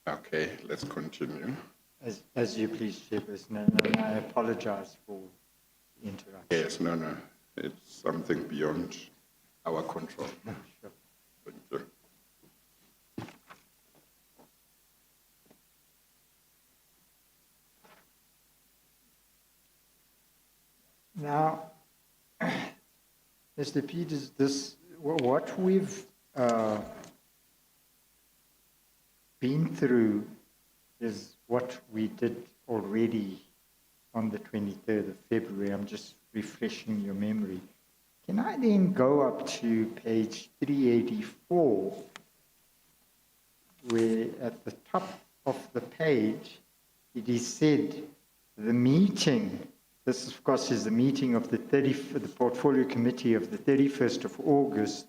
Okay, let's continue. As you please, Chairperson, and I apologize for the interruption. Yes, no, it's something beyond our control. No, sure. Thank you. Now, Mr. Peters, what we've been through is what we did already on the 23rd of February. I'm just refreshing your memory. Can I then go up to page 384, where at the top of the page, it is said, the meeting, this of course is the meeting of the Portfolio Committee of the 31st of August,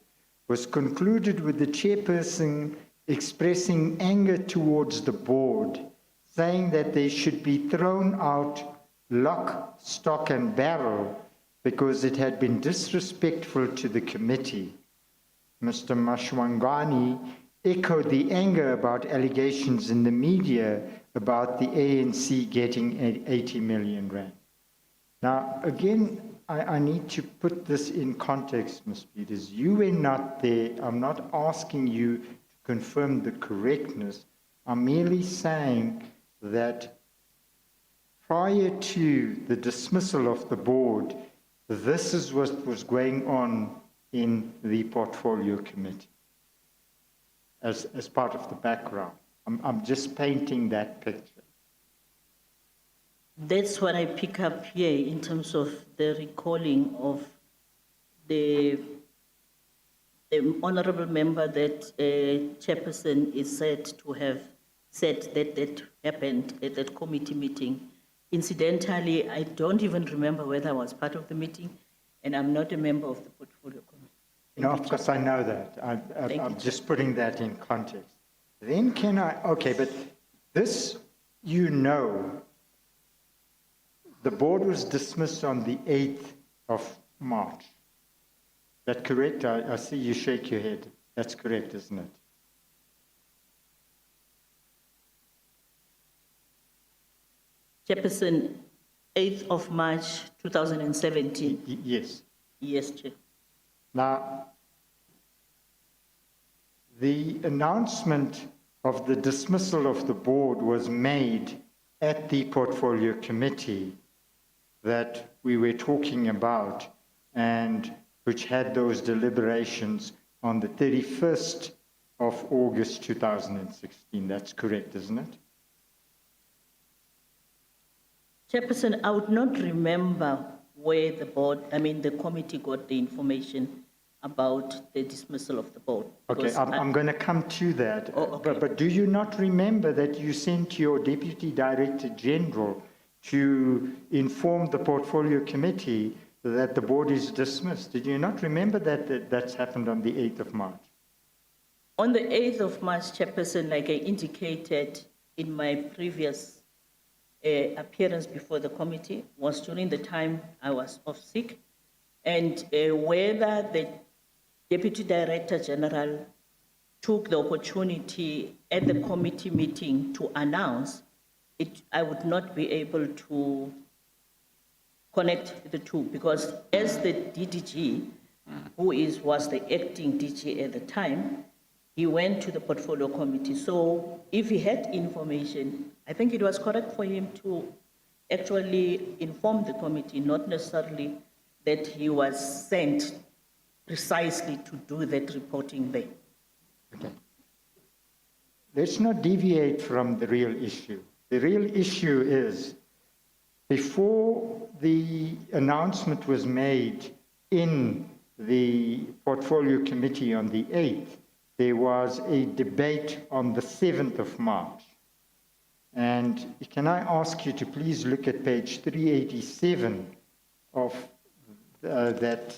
was concluded with the chairperson expressing anger towards the board, saying that they should be thrown out lock, stock and barrel because it had been disrespectful to the committee. Mr. Mashwangani echoed the anger about allegations in the media about the ANC getting 80 million rand. Now, again, I need to put this in context, Ms. Peters. You were not there. I'm not asking you to confirm the correctness. I'm merely saying that prior to the dismissal of the board, this is what was going on in the Portfolio Committee as part of the background. I'm just painting that picture. That's what I pick up here in terms of the recalling of the honorable member that chairperson is said to have said that happened at that committee meeting. Incidentally, I don't even remember whether I was part of the meeting, and I'm not a member of the portfolio committee. No, of course I know that. I'm just putting that in context. Then can I, okay, but this, you know, the board was dismissed on the 8th of March. Is that correct? I see you shake your head. That's correct, isn't it? Chairperson, 8th of March 2017. Yes. Yes, Chair. Now, the announcement of the dismissal of the board was made at the Portfolio Committee that we were talking about and which had those deliberations on the 31st of August 2016. That's correct, isn't it? Chairperson, I would not remember where the board, the committee got the information about the dismissal of the board. Okay, I'm going to come to that. Oh, okay. But do you not remember that you sent your Deputy Director General to inform the Portfolio Committee that the board is dismissed? Did you not remember that that's happened on the 8th of March? On the 8th of March, Chairperson, like I indicated in my previous appearance before the committee, was during the time I was off sick, and whether the Deputy Director General took the opportunity at the committee meeting to announce it, I would not be able to connect the two, because as the DDG, who was the acting DG at the time, he went to the portfolio committee. So if he had information, I think it was correct for him to actually inform the committee, not necessarily that he was sent precisely to do that reporting there. Okay. Let's not deviate from the real issue. The real issue is, before the announcement was made in the Portfolio Committee on the 8th, there was a debate on the 7th of March. And can I ask you to please look at page 387 of that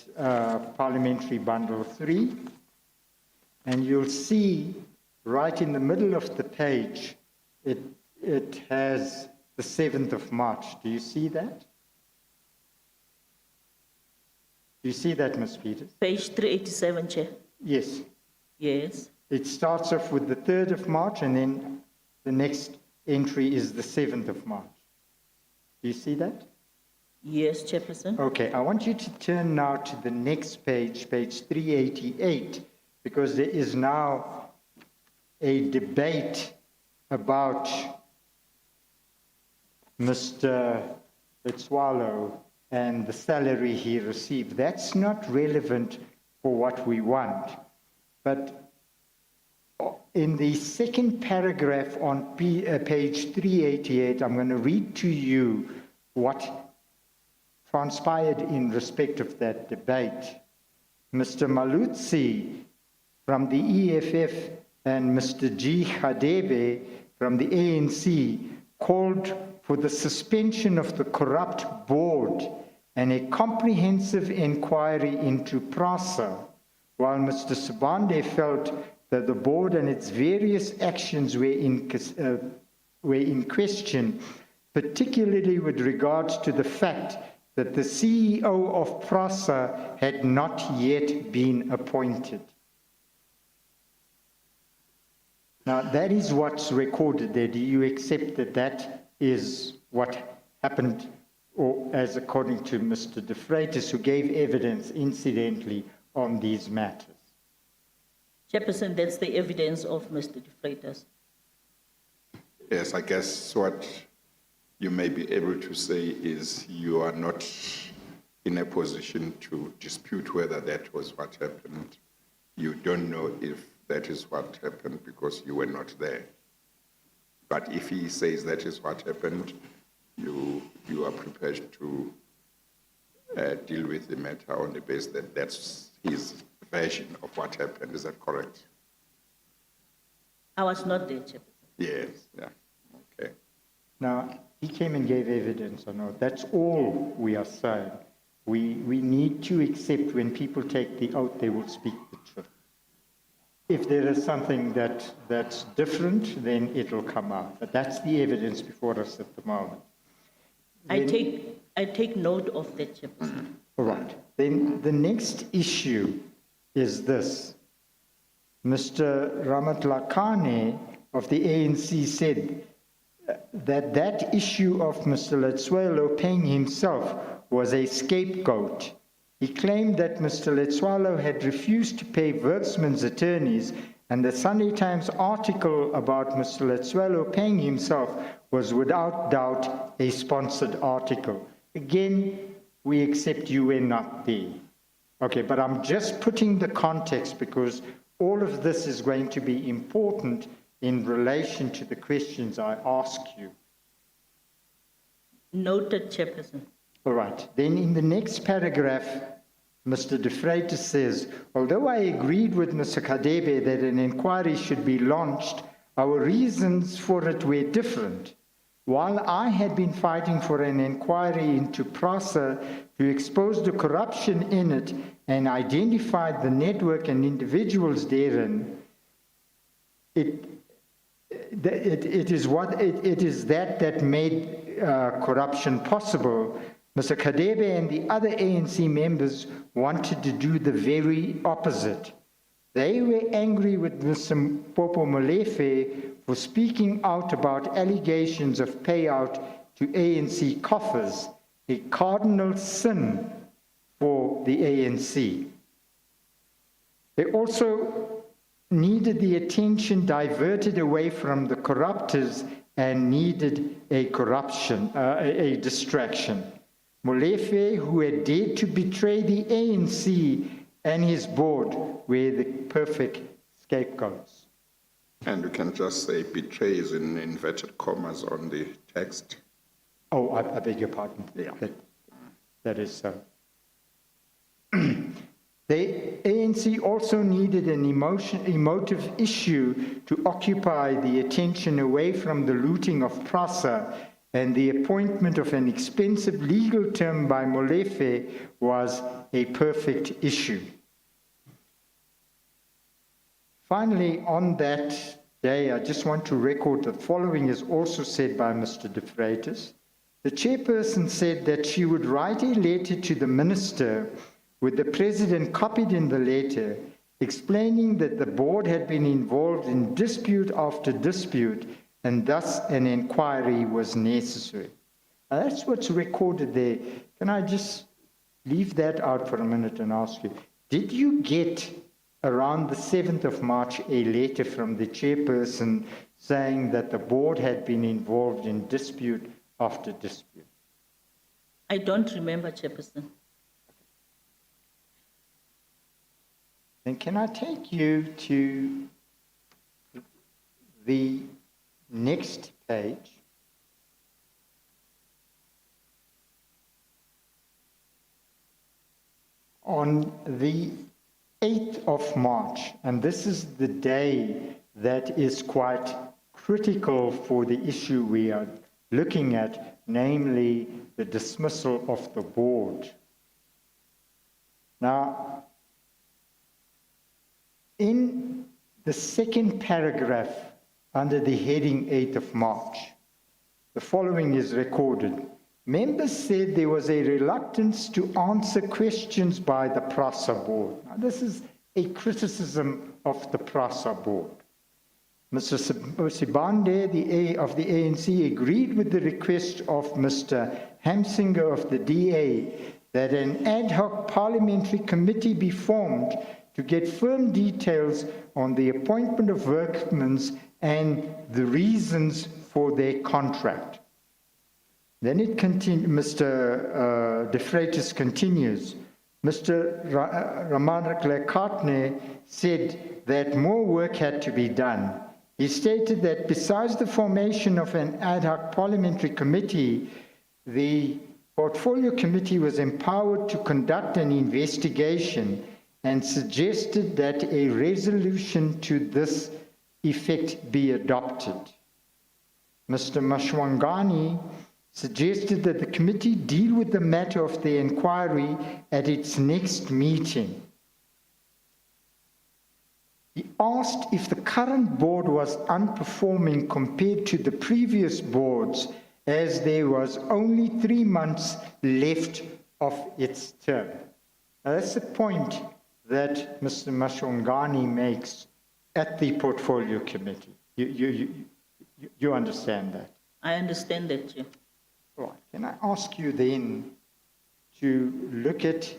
Parliamentary Bundle 3, and you'll see right in the middle of the page, it has the 7th of March. Do you see that? Do you see that, Ms. Peters? Page 387, Chair. Yes. Yes. It starts off with the 3rd of March and then the next entry is the 7th of March. Do you see that? Yes, Chairperson. Okay, I want you to turn now to the next page, page 388, because there is now a debate about Mr. Letsoalo and the salary he received. That's not relevant for what we want. But in the second paragraph on page 388, I'm going to read to you what transpired in respect of that debate. Mr. Malutsi from the EFF and Mr. G. Khadebe from the ANC called for the suspension of the corrupt board and a comprehensive inquiry into PRASA, while Mr. Sibande felt that the board and its various actions were in question, particularly with regards to the fact that the CEO of PRASA had not yet been appointed. Now, that is what's recorded there. Do you accept that that is what happened, or as according to Mr. De Freitas, who gave evidence incidentally on these matters? Chairperson, that's the evidence of Mr. De Freitas. Yes, I guess what you may be able to say is you are not in a position to dispute whether that was what happened. You don't know if that is what happened because you were not there. But if he says that is what happened, you are prepared to deal with the matter on the basis that that's his version of what happened. Is that correct? I was not there, Chairperson. Yes, yeah, okay. Now, he came and gave evidence or not. That's all we are saying. We need to accept when people take the oath, they will speak the truth. If there is something that's different, then it'll come out. But that's the evidence before us at the moment. I take note of that, Chairperson. All right. Then the next issue is this. Mr. Ramatlakane of the ANC said that issue of Mr. Letsoalo paying himself was a scapegoat. He claimed that Mr. Letsoalo had refused to pay Werksman's attorneys, and the Sunday Times article about Mr. Letsoalo paying himself was without doubt a sponsored article. Again, we accept you were not there. Okay, but I'm just putting the context because all of this is going to be important in relation to the questions I ask you. Noted, Chairperson. All right. Then in the next paragraph, Mr. De Freitas says, although I agreed with Mr. Khadebe that an inquiry should be launched, our reasons for it were different. While I had been fighting for an inquiry into PRASA to expose the corruption in it and identify the network and individuals therein, it is that made corruption possible. Mr. Khadebe and the other ANC members wanted to do the very opposite. They were angry with Mr. Popo Molefe for speaking out about allegations of payout to ANC coffers, a cardinal sin for the ANC. They also needed the attention diverted away from the corruptors and needed a distraction. Molefe, who had dared to betray the ANC and his board, were the perfect scapegoats. And you can just say betrays in inverted commas on the text. Oh, I beg your pardon. Yeah. That is so. The ANC also needed an emotive issue to occupy the attention away from the looting of PRASA, and the appointment of an expensive legal term by Molefe was a perfect issue. Finally, on that day, I just want to record the following is also said by Mr. De Freitas. The chairperson said that she would write a letter to the minister with the president copied in the letter, explaining that the board had been involved in dispute after dispute and thus an inquiry was necessary. Now, that's what's recorded there. Can I just leave that out for a minute and ask you, did you get around the 7th of March a letter from the chairperson saying that the board had been involved in dispute after dispute? I don't remember, Chairperson. Then can I take you to the next page? On the 8th of March, and this is the day that is quite critical for the issue we are looking at, namely the dismissal of the board. Now, in the second paragraph under the heading 8th of March, the following is recorded. Members said there was a reluctance to answer questions by the PRASA board. Now, this is a criticism of the PRASA board. Mr. Sibande of the ANC agreed with the request of Mr. Hamsinger of the DA that an ad hoc parliamentary committee be formed to get firm details on the appointment of workmen and the reasons for their contract. Then it continues, Mr. De Freitas continues. Mr. Ramakrishna said that more work had to be done. He stated that besides the formation of an ad hoc parliamentary committee, the portfolio committee was empowered to conduct an investigation and suggested that a resolution to this effect be adopted. Mr. Mashwangani suggested that the committee deal with the matter of the inquiry at its next meeting. He asked if the current board was underperforming compared to the previous boards, as there was only 3 months left of its term. Now, that's the point that Mr. Mashwangani makes at the portfolio committee. You understand that? I understand that, Chair. Right. Can I ask you then to look at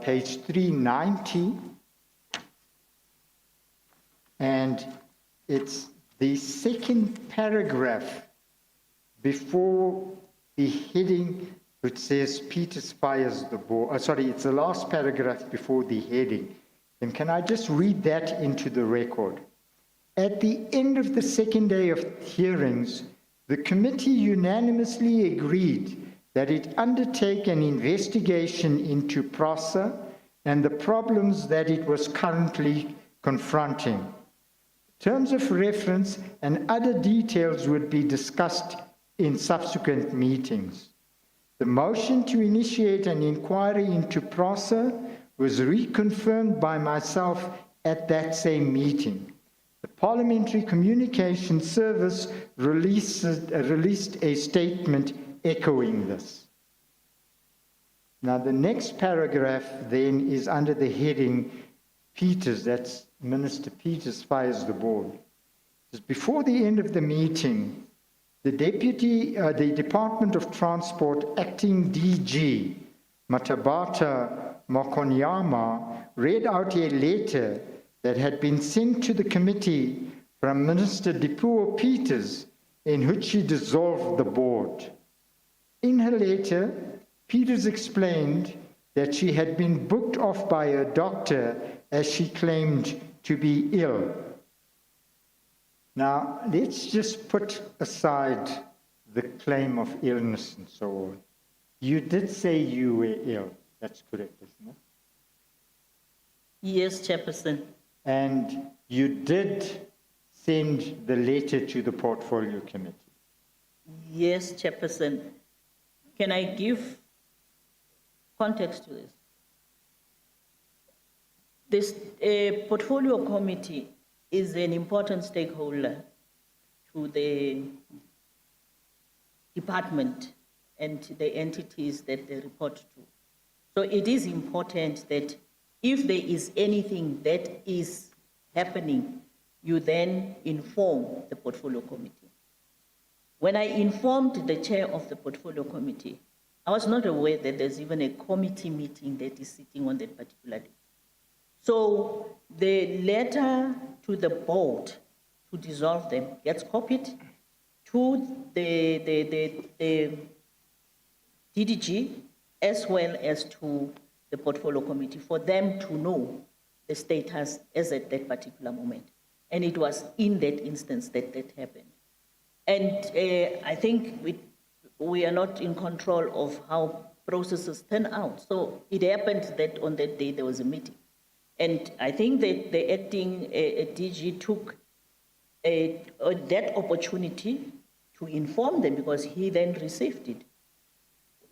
page 390, and it's the second paragraph before the heading which says Peters fires the board. It's the last paragraph before the heading. And can I just read that into the record? At the end of the second day of hearings, the committee unanimously agreed that it undertake an investigation into PRASA and the problems that it was currently confronting. Terms of reference and other details would be discussed in subsequent meetings. The motion to initiate an inquiry into PRASA was reconfirmed by myself at that same meeting. The Parliamentary Communications Service released a statement echoing this. Now, the next paragraph then is under the heading Peters, that's Minister Peters fires the board. It says, before the end of the meeting, the Department of Transport Acting DG, Matabata Makonyama, read out a letter that had been sent to the committee from Minister Dipuo Peters, in which she dissolved the board. In her letter, Peters explained that she had been booked off by her doctor as she claimed to be ill. Now, let's just put aside the claim of illness and so on. You did say you were ill. That's correct, isn't it? Yes, Chairperson. And you did send the letter to the portfolio committee. Yes, Chairperson. Can I give context to this? This portfolio committee is an important stakeholder to the department and the entities that they report to. So it is important that if there is anything that is happening you then inform the portfolio committee. When I informed the chair of the portfolio committee, I was not aware that there's even a committee meeting that is sitting on that particular day. So the letter to the board to dissolve them gets copied to the DDG as well as to the portfolio committee for them to know the status as at that particular moment. And it was in that instance that that happened. And I think we are not in control of how processes turn out. So it happened that on that day there was a meeting. And I think that the acting DG took that opportunity to inform them because he then received it.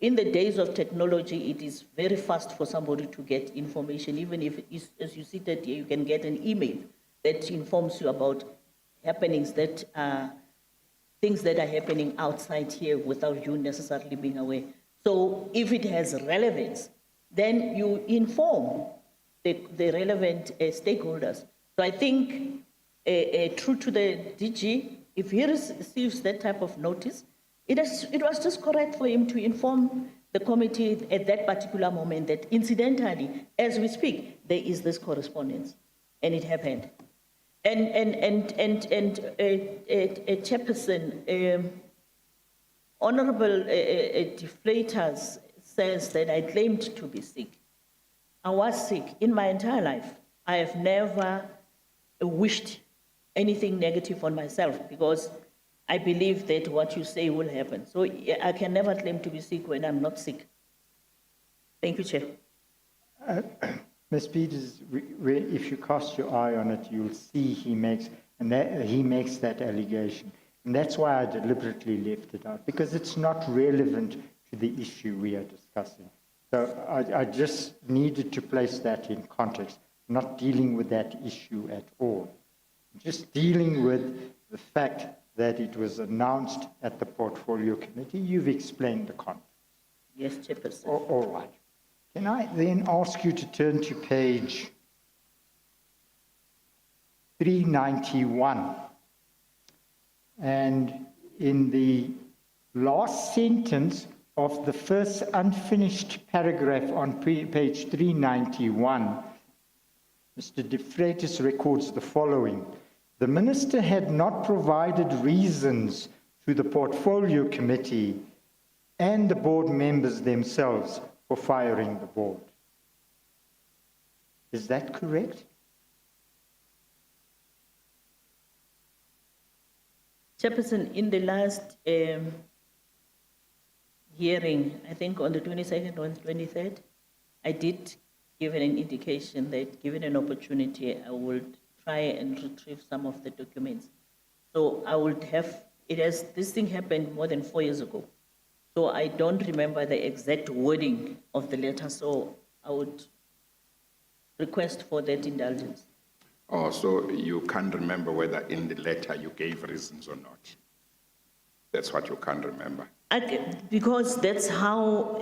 In the days of technology, it is very fast for somebody to get information. Even if, as you seated here, you can get an email that informs you about happenings that are things that are happening outside here without you necessarily being aware. So if it has relevance, then you inform the relevant stakeholders. So I think true to the DG, if he receives that type of notice, it was just correct for him to inform the committee at that particular moment that incidentally, as we speak, there is this correspondence, and it happened. And Chairperson, Honorable Deflators says that I claimed to be sick. I was sick in my entire life. I have never wished anything negative on myself because I believe that what you say will happen. So I can never claim to be sick when I'm not sick. Thank you, Chair. Ms. Peters, if you cast your eye on it, you'll see he makes that allegation. And that's why I deliberately left it out, because it's not relevant to the issue we are discussing. So I just needed to place that in context, not dealing with that issue at all. Just dealing with the fact that it was announced at the Portfolio Committee. You've explained the context. Yes, Chairperson. All right. Can I then ask you to turn to page 391? And in the last sentence of the first unfinished paragraph on page 391, Mr. De Freitas records the following. The minister had not provided reasons to the Portfolio Committee and the board members themselves for firing the board. Is that correct? Chairperson, in the last hearing, I think on the 22nd or the 23rd, I did give an indication that given an opportunity, I would try and retrieve some of the documents. So I would have, this thing happened more than 4 years ago. So I don't remember the exact wording of the letter, so I would request for that indulgence. Oh, so you can't remember whether in the letter you gave reasons or not? That's what you can't remember? Because that's how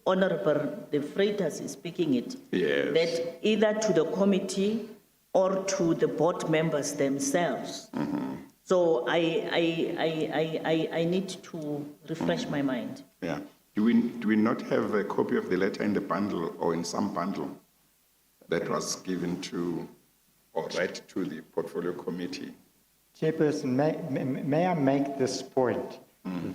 Honorable De Freitas is speaking it. Yes. That either to the committee or to the board members themselves. Mm-hmm. So I need to refresh my mind. Yeah. Do we not have a copy of the letter in the bundle or in some bundle that was given to or read to the portfolio committee? Chairperson, may I make this point?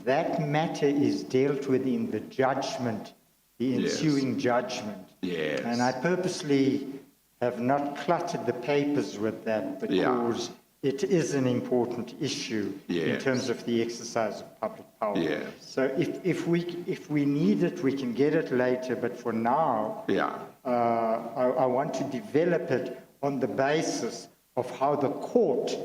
That matter is dealt with in the judgment, the ensuing judgment. Yes. And I purposely have not cluttered the papers with that because it is an important issue in terms of the exercise of public power. Yes. So if we need it, we can get it later. But for now, I want to develop it on the basis of how the court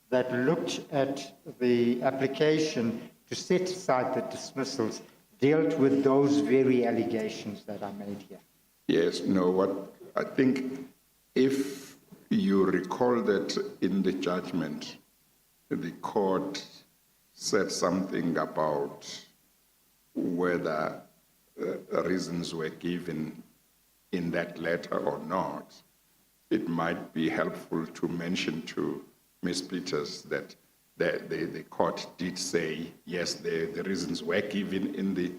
that looked at the application to set aside the dismissals dealt with those very allegations that are made here. Yes, no, what I think, if you recall that in the judgment, the court said something about whether reasons were given in that letter or not. it might be helpful to mention to Ms. Peters that the court did say, yes, the reasons were given in the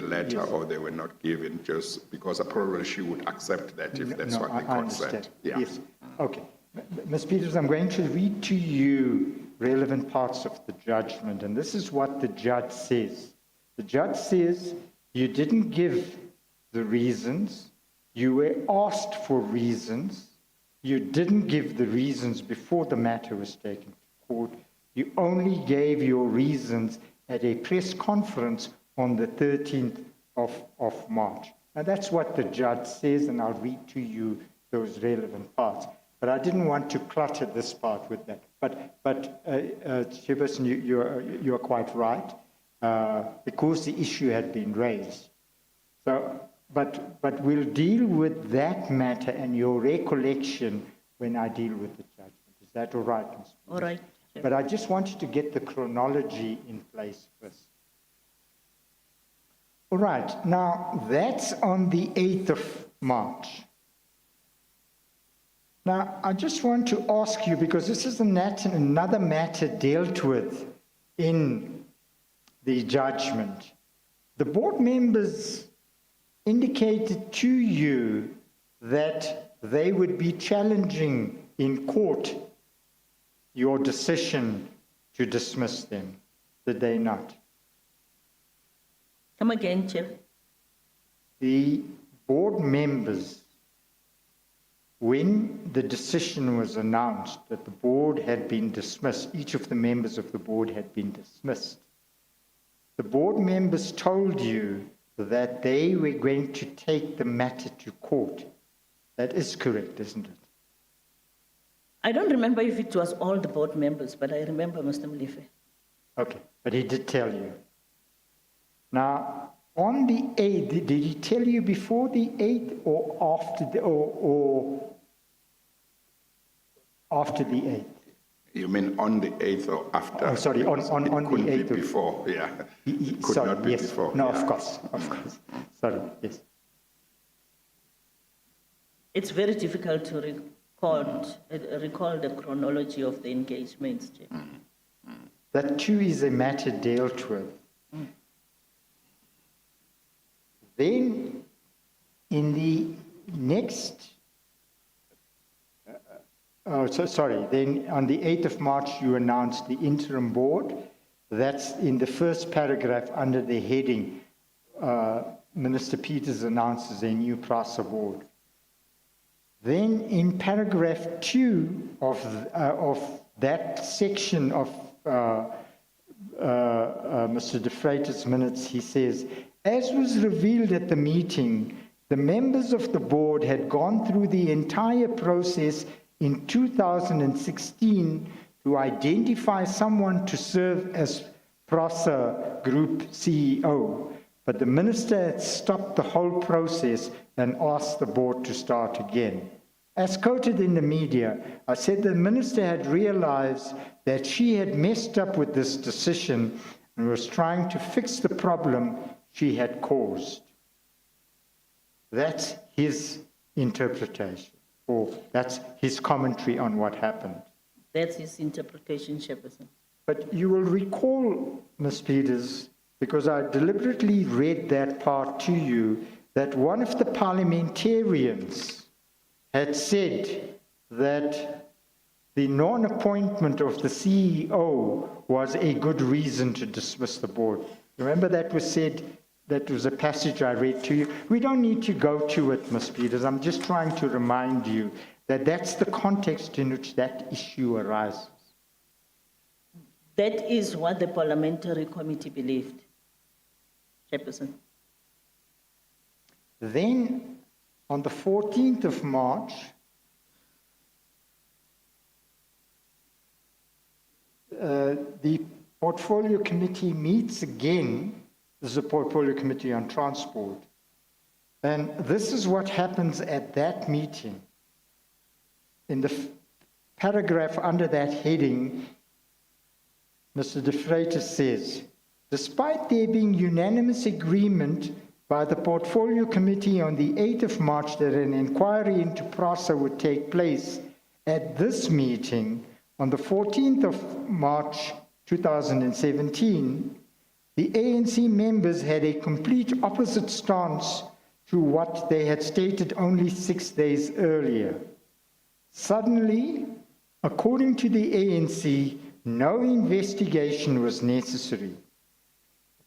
letter, yes. or they were not given, just because probably she would accept that if that's what the I court said. understand. Yeah. Yes. Okay. Ms. Peters, I'm going to read to you relevant parts of the judgment, and this is what the judge says. The judge says, you didn't give the reasons, you were asked for reasons, you didn't give the reasons before the matter was taken to court, you only gave your reasons at a press conference on the 13th of March. Now that's what the judge says, and I'll read to you those relevant parts. But I didn't want to clutter this part with that. But Chairperson, you are quite right, because the issue had been raised. So, but we'll deal with that matter and your recollection when I deal with the judgment. Is that all right, Ms. Peters? All right. But I just wanted to get the chronology in place first. All right, now that's on the 8th of March. Now, I just want to ask you, because this is another matter dealt with in the judgment. The board members indicated to you that they would be challenging in court your decision to dismiss them, did they not? Come again, Chair. The board members, when the decision was announced that the board had been dismissed, each of the members of the board had been dismissed, the board members told you that they were going to take the matter to court. That is correct, isn't it? I don't remember if it was all the board members, but I remember Mr. Mlife. Okay, but he did tell you. Now, on the 8th, did he tell you before the 8th or after after the 8th? You mean on the 8th or after? Oh, sorry, on the 8th. Be before, yeah. It could Sorry, not be yes. before. No, yeah. of course. Sorry, yes. It's very difficult to recall the chronology of the engagements, Chair. That too is a matter dealt with. Then, in the next, then on the 8th of March, you announced the interim board. That's in the first paragraph under the heading, Minister Peters announces a new PRASA board. Then in paragraph 2 of that section of Mr. De Vryter's minutes, he says, as was revealed at the meeting, the members of the board had gone through the entire process in 2016 to identify someone to serve as PRASA Group CEO, but the minister had stopped the whole process and asked the board to start again. As quoted in the media, I said the minister had realized that she had messed up with this decision and was trying to fix the problem she had caused. That's his interpretation, or that's his commentary on what happened. That's his interpretation, Chairperson. But you will recall, Ms. Peters, because I deliberately read that part to you, that one of the parliamentarians had said that the non-appointment of the CEO was a good reason to dismiss the board. Remember that was said, that was a passage I read to you. We don't need to go to it, Ms. Peters. I'm just trying to remind you that that's the context in which that issue arises. That is what the parliamentary committee believed, Chairperson. Then, on the 14th of March, the Portfolio Committee meets again. This is a Portfolio Committee on Transport. And this is what happens at that meeting. In the paragraph under that heading, Mr. De Vryter says, despite there being unanimous agreement by the Portfolio Committee on the 8th of March that an inquiry into PRASA would take place at this meeting on the 14th of March 2017, the ANC members had a complete opposite stance to what they had stated only 6 days earlier. Suddenly, according to the ANC, no investigation was necessary.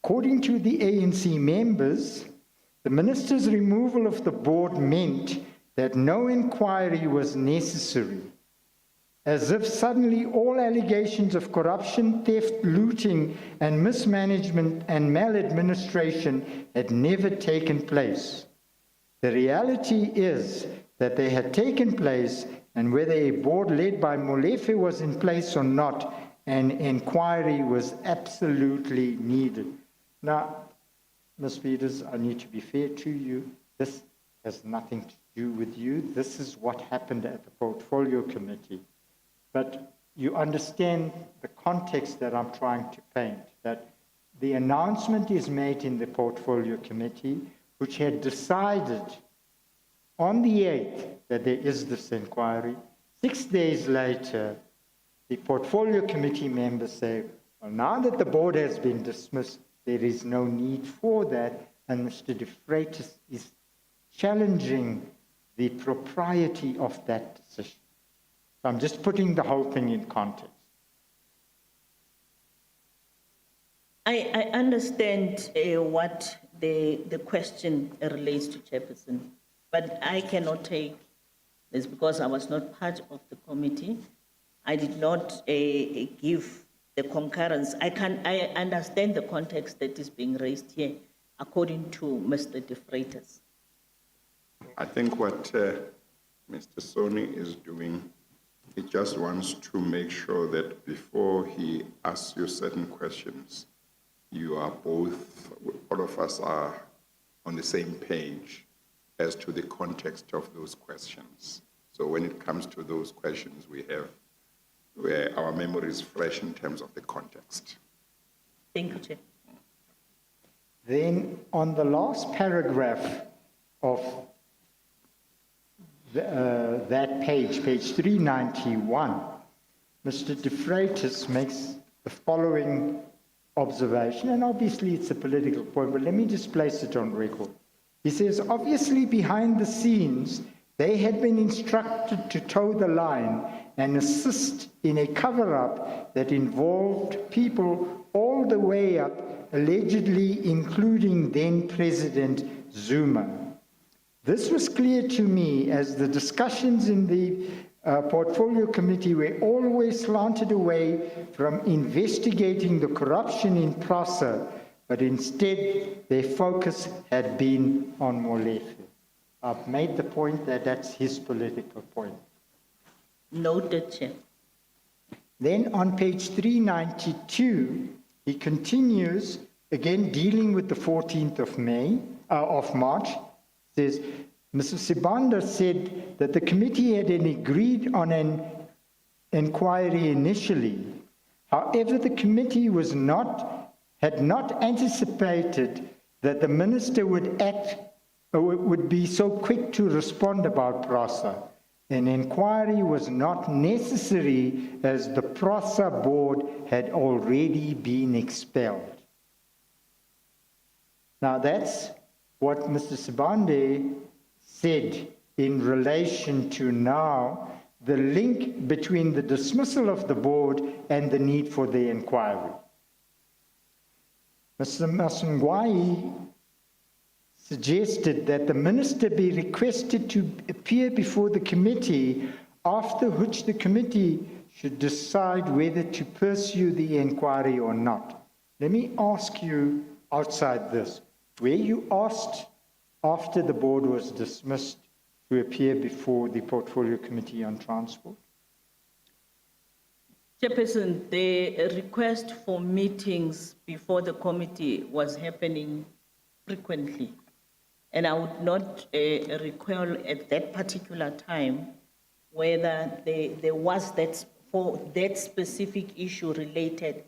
According to the ANC members, the minister's removal of the board meant that no inquiry was necessary, as if suddenly all allegations of corruption, theft, looting, and mismanagement and maladministration had never taken place. The reality is that they had taken place, and whether a board led by Molefe was in place or not, an inquiry was absolutely needed. Now, Ms. Peters, I need to be fair to you. This has nothing to do with you. This is what happened at the Portfolio Committee. But you understand the context that I'm trying to paint, that the announcement is made in the Portfolio Committee, which had decided on the 8th that there is this inquiry. 6 days later, the Portfolio Committee members say, well, now that the board has been dismissed, there is no need for that, and Mr. De Freitas is challenging the propriety of that decision. So I'm just putting the whole thing in context. I understand what the question relates to, Chairperson, but I cannot take this because I was not part of the committee. I did not give the concurrence. I understand the context that is being raised here, according to Mr. De Freitas. I think what Mr. Soni is doing, he just wants to make sure that before he asks you certain questions, you are both, all of us are on the same page as to the context of those questions. So when it comes to those questions, we have where our memory is fresh in terms of the context. Thank you, Chair. Then on the last paragraph of that page 391, Mr. De Freitas makes the following observation, and obviously it's a political point, but let me just place it on record. He says, obviously behind the scenes, they had been instructed to toe the line and assist in a cover-up that involved people all the way up, allegedly including then-President Zuma. This was clear to me as the discussions in the Portfolio Committee were always slanted away from investigating the corruption in PRASA, but instead their focus had been on Molefe. I've made the point that that's his political point. Noted, Chair. Then on page 392, he continues, again dealing with the 14th of March, says, Mr. Sibanda said that the committee had agreed on an inquiry initially. However, the committee had not anticipated that the minister would be so quick to respond about PRASA. An inquiry was not necessary as the PRASA board had already been expelled. Now that's what Mr. Sibande said in relation to now the link between the dismissal of the board and the need for the inquiry. Mr. Masungwai suggested that the minister be requested to appear before the committee, after which the committee should decide whether to pursue the inquiry or not. Let me ask you outside this, were you asked after the board was dismissed to appear before the Portfolio Committee on Transport? Chairperson, the request for meetings before the committee was happening frequently. And I would not recall at that particular time whether there was that, for that specific issue related,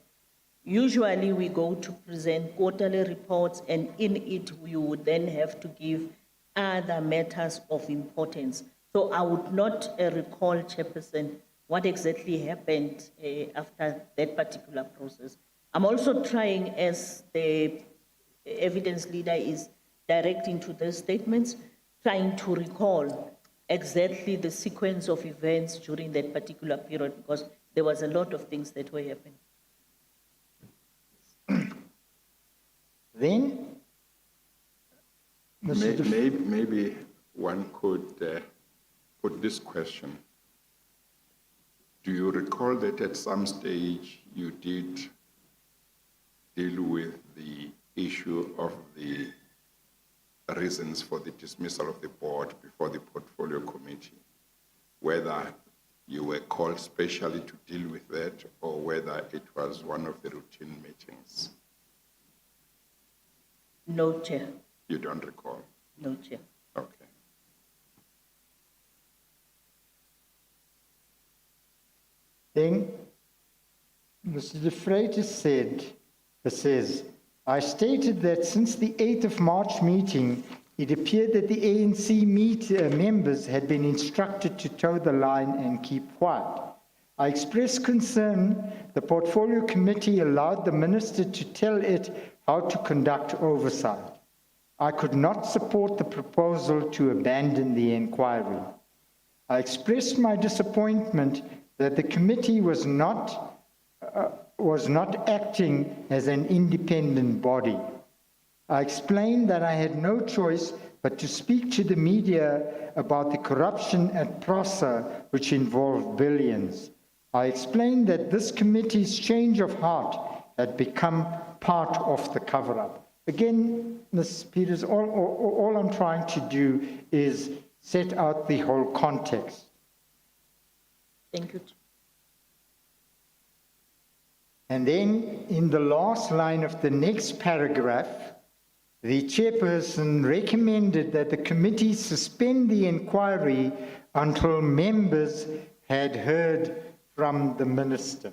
Usually, we go to present quarterly reports, and in it, we would then have to give other matters of importance. So I would not recall, Chairperson, what exactly happened after that particular process. I'm also trying, as the evidence leader is directing to the statements, trying to recall exactly the sequence of events during that particular period, because there was a lot of things that were happening. Then, Maybe one could put this question. Do you recall that at some stage you did deal with the issue of the reasons for the dismissal of the board before the portfolio committee? Whether you were called specially to deal with that or whether it was one of the routine meetings? No, Chair. You don't recall? No, Chair. Okay. then Mr. De Freitas says, I stated that since the 8th of March meeting, it appeared that the ANC members had been instructed to toe the line and keep quiet. I expressed concern the portfolio committee allowed the minister to tell it how to conduct oversight. I could not support the proposal to abandon the inquiry. I expressed my disappointment that the committee was not acting as an independent body. I explained that I had no choice but to speak to the media about the corruption at PROSA, which involved billions. I explained that this committee's change of heart had become part of the cover-up. Again, Ms. Peters, all I'm trying to do is set out the whole context. Thank you. And then in the last line of the next paragraph, the chairperson recommended that the committee suspend the inquiry until members had heard from the minister.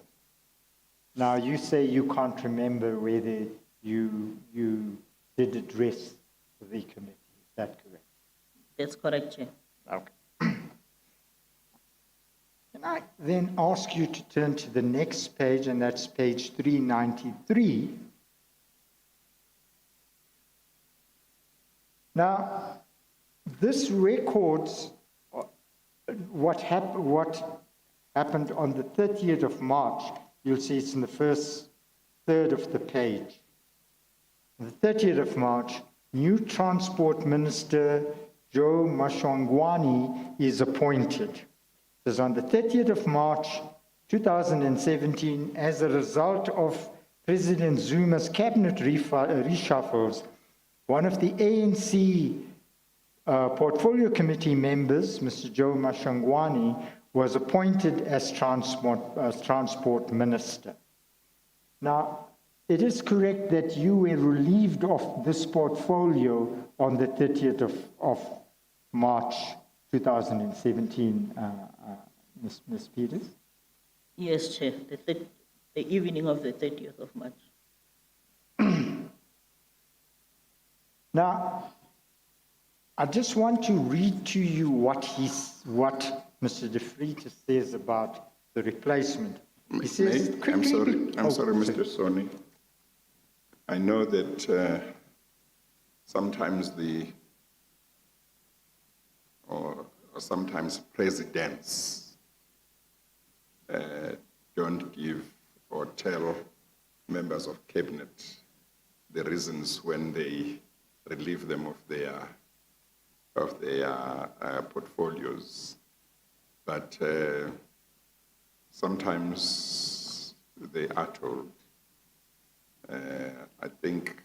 Now, you say you can't remember whether you did address the committee. Is that correct? That's correct, Chair. Okay. Can I then ask you to turn to the next page, and that's page 393. Now, this records what happened on the 30th of March. You'll see it's in the first third of the page. On the 30th of March, new Transport Minister Joe Mashongwani is appointed. It is on the 30th of March 2017, as a result of President Zuma's cabinet reshuffles, one of the ANC portfolio committee members, Mr. Joe Mashongwani, was appointed as transport minister. Now, it is correct that you were relieved of this portfolio on the 30th of March 2017, Ms. Peters? Yes, Chair. The evening of the 30th of March. Now, I just want to read to you what Mr. De Freitas says about the replacement. He says, I'm sorry, Mr. Soni. I know that sometimes sometimes presidents don't give or tell members of cabinet the reasons when they relieve them of their portfolios, but sometimes they are told. I think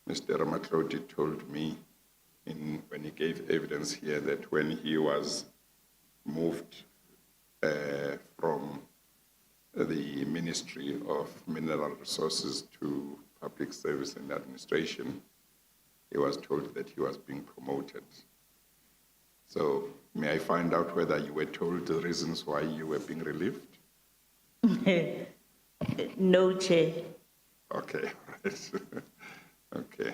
Mr. Ramatloti told me when he gave evidence here that when he was moved from the Ministry of Mineral Resources to Public Service and Administration, he was told that he was being promoted. So may I find out whether you were told the reasons why you were being relieved? No, Chair. Okay, right. Okay.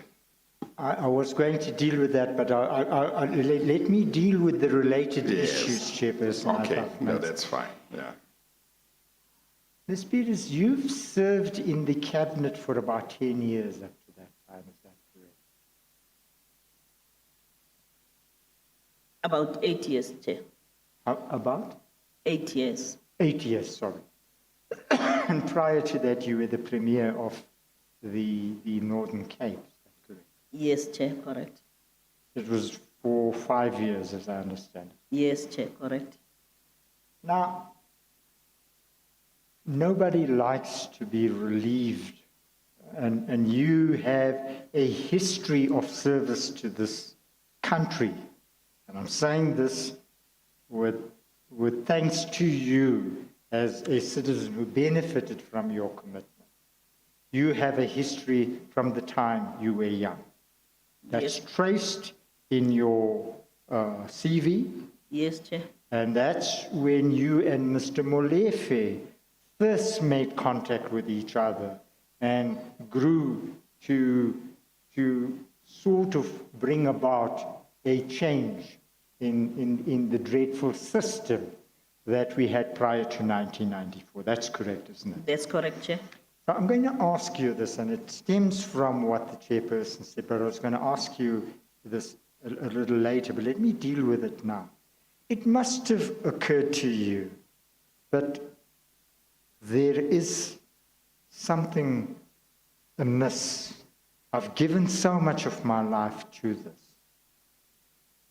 I was going to deal with that, but let me deal with the related Yes. issues, Chairperson. I Okay, thought, no, Mate. that's fine, yeah. Ms. Peters, you've served in the cabinet for about 10 years up to that time, is that correct? About 8 years, Chair. About? 8 years. 8 years, sorry. And prior to that, you were the Premier of the Northern Cape, is that correct? Yes, Chair, correct. It was for 5 years, as I understand it. Yes, Chair, correct. Now, nobody likes to be relieved, and you have a history of service to this country. And I'm saying this with thanks to you as a citizen who benefited from your commitment. You have a history from the time you were young. That's Yes. traced in your CV, Yes, Chair. and that's when you and Mr. Molefe first made contact with each other and grew to sort of bring about a change in the dreadful system that we had prior to 1994. That's correct, isn't it? That's correct, Chair. So I'm going to ask you this, and it stems from what the chairperson said, but I was going to ask you this a little later, but let me deal with it now. It must have occurred to you that there is something amiss. I've given so much of my life to this.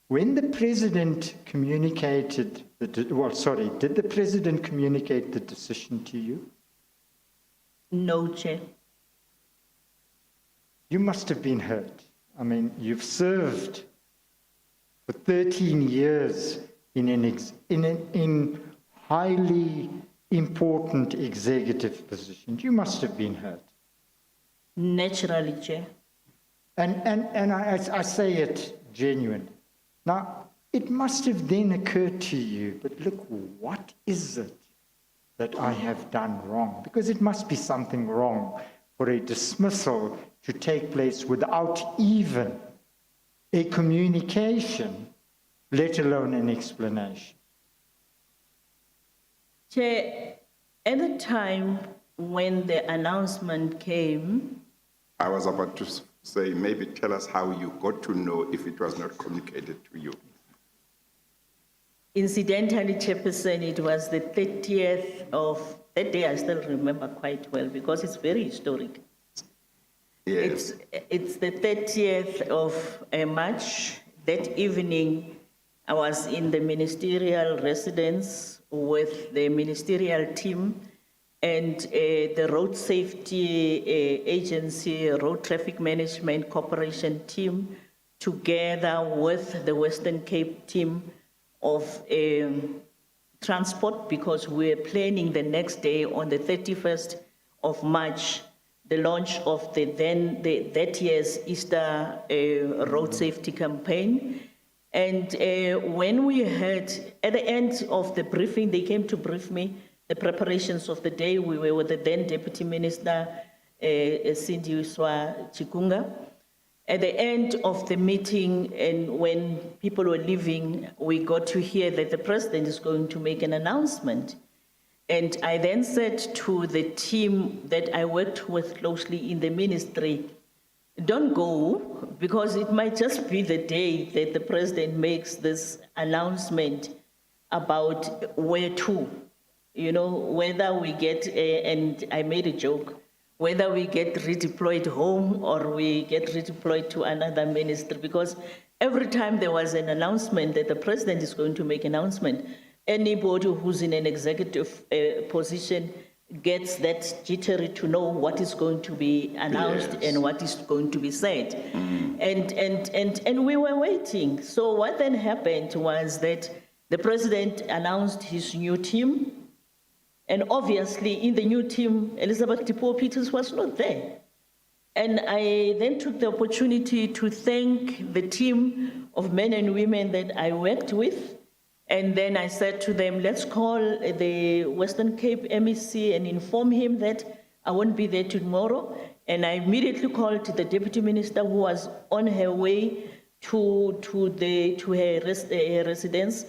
When the president communicated, did the president communicate the decision to you? No, Chair. You must have been hurt. I mean, you've served for 13 years in highly important executive positions. You must have been hurt. Naturally, Chair. And I say it genuinely. Now, it must have then occurred to you, but look, what is it that I have done wrong? Because it must be something wrong for a dismissal to take place without even a communication, let alone an explanation. Chair, at the time when the announcement came, I was about to say, maybe tell us how you got to know if it was not communicated to you. incidentally, Chairperson, it was the 30th of, that day I still remember quite well because it's very historic. Yes. It's the 30th of March. That evening, I was in the ministerial residence with the ministerial team and the Road Safety Agency, Road Traffic Management Corporation team, together with the Western Cape team of transport, because we're planning the next day on the 31st of March, the launch of that year's Easter road safety campaign. And when we heard, at the end of the briefing, they came to brief me the preparations of the day. We were with the then Deputy Minister, Cindy Uswa Chikunga. At the end of the meeting, and when people were leaving, we got to hear that the president is going to make an announcement. And I then said to the team that I worked with closely in the ministry, don't go, because it might just be the day that the president makes this announcement about where to, you know, whether we get, and I made a joke, whether we get redeployed home or we get redeployed to another ministry, because every time there was an announcement that the president is going to make an announcement, anybody who's in an executive position gets that jittery to know what is going to be announced Yes. and what is going to be said. And we were waiting. So what then happened was that the president announced his new team, and obviously in the new team, Elizabeth Tipo Peters was not there. And I then took the opportunity to thank the team of men and women that I worked with. And then I said to them, let's call the Western Cape MEC and inform him that I won't be there tomorrow. And I immediately called the deputy minister who was on her way to her residence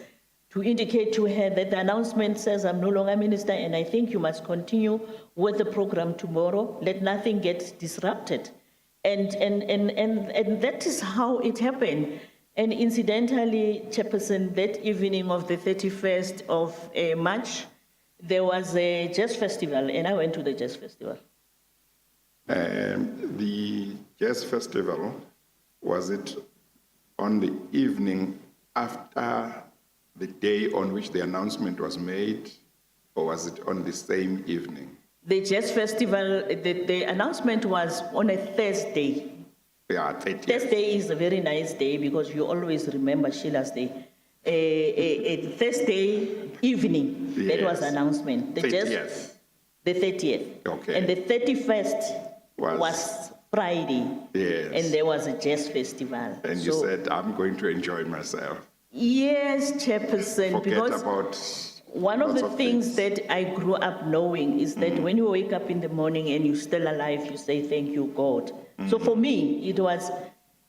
to indicate to her that the announcement says I'm no longer minister and I think you must continue with the program tomorrow. Let nothing get disrupted. And that is how it happened. And incidentally, Chairperson, that evening of the 31st of March, there was a jazz festival, and I went to the jazz festival. The jazz festival, was it on the evening after the day on which the announcement was made, or was it on the same evening? The jazz festival, the announcement was on a Thursday. Yeah, 30th. Thursday is a very nice day because you always remember Sheila's Day. A Thursday evening, that was the announcement. The 30th. The 30th. Okay. And the 31st was Friday. Yes. And there was a jazz festival. And you said, I'm going to enjoy myself. Yes, Chairperson. Forget because about one of lots the things that I grew up knowing is that when you wake up in the morning and you're still alive, you say, thank you, God. So for me, it was,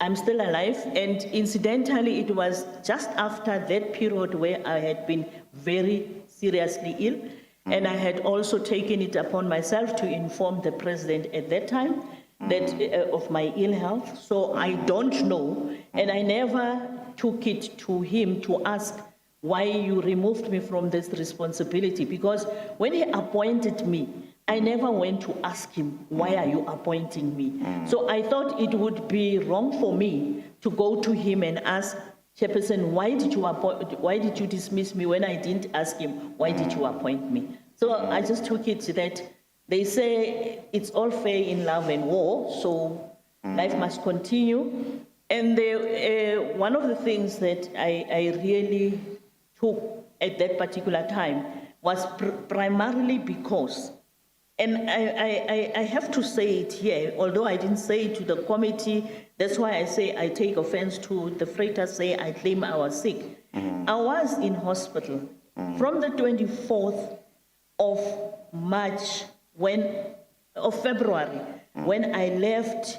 I'm still alive. And incidentally, it was just after that period where I had been very seriously ill. And I had also taken it upon myself to inform the president at that time that of my ill health. So I don't know. And I never took it to him to ask why you removed me from this responsibility. Because when he appointed me, I never went to ask him, why are you appointing me? So I thought it would be wrong for me to go to him and ask, Chairperson, why did you dismiss me when I didn't ask him, why did you appoint me? So I just took it that they say it's all fair in love and war, so life must continue. And one of the things that I really took at that particular time was primarily because, and I have to say it here, although I didn't say it to the committee, that's why I say I take offense to the freighters say I claim I was sick. I was in hospital from the 24th of March, of February, when I left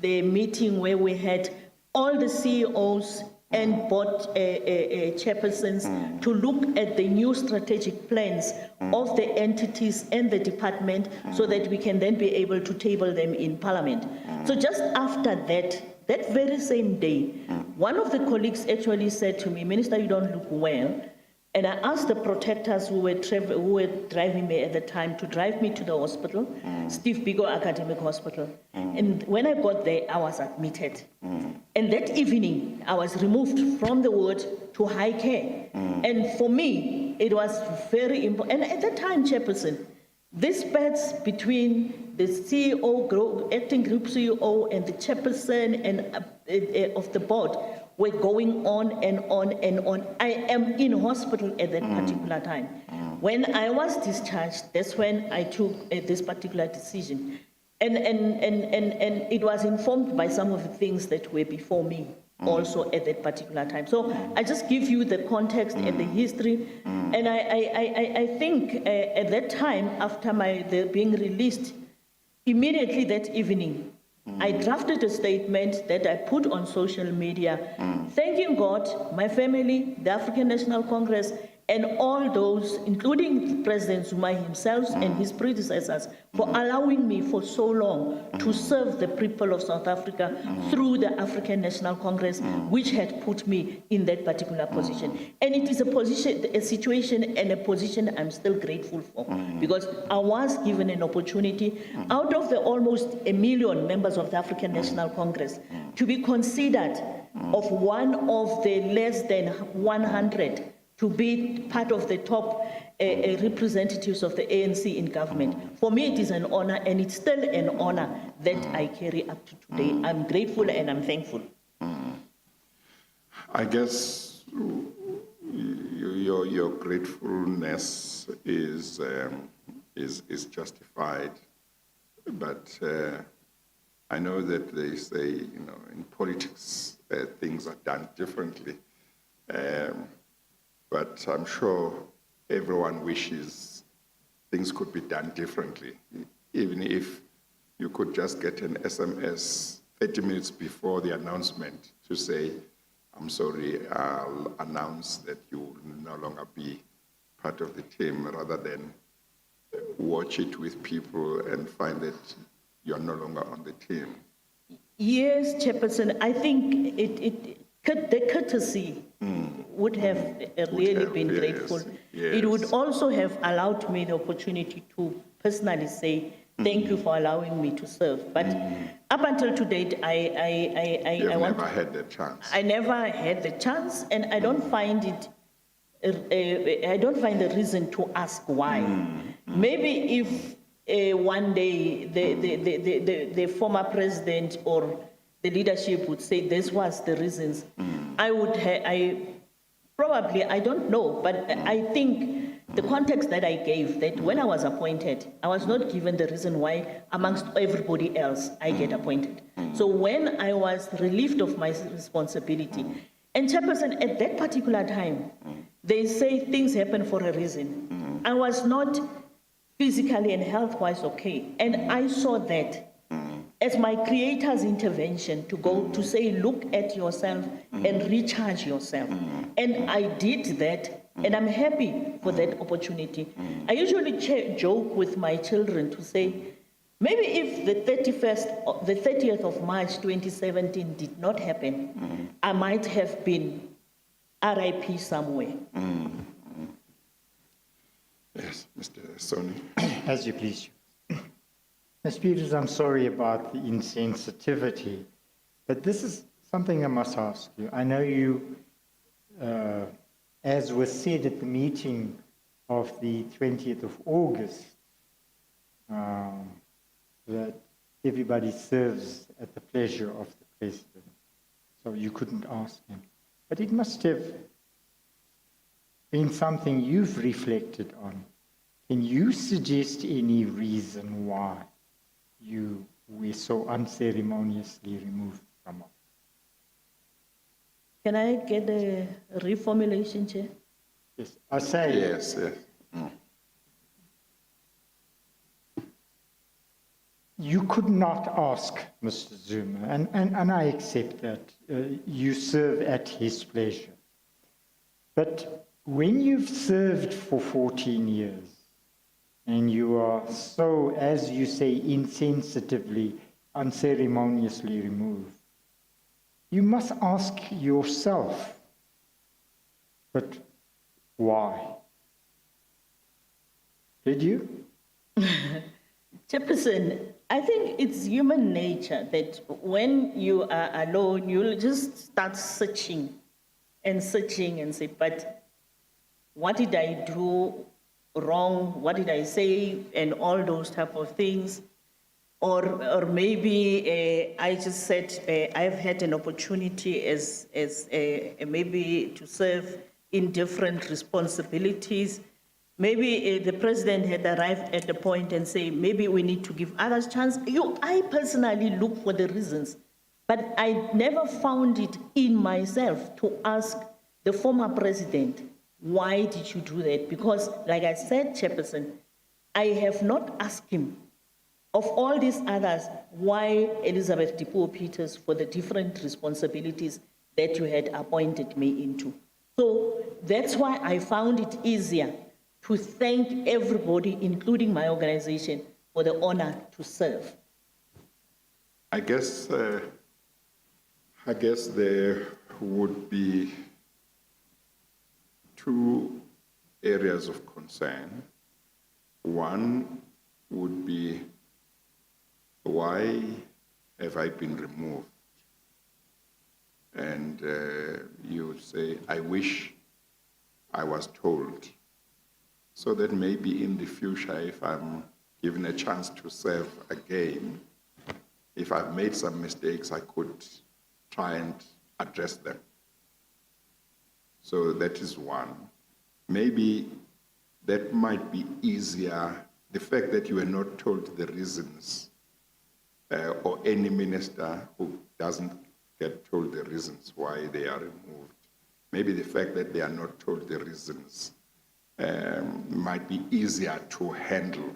the meeting where we had all the CEOs and board chairpersons to look at the new strategic plans of the entities and the department so that we can then be able to table them in Parliament. So just after that very same day, one of the colleagues actually said to me, Minister, you don't look well. And I asked the protectors who were driving me at the time to drive me to the hospital, Steve Biko Academic Hospital. And when I got there, I was admitted. And that evening, I was removed from the ward to high care. And for me, it was very important. And at that time, Chairperson, this bets between the CEO, acting group CEO, and the chairperson and of the board were going on and on and on. I am in hospital at that particular time. When I was discharged, that's when I took this particular decision. And it was informed by some of the things that were before me also at that particular time. So I just give you the context and the history. And I think at that time, after being released, immediately that evening, I drafted a statement that I put on social media, thanking God, my family, the African National Congress, and all those, including President Zuma himself and his predecessors, for allowing me for so long to serve the people of South Africa through the African National Congress, which had put me in that particular position. And it is a situation and a position I'm still grateful for, because I was given an opportunity out of the almost 1 million members of the African National Congress to be considered of one of the less than 100 to be part of the top representatives of the ANC in government. For me, it is an honor, and it's still an honor that I carry up to today. I'm grateful and I'm thankful. I guess your gratefulness is justified, but I know that they say, in politics, things are done differently. But I'm sure everyone wishes things could be done differently. even if you could just get an SMS 30 minutes before the announcement to say, I'm sorry, I'll announce that you will no longer be part of the team, rather than watch it with people and find that you're no longer on the team. Yes, Chairperson, I think the courtesy would have really have, been yes, grateful. yes. It would also have allowed me the opportunity to personally say, thank you for allowing me to serve. But up until to date, You've never had the chance. I never had the chance, and I don't find it, I don't find a reason to ask why. Maybe if one day the former president or the leadership would say this was the reasons, I would probably, I don't know, but I think the context that I gave, that when I was appointed, I was not given the reason why amongst everybody else I get appointed. So when I was relieved of my responsibility, and Chairperson, at that particular time, they say things happen for a reason. I was not physically and health-wise okay, and I saw that as my creator's intervention to go to say, look at yourself and recharge yourself. And I did that, and I'm happy for that opportunity. I usually joke with my children to say, maybe if the 30th of March 2017 did not happen, I might have been RIP somewhere. Yes, Mr. Soni. As you please. Ms. Peters, I'm sorry about the insensitivity, but this is something I must ask you. I know you, as was said at the meeting of the 20th of August, that everybody serves at the pleasure of the president. So you couldn't ask him. But it must have been something you've reflected on. Can you suggest any reason why you were so unceremoniously removed from office? Can I get a reformulation, Chair? Yes, I say. Yes, yes. You could not ask Mr. Zuma, and I accept that. You serve at his pleasure. But when you've served for 14 years, and you are so, as you say, insensitively, unceremoniously removed, you must ask yourself, but why? Did you? Chairperson, I think it's human nature that when you are alone, you'll just start searching and say, but what did I do wrong? What did I say? And all those type of things. Or maybe I just said I've had an opportunity as maybe to serve in different responsibilities. Maybe the president had arrived at the point and say, maybe we need to give others chance. I personally look for the reasons, but I never found it in myself to ask the former president, why did you do that? Because like I said, Chairperson, I have not asked him, of all these others, why Elizabeth Dipuo Peters for the different responsibilities that you had appointed me into. So that's why I found it easier to thank everybody, including my organization, for the honor to serve. I guess there would be two areas of concern. One would be, why have I been removed? And you would say, I wish I was told, so that maybe in the future, if I'm given a chance to serve again, if I've made some mistakes, I could try and address them. So that is one. Maybe that might be easier, the fact that you were not told the reasons, or any minister who doesn't get told the reasons why they are removed. Maybe the fact that they are not told the reasons might be easier to handle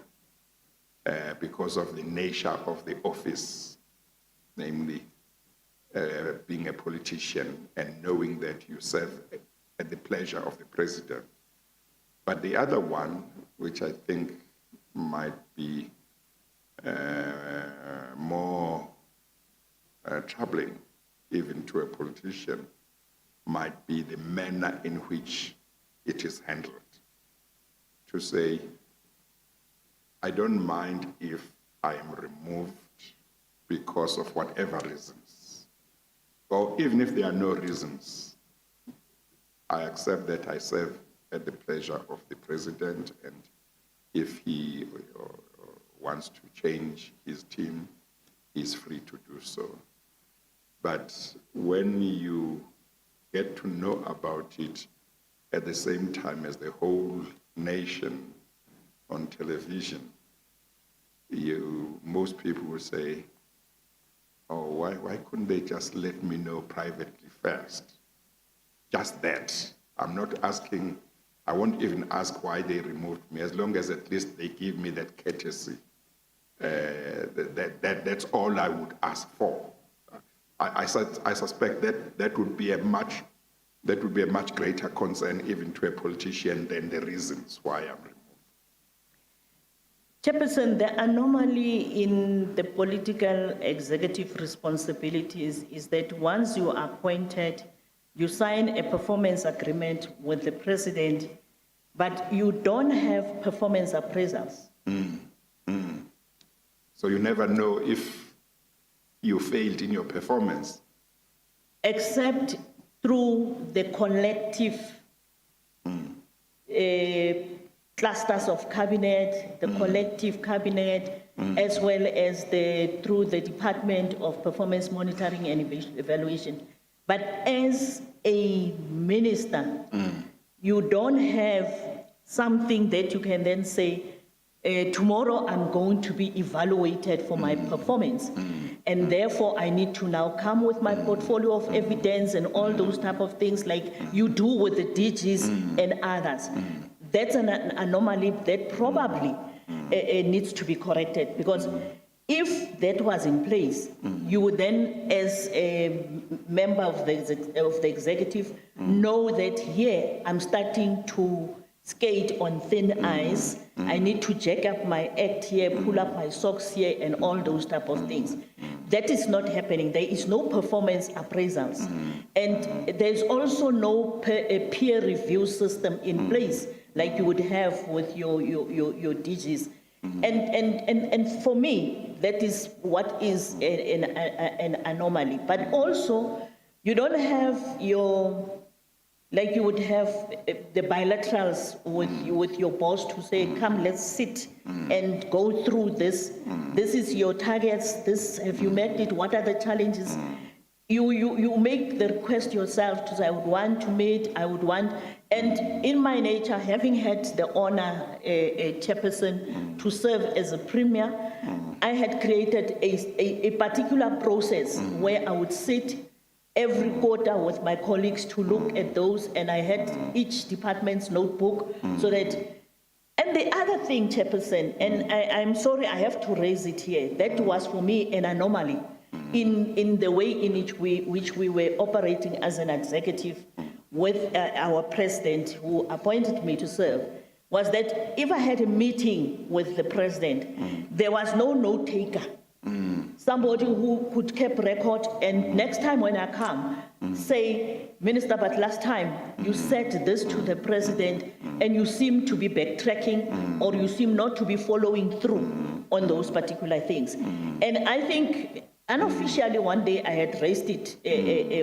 because of the nature of the office, namely being a politician and knowing that you serve at the pleasure of the president. But the other one, which I think might be more troubling even to a politician, might be the manner in which it is handled. To say, I don't mind if I am removed because of whatever reasons, or even if there are no reasons, I accept that I serve at the pleasure of the president, and if he wants to change his team, he's free to do so. But when you get to know about it at the same time as the whole nation on television, most people will say, oh, why couldn't they just let me know privately first? Just that. I'm not asking, I won't even ask why they removed me, as long as at least they give me that courtesy. That's all I would ask for. I suspect that would be a much greater concern even to a politician than the reasons why I'm removed. Chairperson, the anomaly in the political executive responsibilities is that once you are appointed, you sign a performance agreement with the president, but you don't have performance appraisals. So you never know if you failed in your performance. Except through the collective clusters of cabinet, the collective cabinet, as well as through the Department of Performance Monitoring and Evaluation. But as a minister, you don't have something that you can then say, tomorrow I'm going to be evaluated for my performance. And therefore I need to now come with my portfolio of evidence and all those type of things like you do with the DGs and others. That's an anomaly that probably needs to be corrected, because if that was in place, you would then, as a member of the executive, know that here I'm starting to skate on thin ice. I need to jack up my act here, pull up my socks here, and all those type of things. That is not happening. There is no performance appraisals. And there's also no peer review system in place like you would have with your DGs. And for me, that is what is an anomaly. But also, you don't have like you would have the bilaterals with your boss to say, come, let's sit and go through this. This is your targets. This, have you met it? What are the challenges? You make the request yourself to say, I would want to meet, I would want, and in my nature, having had the honor, chairperson, to serve as a premier, I had created a particular process where I would sit every quarter with my colleagues to look at those, and I had each department's notebook so that, and the other thing, chairperson, and I'm sorry I have to raise it here, that was for me an anomaly in the way in which we were operating as an executive with our president who appointed me to serve, was that if I had a meeting with the president, there was no note taker. Somebody who could keep record, and next time when I come, say, Minister, but last time you said this to the president and you seem to be backtracking or you seem not to be following through on those particular things. And I think unofficially one day I had raised it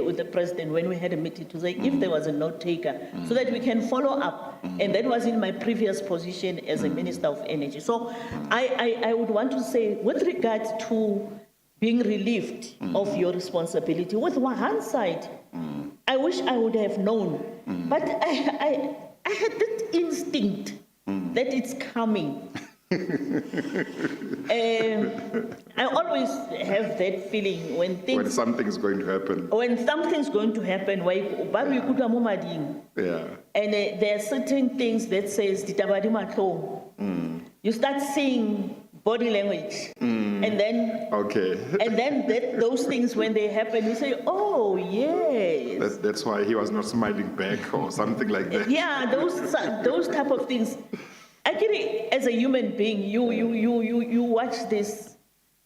with the president when we had a meeting to say if there was a note taker so that we can follow up. And that was in my previous position as a Minister of Energy. So I would want to say, with regard to being relieved of your responsibility, with hindsight, I wish I would have known. But I had that instinct that it's coming. I always have that feeling when something's going to happen. When something's going to happen, yeah. And there are certain things that says, you start seeing body language. And then, Okay. those things, when they happen, you say, oh, yes. That's why he was not smiling back or something like that. Yeah, those type of things. Actually, as a human being, you watch this,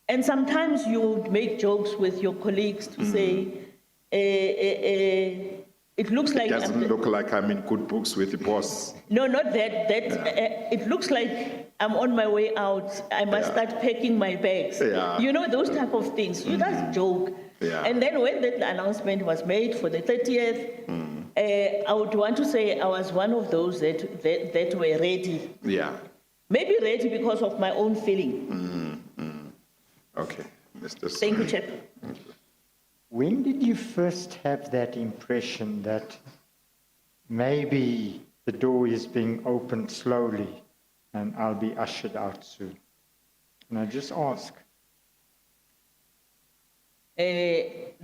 and sometimes you make jokes with your colleagues to say, it looks like... It doesn't look like I'm in good books with the boss. No, not that. It looks like I'm on my way out. I must start packing my bags. Yeah. You know, those type of things. You just joke. Yeah. And then when that announcement was made for the 30th, I would want to say I was one of those that were ready. Yeah. Maybe ready because of my own feeling. Okay. Mr. Thank you, Chap. When did you first have that impression that maybe the door is being opened slowly and I'll be ushered out soon? Can I just ask? In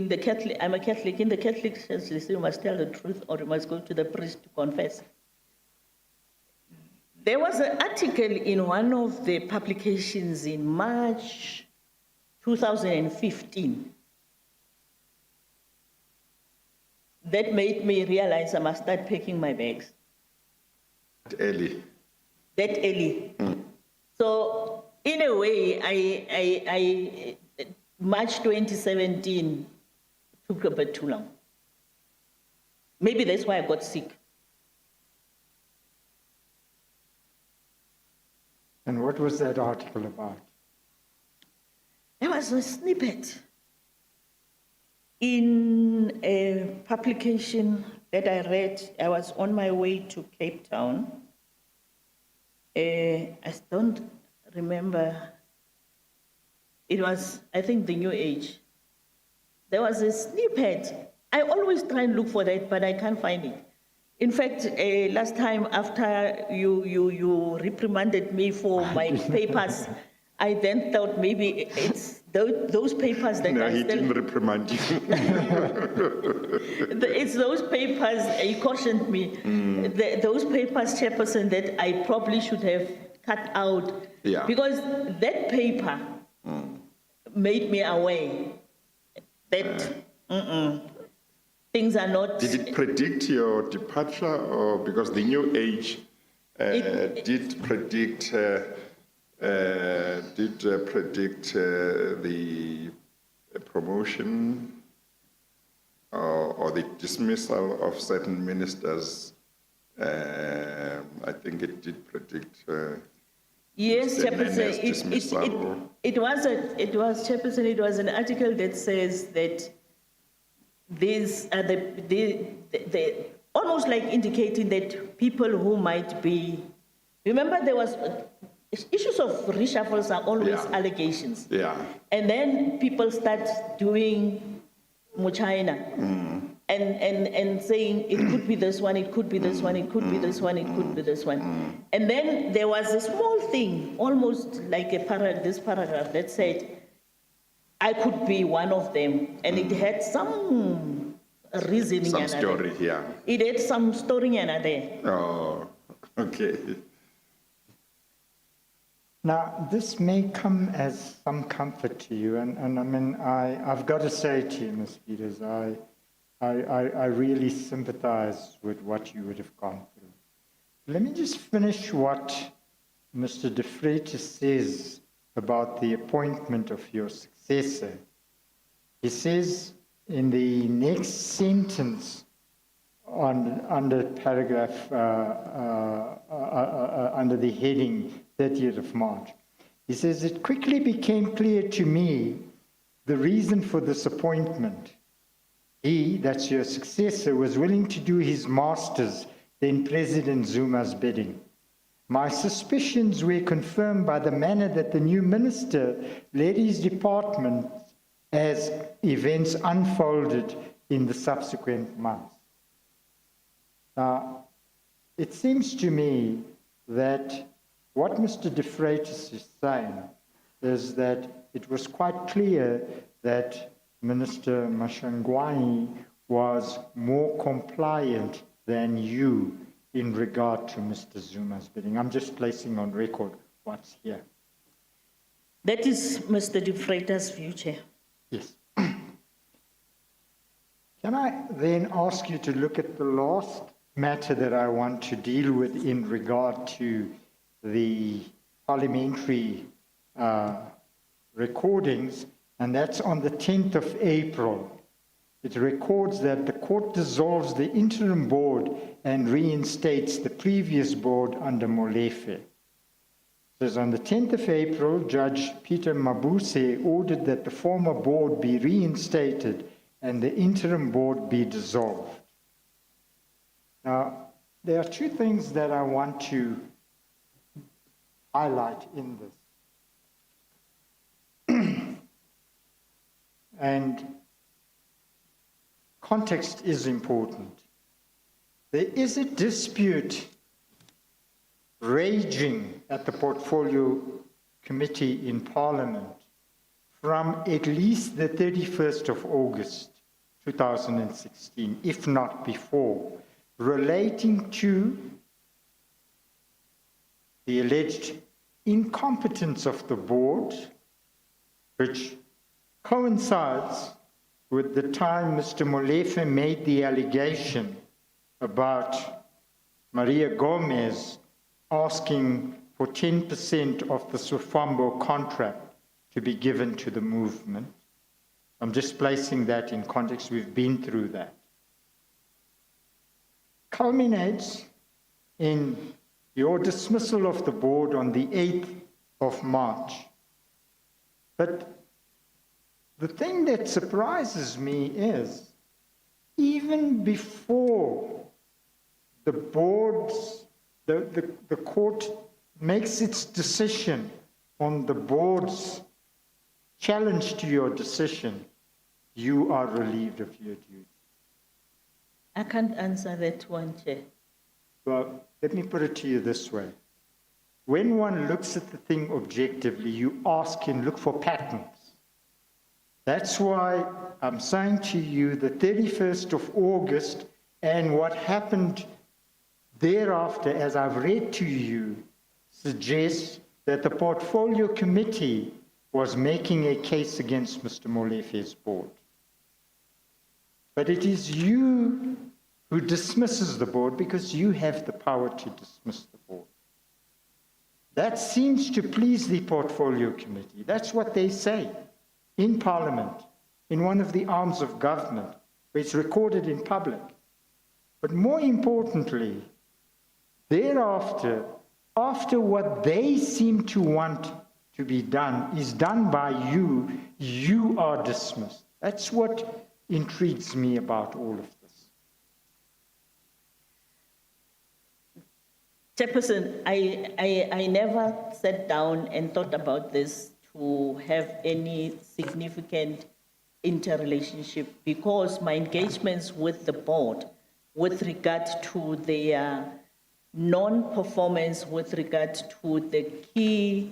the Catholic, I'm a Catholic. In the Catholic Church, you must tell the truth or you must go to the priest to confess. There was an article in one of the publications in March 2015 that made me realize I must start packing my bags. Early. That early. So in a way, I March 2017 took a bit too long. Maybe that's why I got sick. And what was that article about? There was a snippet in a publication that I read. I was on my way to Cape Town. I don't remember. It was, I think, the New Age. There was a snippet. I always try and look for that, but I can't find it. In fact, last time after you reprimanded me for my papers, I then thought maybe it's those papers that No, I he still... didn't reprimand you. It's those papers, he cautioned me, those papers, Chairperson, that I probably should have cut out. Yeah. Because that paper made me aware that things are not... Did it predict your departure, or because the New Age did predict the promotion or the dismissal of certain ministers? I think it did predict. Yes, Mr. Chairperson, Nene's dismissal. it was Chairperson, it was an article that says that these are the almost like indicating that people who might be, remember there was issues of reshuffles are always allegations. Yeah. And then people start doing China and saying it could be this one, it could be this one, it could be this one, it could be this one. And then there was a small thing, almost like this paragraph that said, I could be one of them. And it had some reasoning. Some story, yeah. It had some story there. Oh, okay. Now, this may come as some comfort to you, and I mean, I've got to say to you, Ms. Peters, I really sympathize with what you would have gone through. Let me just finish what Mr. De Freitas says about the appointment of your successor. He says in the next sentence under paragraph, under the heading 30th of March, he says, it quickly became clear to me the reason for this appointment. He, that's your successor, was willing to do his master's, then President Zuma's bidding. My suspicions were confirmed by the manner that the new minister led his department as events unfolded in the subsequent months. Now, it seems to me that what Mr. De Freitas is saying is that it was quite clear that Minister Mashangwani was more compliant than you in regard to Mr. Zuma's bidding. I'm just placing on record what's here. That is Mr. De Vryter's view, Chair. Yes. Can I then ask you to look at the last matter that I want to deal with in regard to the parliamentary recordings, and that's on the 10th of April. It records that the court dissolves the interim board and reinstates the previous board under Molefe. It says on the 10th of April, Judge Peter Mabuse ordered that the former board be reinstated and the interim board be dissolved. Now, there are two things that I want to highlight in this. And context is important. There is a dispute raging at the Portfolio Committee in Parliament from at least the 31st of August 2016, if not before, relating to the alleged incompetence of the board, which coincides with the time Mr. Molefe made the allegation about Maria Gomez asking for 10% of the Sufambo contract to be given to the movement. I'm just placing that in context. We've been through that. Culminates in your dismissal of the board on the 8th of March. But the thing that surprises me is, even before the board's, the court makes its decision on the board's challenge to your decision, you are relieved of your duty. I can't answer that one, Chair. Well, let me put it to you this way. When one looks at the thing objectively, you ask and look for patterns. That's why I'm saying to you the 31st of August and what happened thereafter, as I've read to you, suggests that the Portfolio Committee was making a case against Mr. Molefe's board. But it is you who dismisses the board because you have the power to dismiss the board. That seems to please the Portfolio Committee. That's what they say in Parliament, in one of the arms of government, where it's recorded in public. But more importantly, thereafter, after what they seem to want to be done is done by you, you are dismissed. That's what intrigues me about all of this. Chairperson, I never sat down and thought about this to have any significant interrelationship, because my engagements with the board with regard to their non-performance, with regard to the key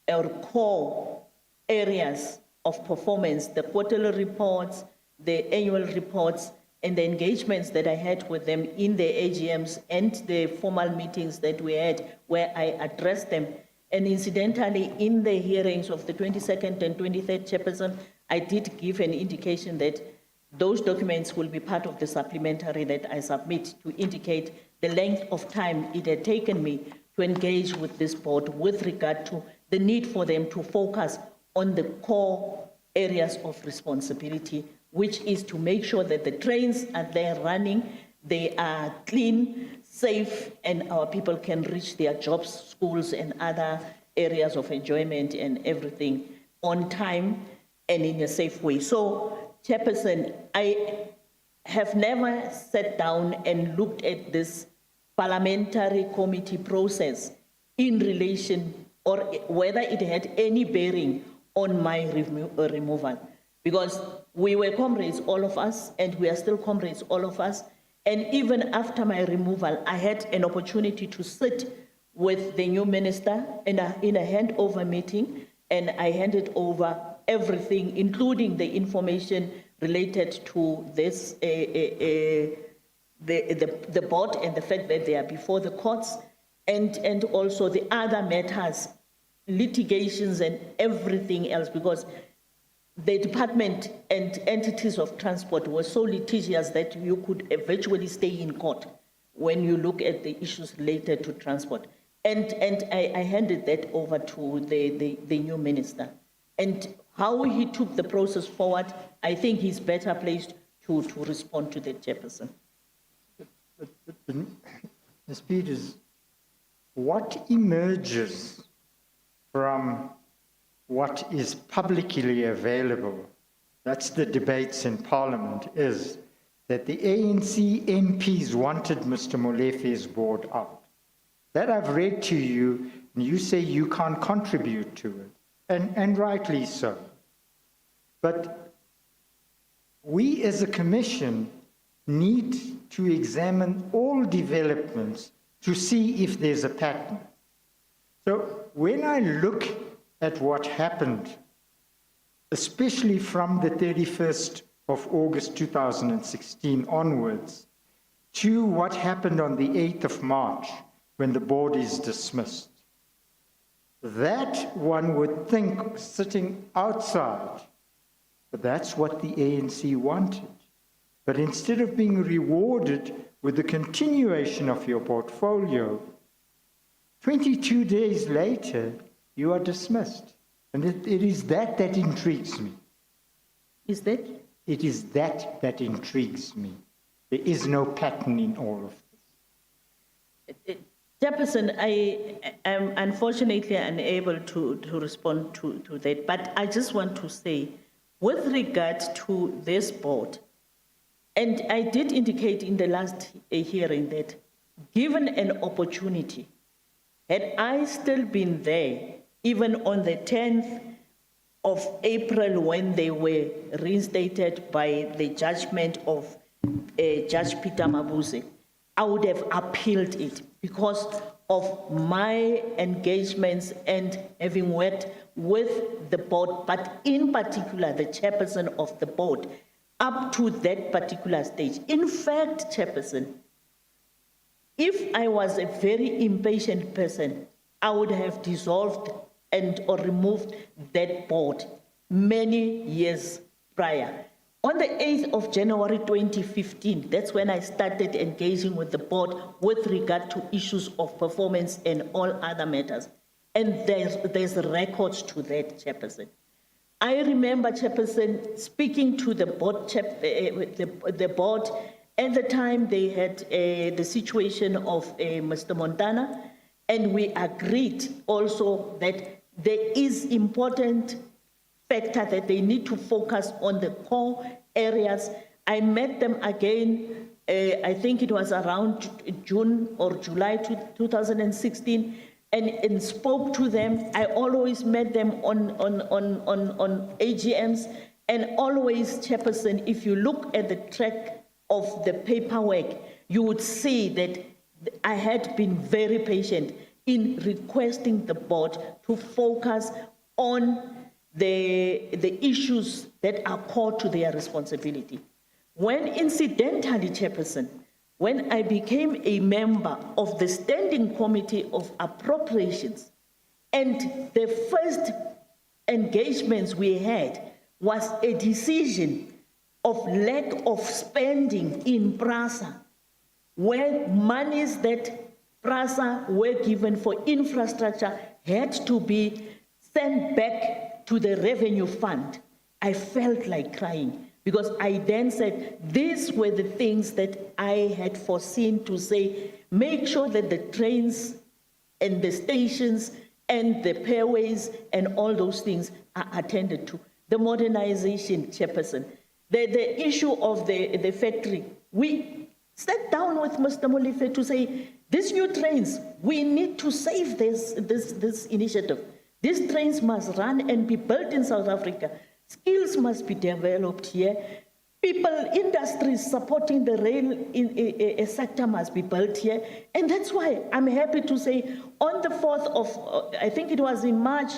or core areas of performance, the quarterly reports, the annual reports, and the engagements that I had with them in the AGMs and the formal meetings that we had where I addressed them. And incidentally, in the hearings of the 22nd and 23rd, Chairperson, I did give an indication that those documents will be part of the supplementary that I submit to indicate the length of time it had taken me to engage with this board with regard to the need for them to focus on the core areas of responsibility, which is to make sure that the trains are there running, they are clean, safe, and our people can reach their jobs, schools, and other areas of enjoyment and everything on time and in a safe way. So, Chairperson, I have never sat down and looked at this parliamentary committee process in relation or whether it had any bearing on my removal, because we were comrades, all of us, and we are still comrades, all of us. And even after my removal, I had an opportunity to sit with the new minister in a handover meeting, and I handed over everything, including the information related to this, the board and the fact that they are before the courts. and also the other matters, litigations and everything else, because the department and entities of transport were so litigious that you could eventually stay in court when you look at the issues related to transport. And I handed that over to the new minister. And how he took the process forward, I think he's better placed to respond to that, Chairperson. Ms. Peters, what emerges from what is publicly available, that's the debates in Parliament, is that the ANC MPs wanted Mr. Molefe's board out. That I've read to you, and you say you can't contribute to it, and rightly so. But we as a commission need to examine all developments to see if there's a pattern. So when I look at what happened, especially from the 31st of August 2016 onwards, to what happened on the 8th of March when the board is dismissed, that one would think, sitting outside, but that's what the ANC wanted. But instead of being rewarded with the continuation of your portfolio, 22 days later, you are dismissed. And it is that intrigues me. Is that? It is that intrigues me. There is no pattern in all of this. Chairperson, I am unfortunately unable to respond to that, but I just want to say, with regard to this board, and I did indicate in the last hearing that given an opportunity, had I still been there, even on the 10th of April when they were reinstated by the judgment of Judge Peter Mabuse, I would have appealed it because of my engagements and having worked with the board, but in particular the chairperson of the board, up to that particular stage. In fact, Chairperson, if I was a very impatient person, I would have dissolved or removed that board many years prior. On the 8th of January 2015, that's when I started engaging with the board with regard to issues of performance and all other matters. And there's records to that, Chairperson. I remember, Chairperson, speaking to the board, the board at the time they had the situation of Mr. Montana, and we agreed also that there is important factor that they need to focus on the core areas. I met them again, I think it was around June or July 2016, and spoke to them. I always met them on AGMs, and always, Chairperson, if you look at the track of the paperwork, you would see that I had been very patient in requesting the board to focus on the issues that are core to their responsibility. When incidentally, Chairperson, when I became a member of the Standing Committee of Appropriations, and the first engagements we had was a decision of lack of spending in PRASA, where monies that PRASA were given for infrastructure had to be sent back to the revenue fund. I felt like crying because I then said, these were the things that I had foreseen to say, make sure that the trains and the stations and the pairways and all those things are attended to. The modernization, Chairperson, the issue of the factory, we sat down with Mr. Molefe to say, these new trains, we need to save this initiative. These trains must run and be built in South Africa. Skills must be developed here. People, industries supporting the rail sector must be built here. And that's why I'm happy to say on the 4th of, I think it was in March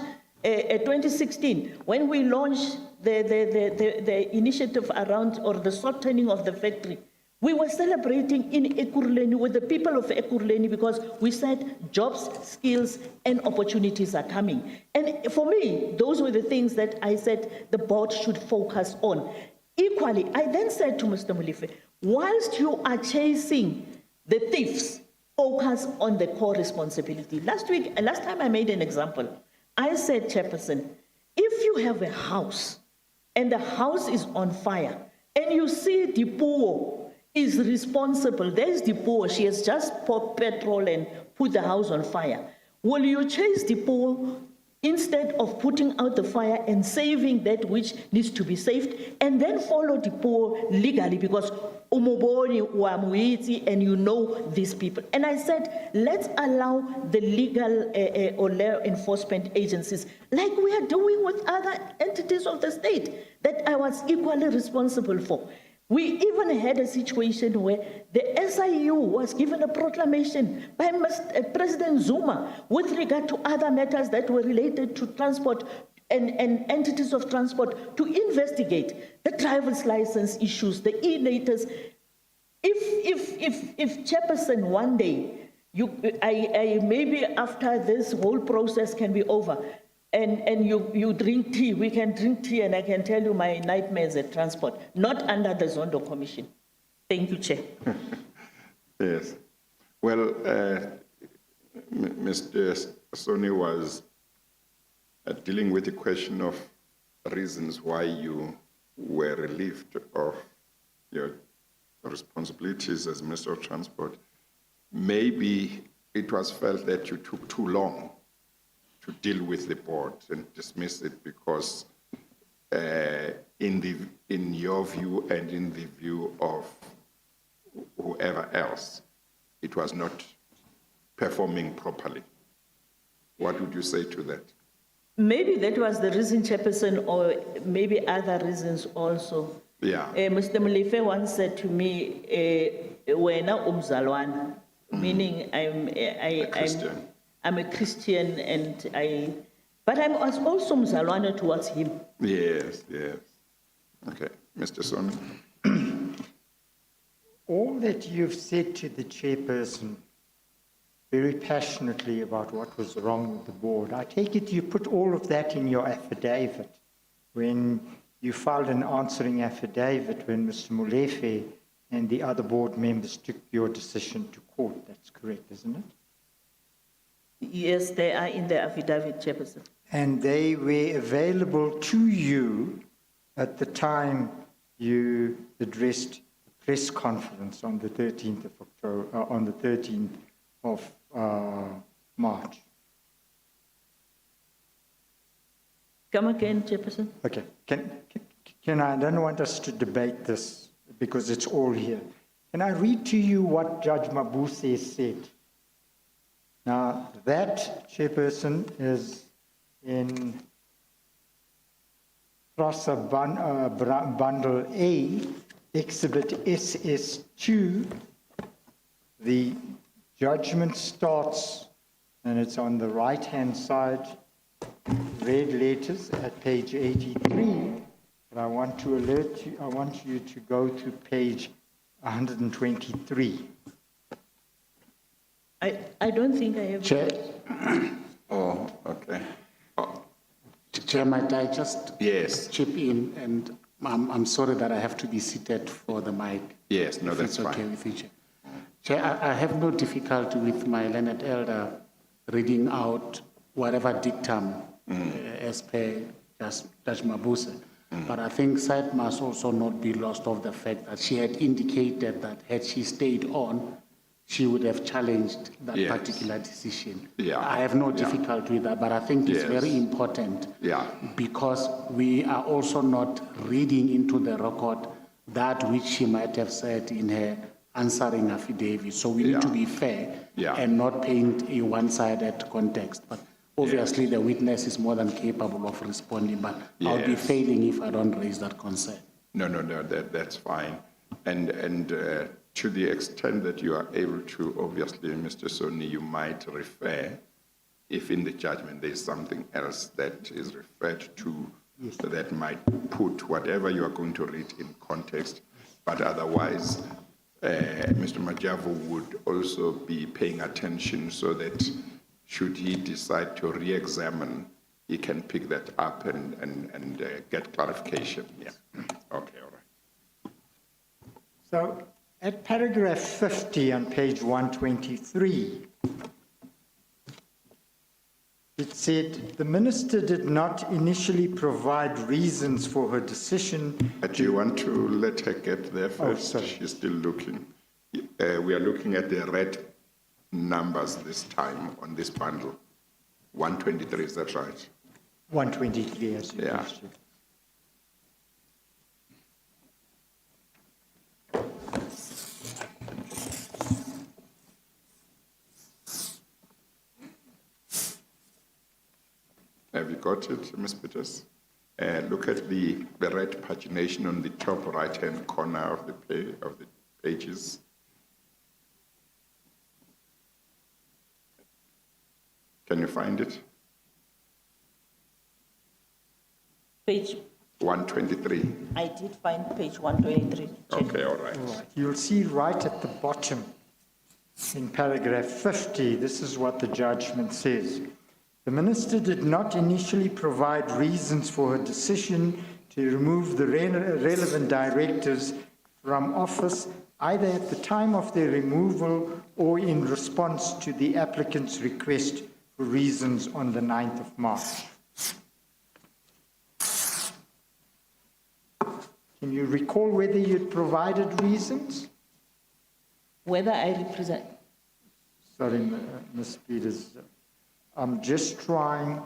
2016, when we launched the initiative around, or the shortening of the factory, We were celebrating in Ekurhuleni with the people of Ekurhuleni because we said jobs, skills, and opportunities are coming. And for me, those were the things that I said the board should focus on. Equally, I then said to Mr. Molefe, whilst you are chasing the thieves, focus on the core responsibility. Last time I made an example. I said, Chairperson, if you have a house and the house is on fire and you see the poor is responsible, there's the poor, she has just poured petrol and put the house on fire. Will you chase the poor instead of putting out the fire and saving that which needs to be saved, and then follow the poor legally because umuboni wa muiti and you know these people? And I said, let's allow the legal or law enforcement agencies, like we are doing with other entities of the state that I was equally responsible for. We even had a situation where the SIU was given a proclamation by President Zuma with regard to other matters that were related to transport and entities of transport to investigate the driver's license issues, the e-laters. If Chairperson one day, maybe after this whole process can be over, and you drink tea, we can drink tea, and I can tell you my nightmares at transport, not under the Zondo Commission. Thank you, Chair. Yes. Well, Mr. Soni was dealing with the question of reasons why you were relieved of your responsibilities as Minister of Transport. Maybe it was felt that you took too long to deal with the board and dismiss it because in your view and in the view of whoever else, it was not performing properly. What would you say to that? Maybe that was the reason, Chairperson, or maybe other reasons also. Yeah. Mr. Molefe once said to me, "Wena umzalwana," meaning I'm a Christian, but I'm also mzalwana towards him. Yes, yes. Okay, Mr. Son. All that you've said to the chairperson very passionately about what was wrong with the board, I take it you put all of that in your affidavit when you filed an answering affidavit when Mr. Molefe and the other board members took your decision to court. That's correct, isn't it? Yes, they are in the affidavit, Chairperson. And they were available to you at the time you addressed the press conference on the 13th of October, on the 13th of March. Come again, Chairperson. Okay. Can I don't want us to debate this because it's all here. Can I read to you what Judge Mabuse said? Now, that, Chairperson, is in Rasa Bundle A, Exhibit SS2. The judgment starts, and it's on the right-hand side, red letters at page 83. But I want to alert you, I want you to go to page 123. I don't think I have. Chair, Oh, okay. Chair, might I just Yes, chip in? And I'm sorry that I have to be seated for the mic. yes, no, If that's it's okay fine. with you, Chair. Chair, I have no difficulty with my learned elder reading out whatever dictum as per Judge Mabuse. But I think sight must also not be lost of the fact that she had indicated that had she stayed on, she would have challenged that Yes. particular decision. Yeah. I have no difficulty with that, but I think it's Yes. very important Yeah. because we are also not reading into the record that which she might have said in her answering affidavit. So we need to be fair and not paint a one-sided context. But obviously the witness is more than capable of responding, but I'll be Yes. failing if I don't raise that concern. No, that's fine. And to the extent that you are able to, obviously, Mr. Soni, you might refer, if in the judgment there's something else that is referred to that might put whatever you are going to read in context, but otherwise, Mr. Majavu would also be paying attention so that should he decide to re-examine, he can pick that up and get clarification. Yeah. Okay, all right. So at paragraph 50 on page 123, it said, the minister did not initially provide reasons for her decision. Do you want to let her get there first? sorry. She's still looking. We are looking at the red numbers this time on this bundle. 123, is that right? 123, as you Yeah. mentioned. Have you got it, Ms. Peters? Look at the red pagination on the top right-hand corner of the pages. Can you find it? Page, 123. I did find page 123. Okay, all right. All right. You'll see right at the bottom in paragraph 50, this is what the judgment says. The minister did not initially provide reasons for her decision to remove the relevant directors from office, either at the time of their removal or in response to the applicant's request for reasons on the 9th of March. Can you recall whether you'd provided reasons? Whether I represent, Sorry, Ms. Peters. I'm just trying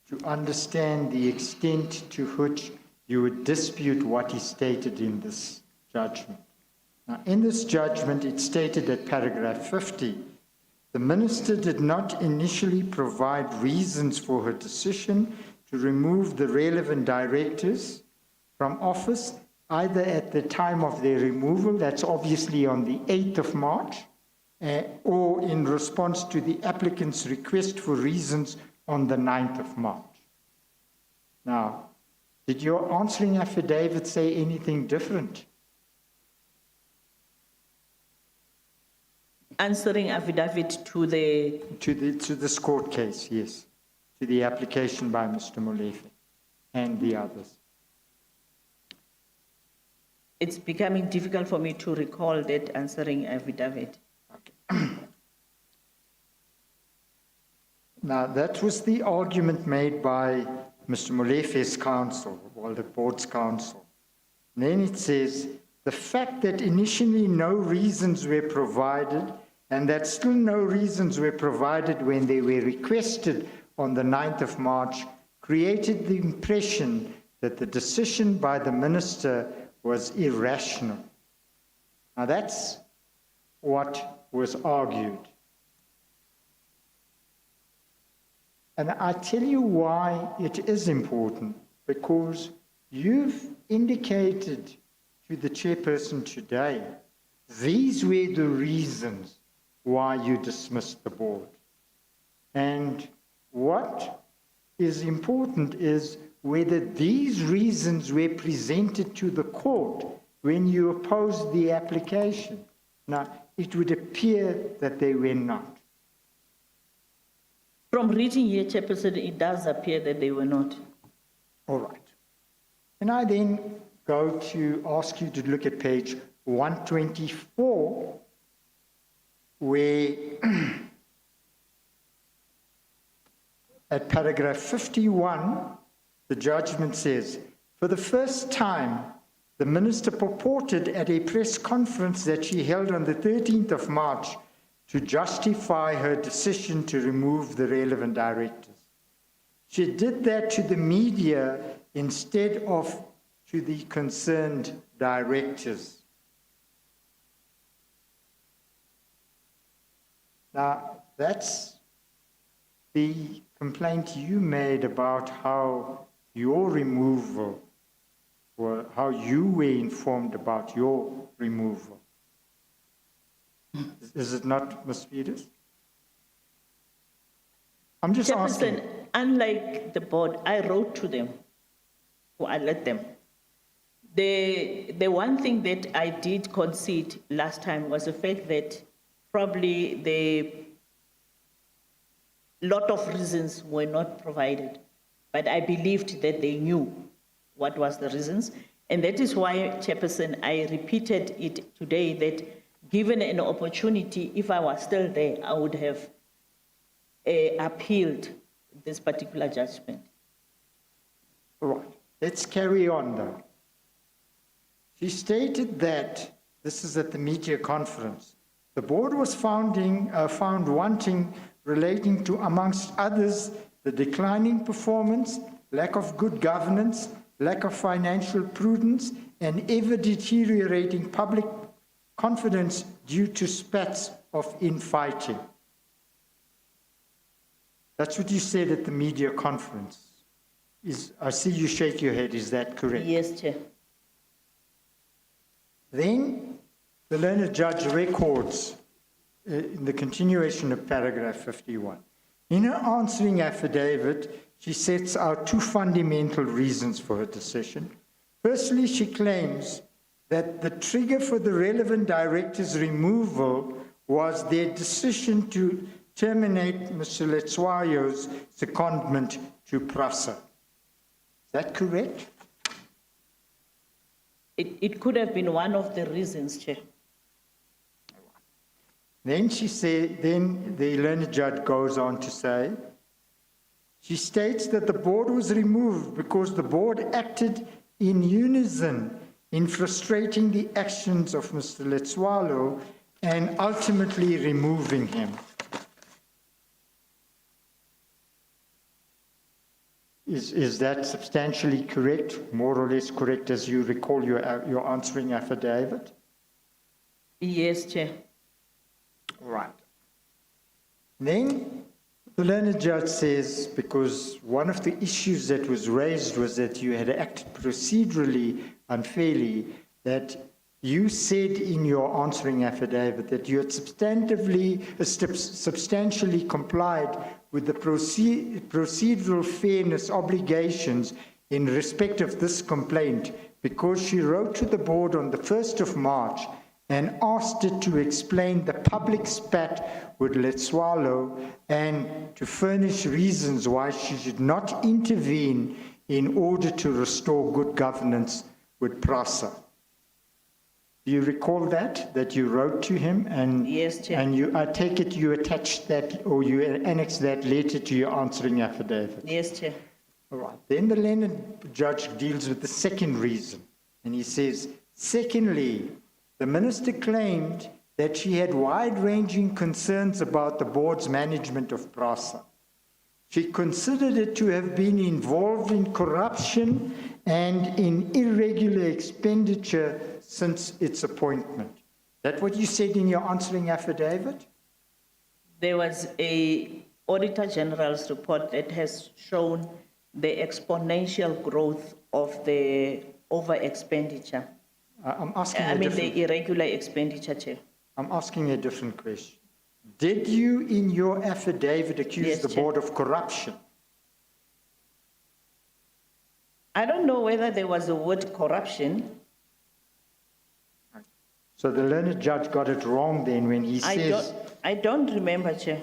to understand the extent to which you would dispute what is stated in this judgment. Now, in this judgment, it stated at paragraph 50, the minister did not initially provide reasons for her decision to remove the relevant directors from office, either at the time of their removal, that's obviously on the 8th of March, or in response to the applicant's request for reasons on the 9th of March. Now, did your answering affidavit say anything different? answering affidavit to the, To this court case, yes. To the application by Mr. Molefe and the others. it's becoming difficult for me to recall that answering affidavit. Now, that was the argument made by Mr. Molefe's counsel, or the board's counsel. And then it says, the fact that initially no reasons were provided, and that still no reasons were provided when they were requested on the 9th of March, created the impression that the decision by the minister was irrational. Now, that's what was argued. And I tell you why it is important, because you've indicated to the chairperson today, these were the reasons why you dismissed the board. And what is important is whether these reasons were presented to the court when you opposed the application. Now, it would appear that they were not. From reading here, Chairperson, it does appear that they were not. All right. And I then go to ask you to look at page 124, where at paragraph 51, the judgment says, for the first time, the minister purported at a press conference that she held on the 13th of March to justify her decision to remove the relevant directors. She did that to the media instead of to the concerned directors. Now, that's the complaint you made about how your removal, or how you were informed about your removal. Is it not, Ms. Peters? I'm just asking. Chairperson, unlike the board, I wrote to them, or I let them. The one thing that I did concede last time was the fact that probably the lot of reasons were not provided, but I believed that they knew what was the reasons. And that is why, Chairperson, I repeated it today that given an opportunity, if I was still there, I would have appealed this particular judgment. All right, let's carry on though. She stated that, this is at the media conference, the board was found wanting relating to, amongst others, the declining performance, lack of good governance, lack of financial prudence, and ever deteriorating public confidence due to spats of infighting. That's what you said at the media conference. I see you shake your head, is that correct? Yes, Chair. Then the learned judge records in the continuation of paragraph 51. In her answering affidavit, she sets out two fundamental reasons for her decision. Firstly, she claims that the trigger for the relevant director's removal was their decision to terminate Mr. Letswayo's secondment to PRASA. Is that correct? It could have been one of the reasons, Chair. Then she said, then the learned judge goes on to say, she states that the board was removed because the board acted in unison in frustrating the actions of Mr. Letswalo and ultimately removing him. Is that substantially correct, more or less correct as you recall your answering affidavit? Yes, Chair. Right. Then the learned judge says, because one of the issues that was raised was that you had acted procedurally unfairly, that you said in your answering affidavit that you had substantially complied with the procedural fairness obligations in respect of this complaint, because she wrote to the board on the 1st of March and asked it to explain the public spat with Letswalo and to furnish reasons why she should not intervene in order to restore good governance with PRASA. Do you recall that you wrote to him? And, yes, Chair. And I take it you attached that, or you annexed that letter to your answering affidavit? Yes, Chair. All right. Then the learned judge deals with the second reason. And he says, secondly, the minister claimed that she had wide-ranging concerns about the board's management of PRASA. She considered it to have been involved in corruption and in irregular expenditure since its appointment. That what you said in your answering affidavit? There was an Auditor General's report that has shown the exponential growth of the over expenditure. I'm asking the irregular expenditure, Chair. I'm asking a different question. Did you, in your affidavit, accuse Yes, the Chair. board of corruption? I don't know whether there was a word corruption. So the learned judge got it wrong then when he says... I don't remember, Chair.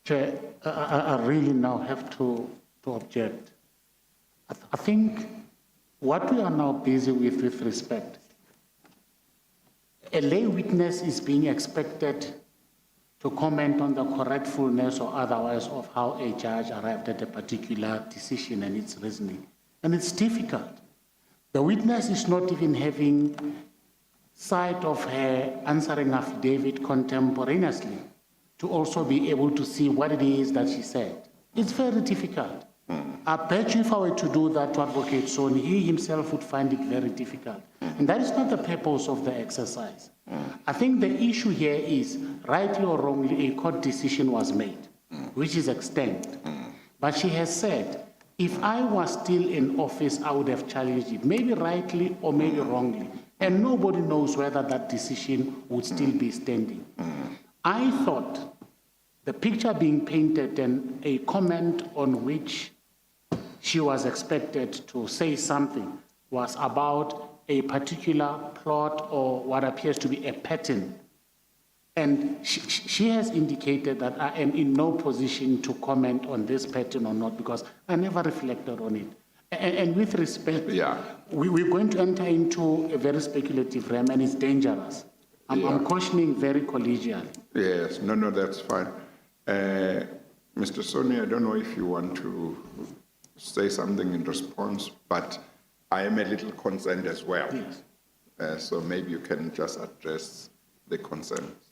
Chair, I really now have to object. I think what we are now busy with respect, a lay witness is being expected to comment on the correctfulness or otherwise of how a judge arrived at a particular decision and its reasoning. And it's difficult. The witness is not even having sight of her answering affidavit contemporaneously to also be able to see what it is that she said. It's very difficult. I bet you if I were to do that to Advocate Son, he himself would find it very difficult. And that is not the purpose of the exercise. I think the issue here is, rightly or wrongly, a court decision was made, which is extant. But she has said, if I was still in office, I would have challenged it, maybe rightly or maybe wrongly. And nobody knows whether that decision would still be standing. I thought the picture being painted and a comment on which she was expected to say something was about a particular plot or what appears to be a pattern. And she has indicated that I am in no position to comment on this pattern or not because I never reflected on it. And with respect, we're going to enter into a very speculative realm and it's dangerous. I'm cautioning very collegially. Yes, no, that's fine. Mr. Soni, I don't know if you want to say something in response, but I am a little concerned as well. Yes. So maybe you can just address the concerns.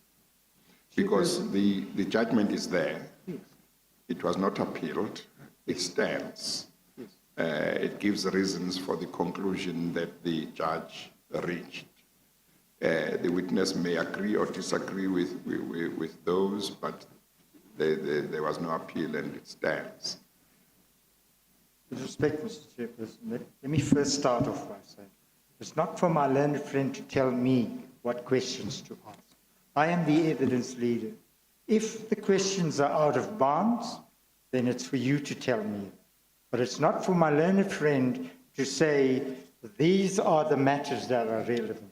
Because the judgment is there. Yes. It was not appealed. It stands. Yes. It gives reasons for the conclusion that the judge reached. The witness may agree or disagree with those, but there was no appeal and it stands. With respect, Mr. Chairperson, let me first start off by saying, it's not for my learned friend to tell me what questions to ask. I am the evidence leader. If the questions are out of bounds, then it's for you to tell me. But it's not for my learned friend to say, these are the matters that are relevant.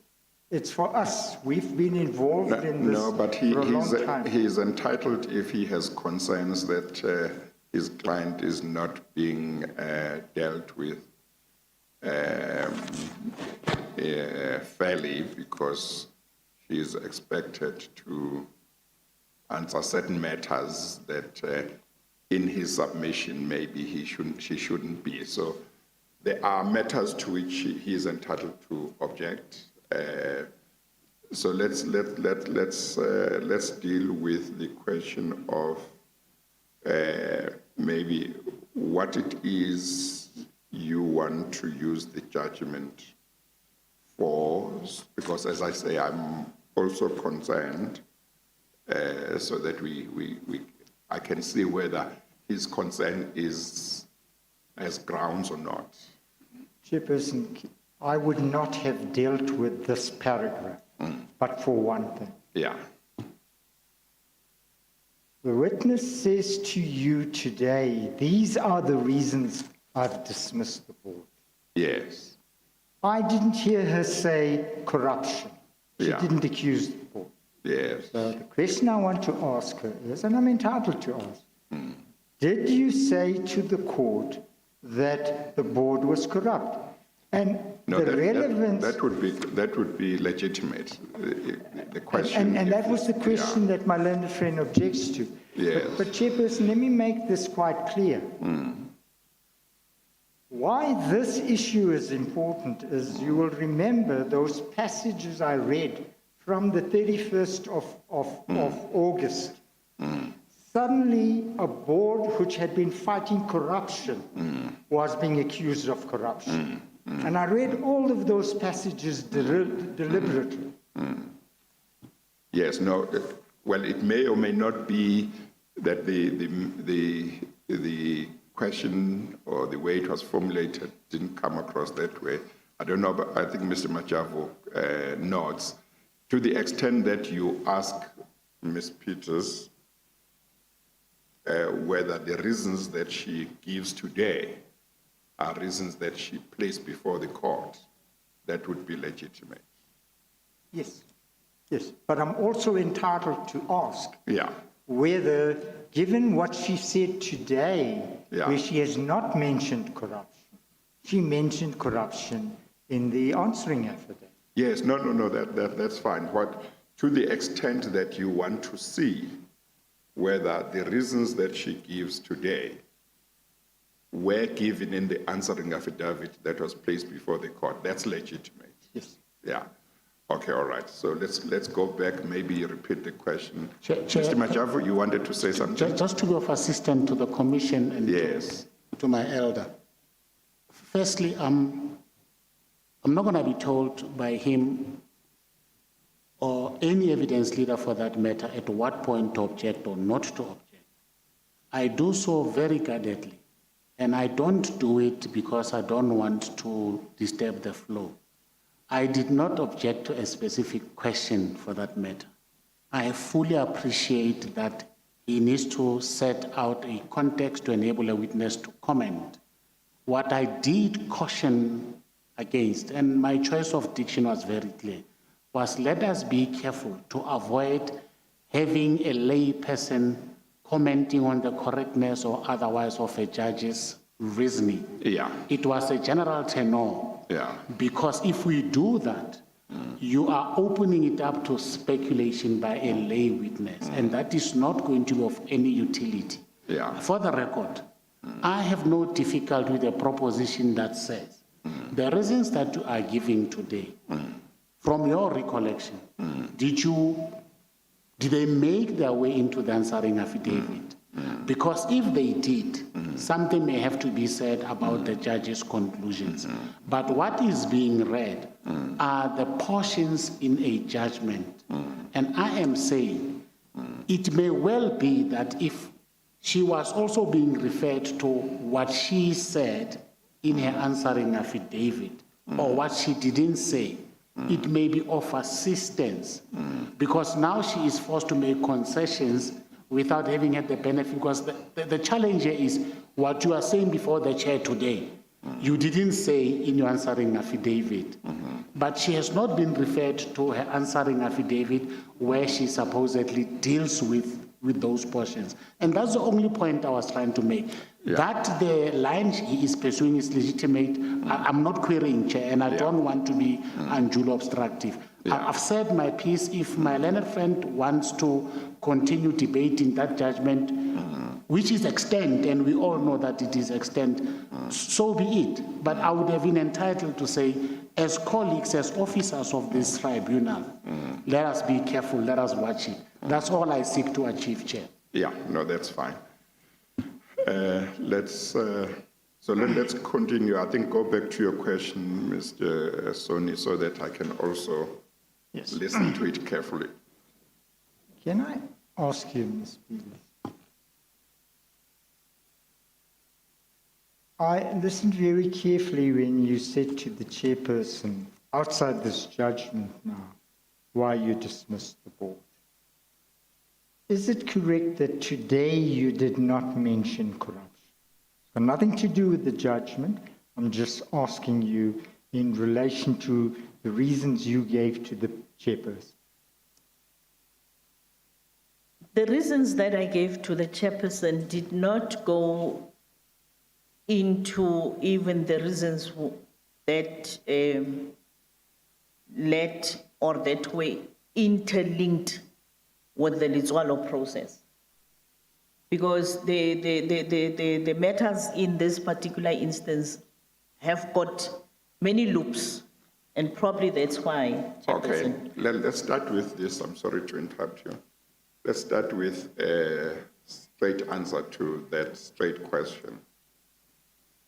It's for us. We've been involved in this for a long time. He is entitled if he has concerns that his client is not being dealt with fairly because he is expected to answer certain matters that in his submission maybe she shouldn't be. So there are matters to which he is entitled to object. So let's deal with the question of maybe what it is you want to use the judgment for, because as I say, I'm also concerned, so that I can see whether his concern has grounds or not. Chairperson, I would not have dealt with this paragraph, but for one thing. Yeah. The witness says to you today, these are the reasons I've dismissed the board. Yes. I didn't hear her say corruption. She didn't accuse the board. Yes. So the question I want to ask her is, and I'm entitled to ask, did you say to the court that the board was corrupt? And no, the relevance... That would be legitimate, the question. And that was the question that my learned friend objects to. Yes. But Chairperson, let me make this quite clear. Why this issue is important is you will remember those passages I read from the 31st of August. Suddenly, a board which had been fighting corruption was being accused of corruption. And I read all of those passages deliberately. Yes, no, well, it may or may not be that the question or the way it was formulated didn't come across that way. I don't know, but I think Mr. Machavo nods. To the extent that you ask Ms. Peters whether the reasons that she gives today are reasons that she placed before the court, that would be legitimate. Yes, yes. But I'm also entitled to ask whether, given what she said today, where she has not mentioned corruption, she mentioned corruption in the answering affidavit. Yes, no, that's fine. To the extent that you want to see whether the reasons that she gives today were given in the answering affidavit that was placed before the court, that's legitimate. Yes. Yeah. Okay, all right. So let's go back, maybe repeat the question. Chair, Mr. Machavo, you wanted to say something? Just to be of assistance to the commission and to my elder. Firstly, I'm not going to be told by him or any evidence leader for that matter at what point to object or not to object. I do so very guardedly. And I don't do it because I don't want to disturb the flow. I did not object to a specific question for that matter. I fully appreciate that he needs to set out a context to enable a witness to comment What I did caution against, and my choice of diction was very clear, was let us be careful to avoid having a lay person commenting on the correctness or otherwise of a judge's reasoning. Yeah, It was a general tenor. yeah, Because if we do that, you are opening it up to speculation by a lay witness, and that is not going to be of any utility. yeah, For the record, I have no difficulty with a proposition that says the reasons that you are giving today, from your recollection, did they make their way into the answering affidavit? Because if they did, something may have to be said about the judge's conclusions. But what is being read are the portions in a judgment. And I am saying it may well be that if she was also being referred to what she said in her answering affidavit, or what she didn't say, it may be of assistance, because now she is forced to make concessions without having had the benefit, because the challenge here is what you are saying before the chair today. You didn't say in your answering affidavit, but she has not been referred to her answering affidavit where she supposedly deals with those portions. And that's the only point I was trying to make. Yeah. That the line he is pursuing is legitimate. I'm not querying, Chair, and I don't want to be unduly obstructive. I've said my piece. If my learned friend wants to continue debating that judgment, which is extant, and we all know that it is extant, so be it. But I would have been entitled to say, as colleagues, as officers of this tribunal, let us be careful, let us watch it. That's all I seek to achieve, Chair. yeah, no, that's fine. Let's continue. I think go back to your question, Mr. Soni, so that I can also Yes. listen to it carefully. Can I ask you, Ms. Peters? I listened very carefully when you said to the chairperson, outside this judgment now, why you dismissed the board. Is it correct that today you did not mention corruption? It's got nothing to do with the judgment. I'm just asking you in relation to the reasons you gave to the chairperson. The reasons that I gave to the chairperson did not go into even the reasons that led or that were interlinked with the Litswalo process. Because the matters in this particular instance have got many loops, and probably that's why, Okay, Chairperson. let's start with this. I'm sorry to interrupt you. Let's start with a straight answer to that straight question.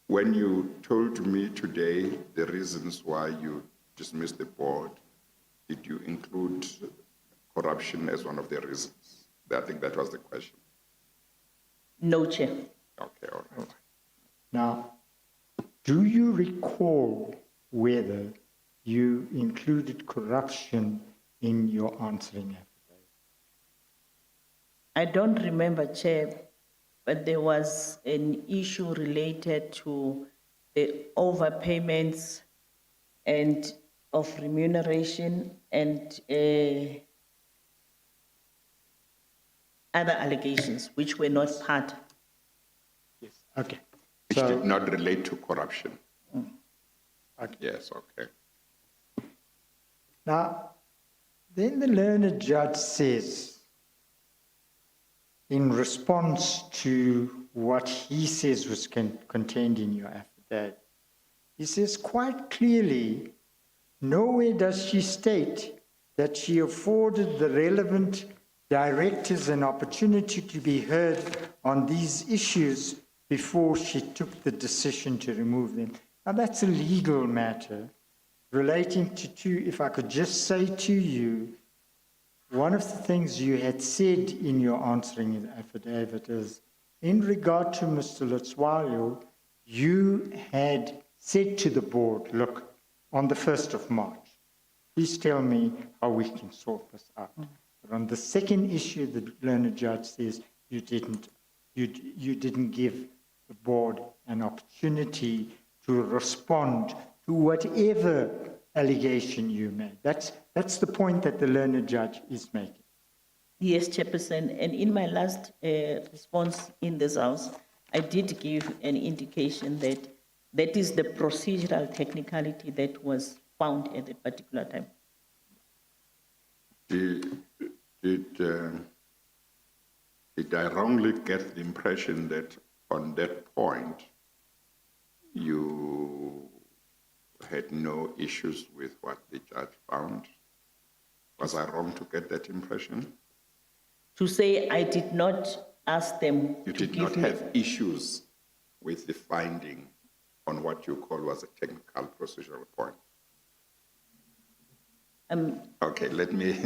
When you told me today the reasons why you dismissed the board, did you include corruption as one of the reasons? I think that was the question. No, Chair. Okay, all right. Now, do you recall whether you included corruption in your answering affidavit? I don't remember, Chair, but there was an issue related to the overpayments and of remuneration and other allegations which were not part. Yes. Okay. Which did not relate to corruption. Okay. Yes, okay. Now, then the learned judge says, in response to what he says was contained in your affidavit, he says quite clearly, nowhere does she state that she afforded the relevant directors an opportunity to be heard on these issues before she took the decision to remove them. Now, that's a legal matter relating to two, if I could just say to you, one of the things you had said in your answering affidavit is, in regard to Mr. Litswalo, you had said to the board, look, on the 1st of March, please tell me how we can sort this out. But on the second issue, the learned judge says you didn't give the board an opportunity to respond to whatever allegation you made. That's the point that the learned judge is making. Yes, Chairperson, and in my last response in this House, I did give an indication that that is the procedural technicality that was found at that particular time. Did I wrongly get the impression that on that point, you had no issues with what the judge found? Was I wrong to get that impression? To say I did not ask them You to did not give me. have issues with the finding on what you call was a technical procedural point? Okay, let me,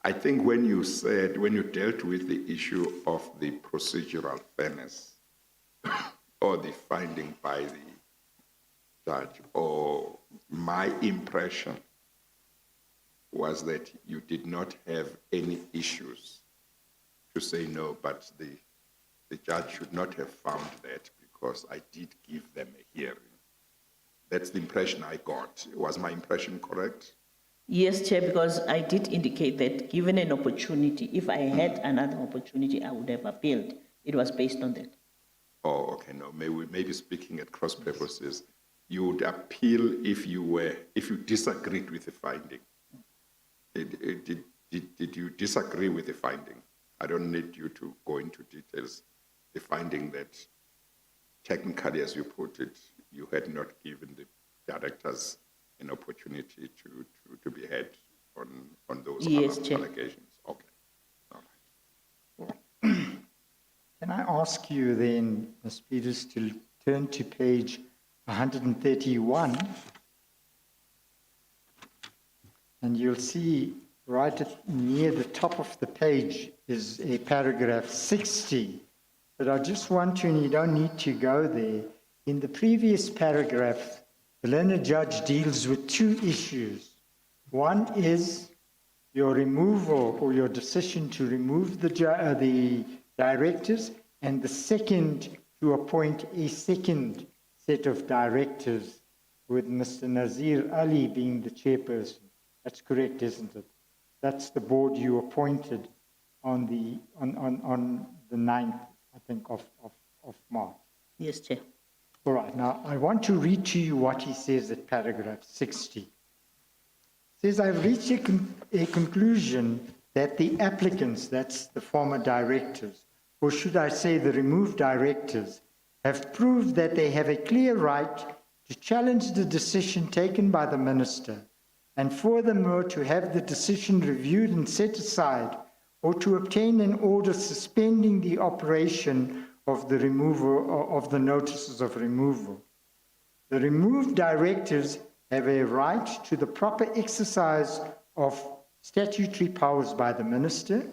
I think when you dealt with the issue of the procedural fairness or the finding by the judge, or my impression was that you did not have any issues to say no, but the judge should not have found that because I did give them a hearing. That's the impression I got. Was my impression correct? Yes, Chair, because I did indicate that given an opportunity, if I had another opportunity, I would have appealed. It was based on that. Oh, okay, no, maybe speaking at cross purposes, you would appeal if you disagreed with the finding. Did you disagree with the finding? I don't need you to go into details. The finding that technically, as you put it, you had not given the directors an opportunity to be heard on those Yes, other Chair. allegations. Okay, all right. Can I ask you then, Ms. Peters, to turn to page 131, and you'll see near the top of the page is a paragraph 60, but I just want to, and you don't need to go there, in the previous paragraph, the learned judge deals with two issues. One is your removal or your decision to remove the directors, and the second to appoint a second set of directors with Mr. Nazir Ali being the chairperson. That's correct, isn't it? That's the board you appointed on the 9th, I think, of March. Yes, Chair. All right, now I want to read to you what he says at paragraph 60. He says, I've reached a conclusion that the applicants, that's the former directors, or should I say the removed directors, have proved that they have a clear right to challenge the decision taken by the minister, and furthermore to have the decision reviewed and set aside, or to obtain an order suspending the operation of the removal of the notices of removal. The removed directors have a right to the proper exercise of statutory powers by the minister,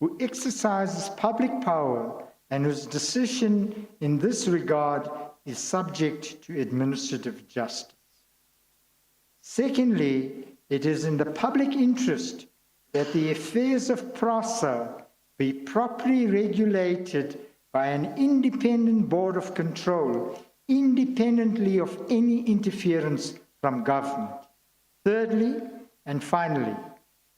who exercises public power and whose decision in this regard is subject to administrative justice. Secondly, it is in the public interest that the affairs of PRASA be properly regulated by an independent board of control, independently of any interference from government. Thirdly, and finally,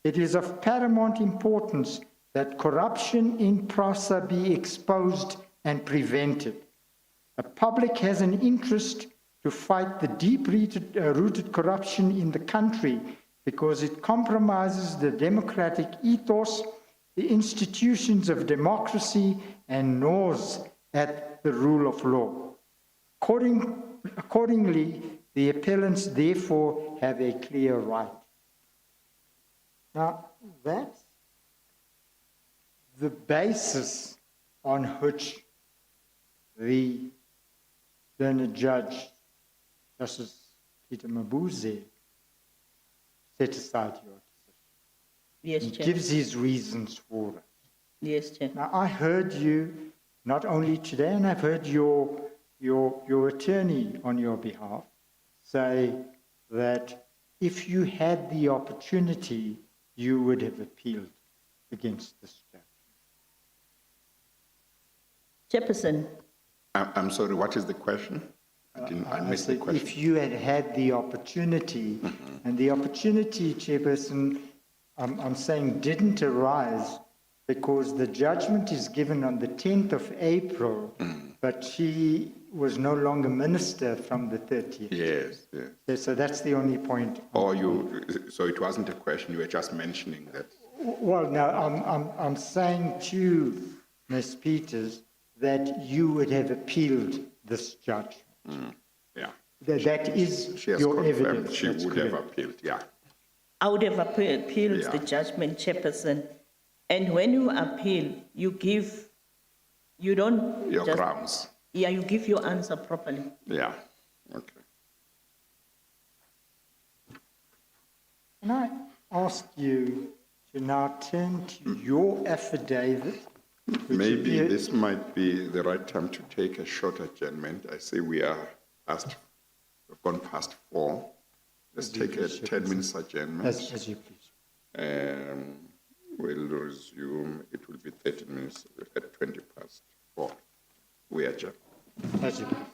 it is of paramount importance that corruption in PRASA be exposed and prevented. The public has an interest to fight the deep-rooted corruption in the country because it compromises the democratic ethos, the institutions of democracy, and gnaws at the rule of law. Accordingly, the appellants therefore have a clear right. Now, that's the basis on which the learned judge, Justice Peter Mabuze, set aside your decision. Yes, He Chair. gives his reasons for it. Yes, Chair. Now, I heard you not only today, and I've heard your attorney on your behalf say that if you had the opportunity, you would have appealed against this judge. Chairperson, I'm sorry, what is the question? I missed the said question. if you had had the opportunity, and the opportunity, Chairperson, I'm saying didn't arise because the judgment is given on the 10th of April, but she was no longer minister from the 30th. Yes, yes. So that's the only point. So it wasn't a question, you were just mentioning that. Well, no, I'm saying to Ms. Peters that you would have appealed this judgment. Yeah. That is She has your confirmed evidence. she That's would have correct. appealed, yeah. I would have appealed Yeah. the judgment, Chairperson. And when you appeal, you don't Your just, grounds, yeah, you give your answer properly. yeah, okay. Can I ask you to now turn to your affidavit? which Maybe appear- this might be the right time to take a short adjournment. I say we've gone past 4. Let's take a 10-minute adjournment. As you please. We'll resume, it will be 30 minutes at 20 past 4. We adjourn. As you please.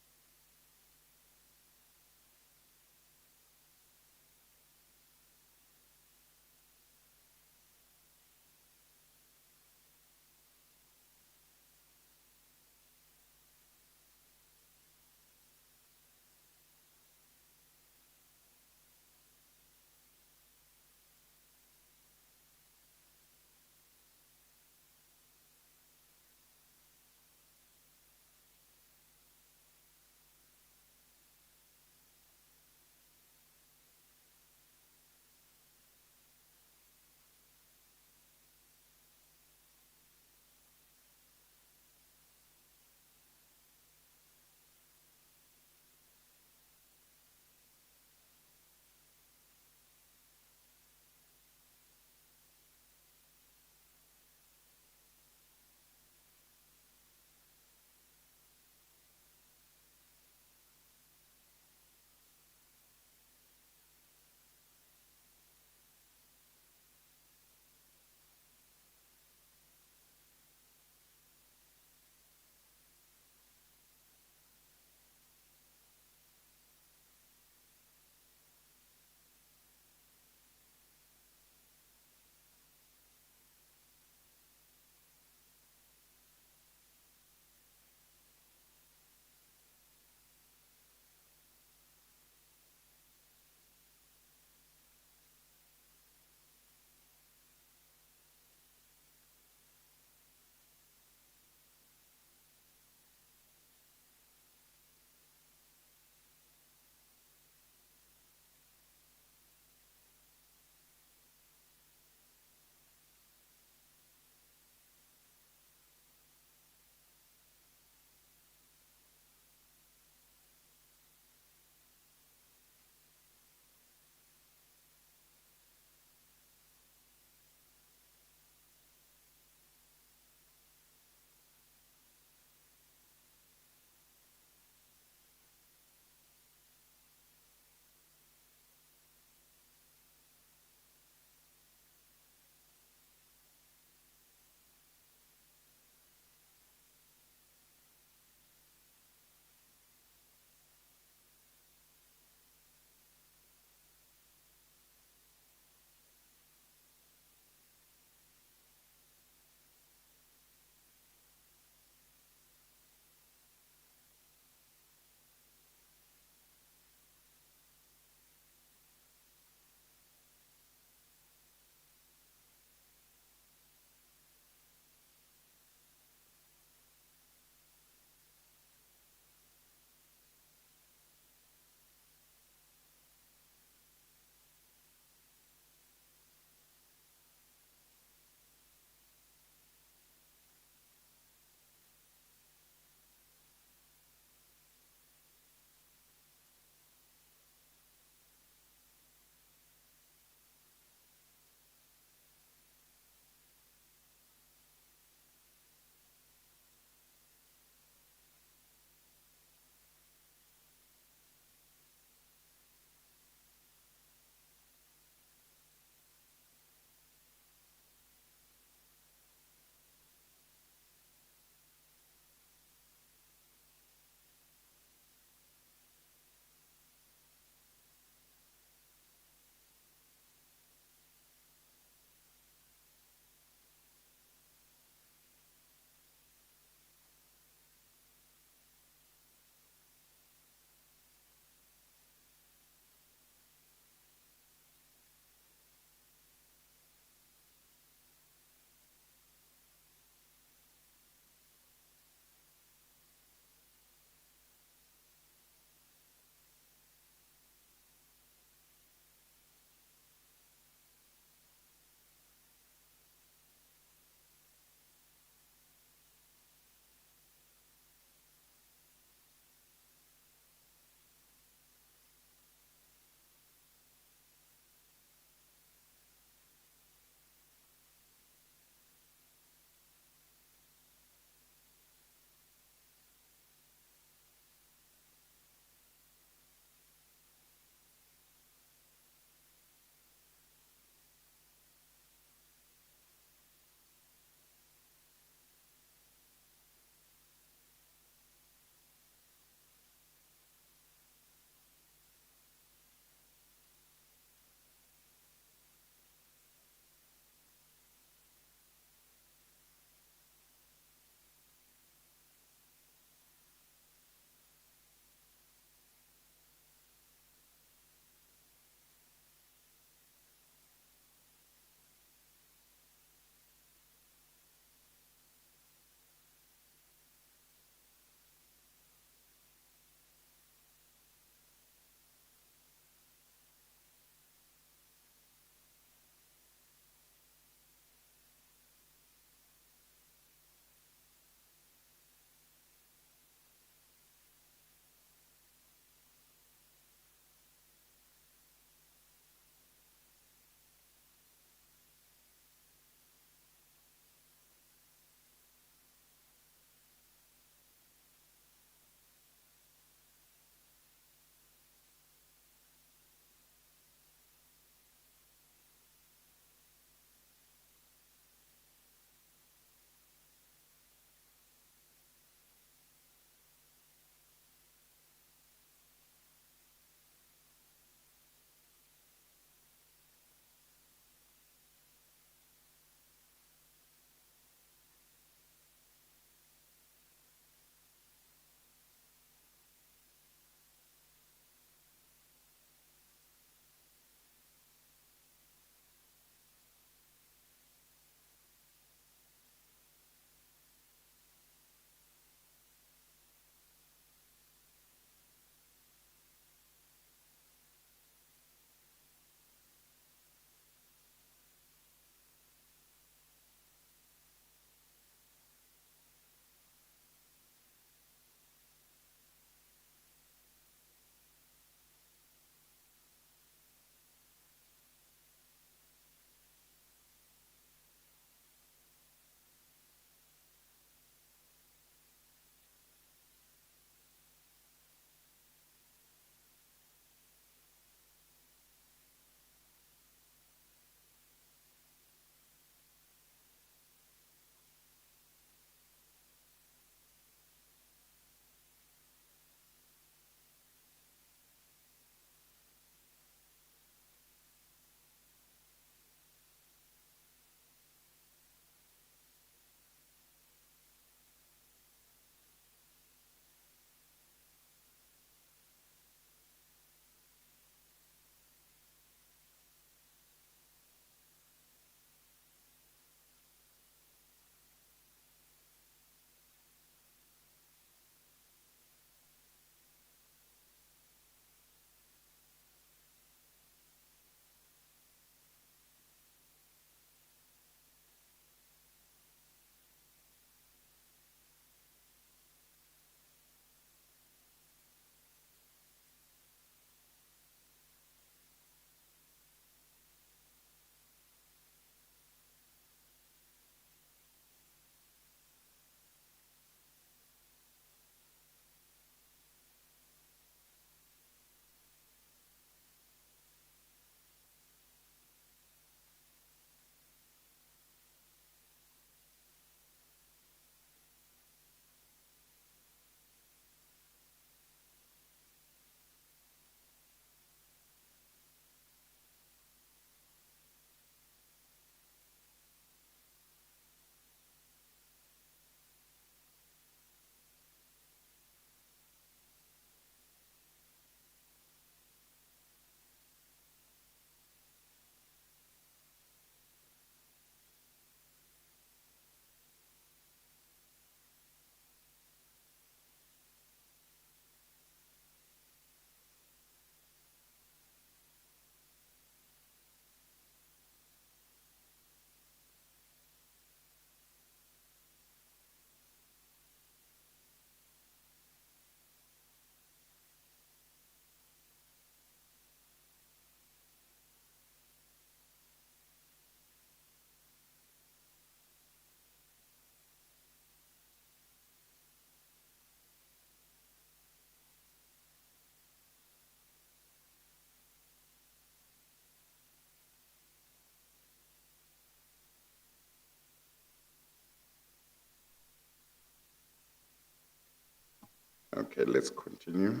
Okay, let's continue.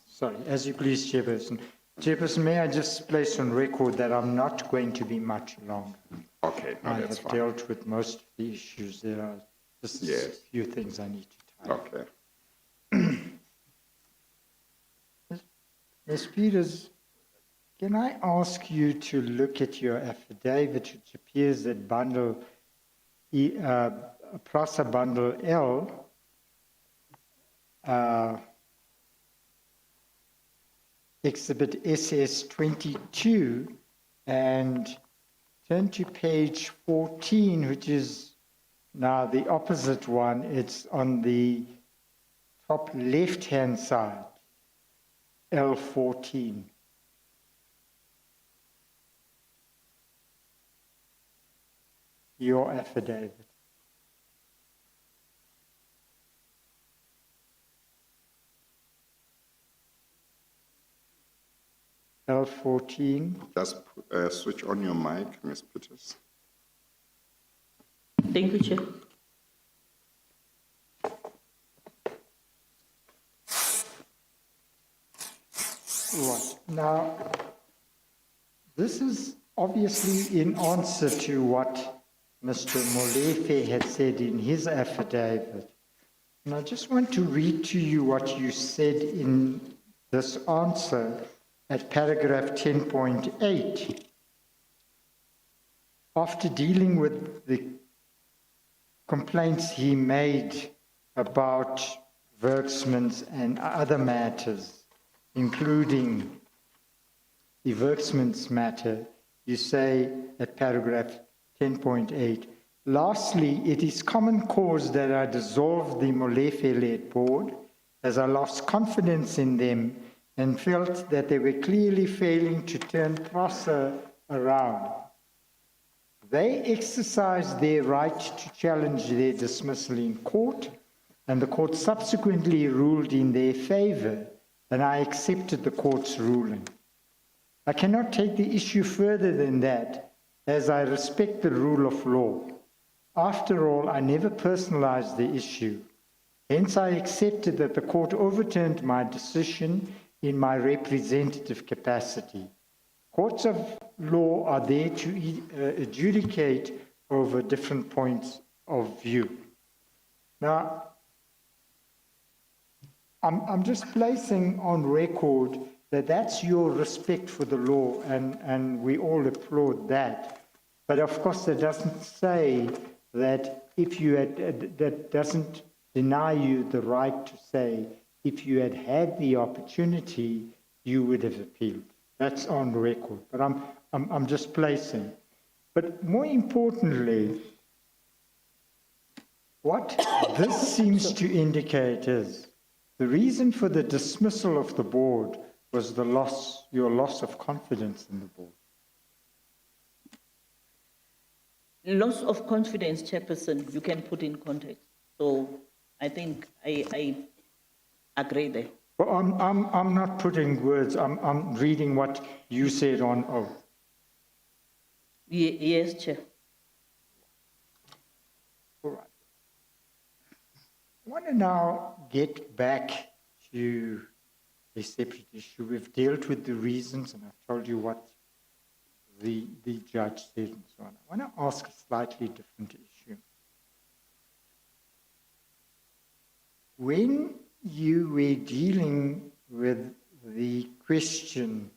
Sorry, as you please, Chairperson. Chairperson, may I just place on record that I'm not going to be much longer. Okay, no, I that's have fine. dealt with most of the issues. There are just a Yes. few things I need to tie up. Okay. Ms. Peters, can I ask you to look at your affidavit, which appears at bundle PRASA bundle L, exhibit SS 22, and turn to page 14, which is now the opposite one. It's on the top left-hand side, L14. Your affidavit. L14. Just switch on your mic, Ms. Peters. Thank you, Chair. Right. Now, this is obviously in answer to what Mr. Molefe had said in his affidavit. And I just want to read to you what you said in this answer at paragraph 10.8. After dealing with the complaints he made about Werksmans and other matters, including the Werksmans matter, you say at paragraph 10.8, lastly, it is common cause that I dissolved the Molefe-led board as I lost confidence in them and felt that they were clearly failing to turn PRASA around. They exercised their right to challenge their dismissal in court, and the court subsequently ruled in their favor, and I accepted the court's ruling. I cannot take the issue further than that, as I respect the rule of law. After all, I never personalized the issue. Hence, I accepted that the court overturned my decision in my representative capacity. Courts of law are there to adjudicate over different points of view. Now, I'm just placing on record that that's your respect for the law, and we all applaud that. But of course, that doesn't say that if you had, that doesn't deny you the right to say if you had had the opportunity, you would have appealed. That's on record. But I'm just placing. But more importantly, what this seems to indicate is the reason for the dismissal of the board was your loss of confidence in the board. Loss of confidence, Chairperson, you can put in context. So I think I agree there. Well, I'm not putting words. I'm reading what you said on oath. Yes, Chair. All right. I want to now get back to a separate issue. We've dealt with the reasons, and I've told you what the judge said and so on. I want to ask a slightly different issue. When you were dealing with the question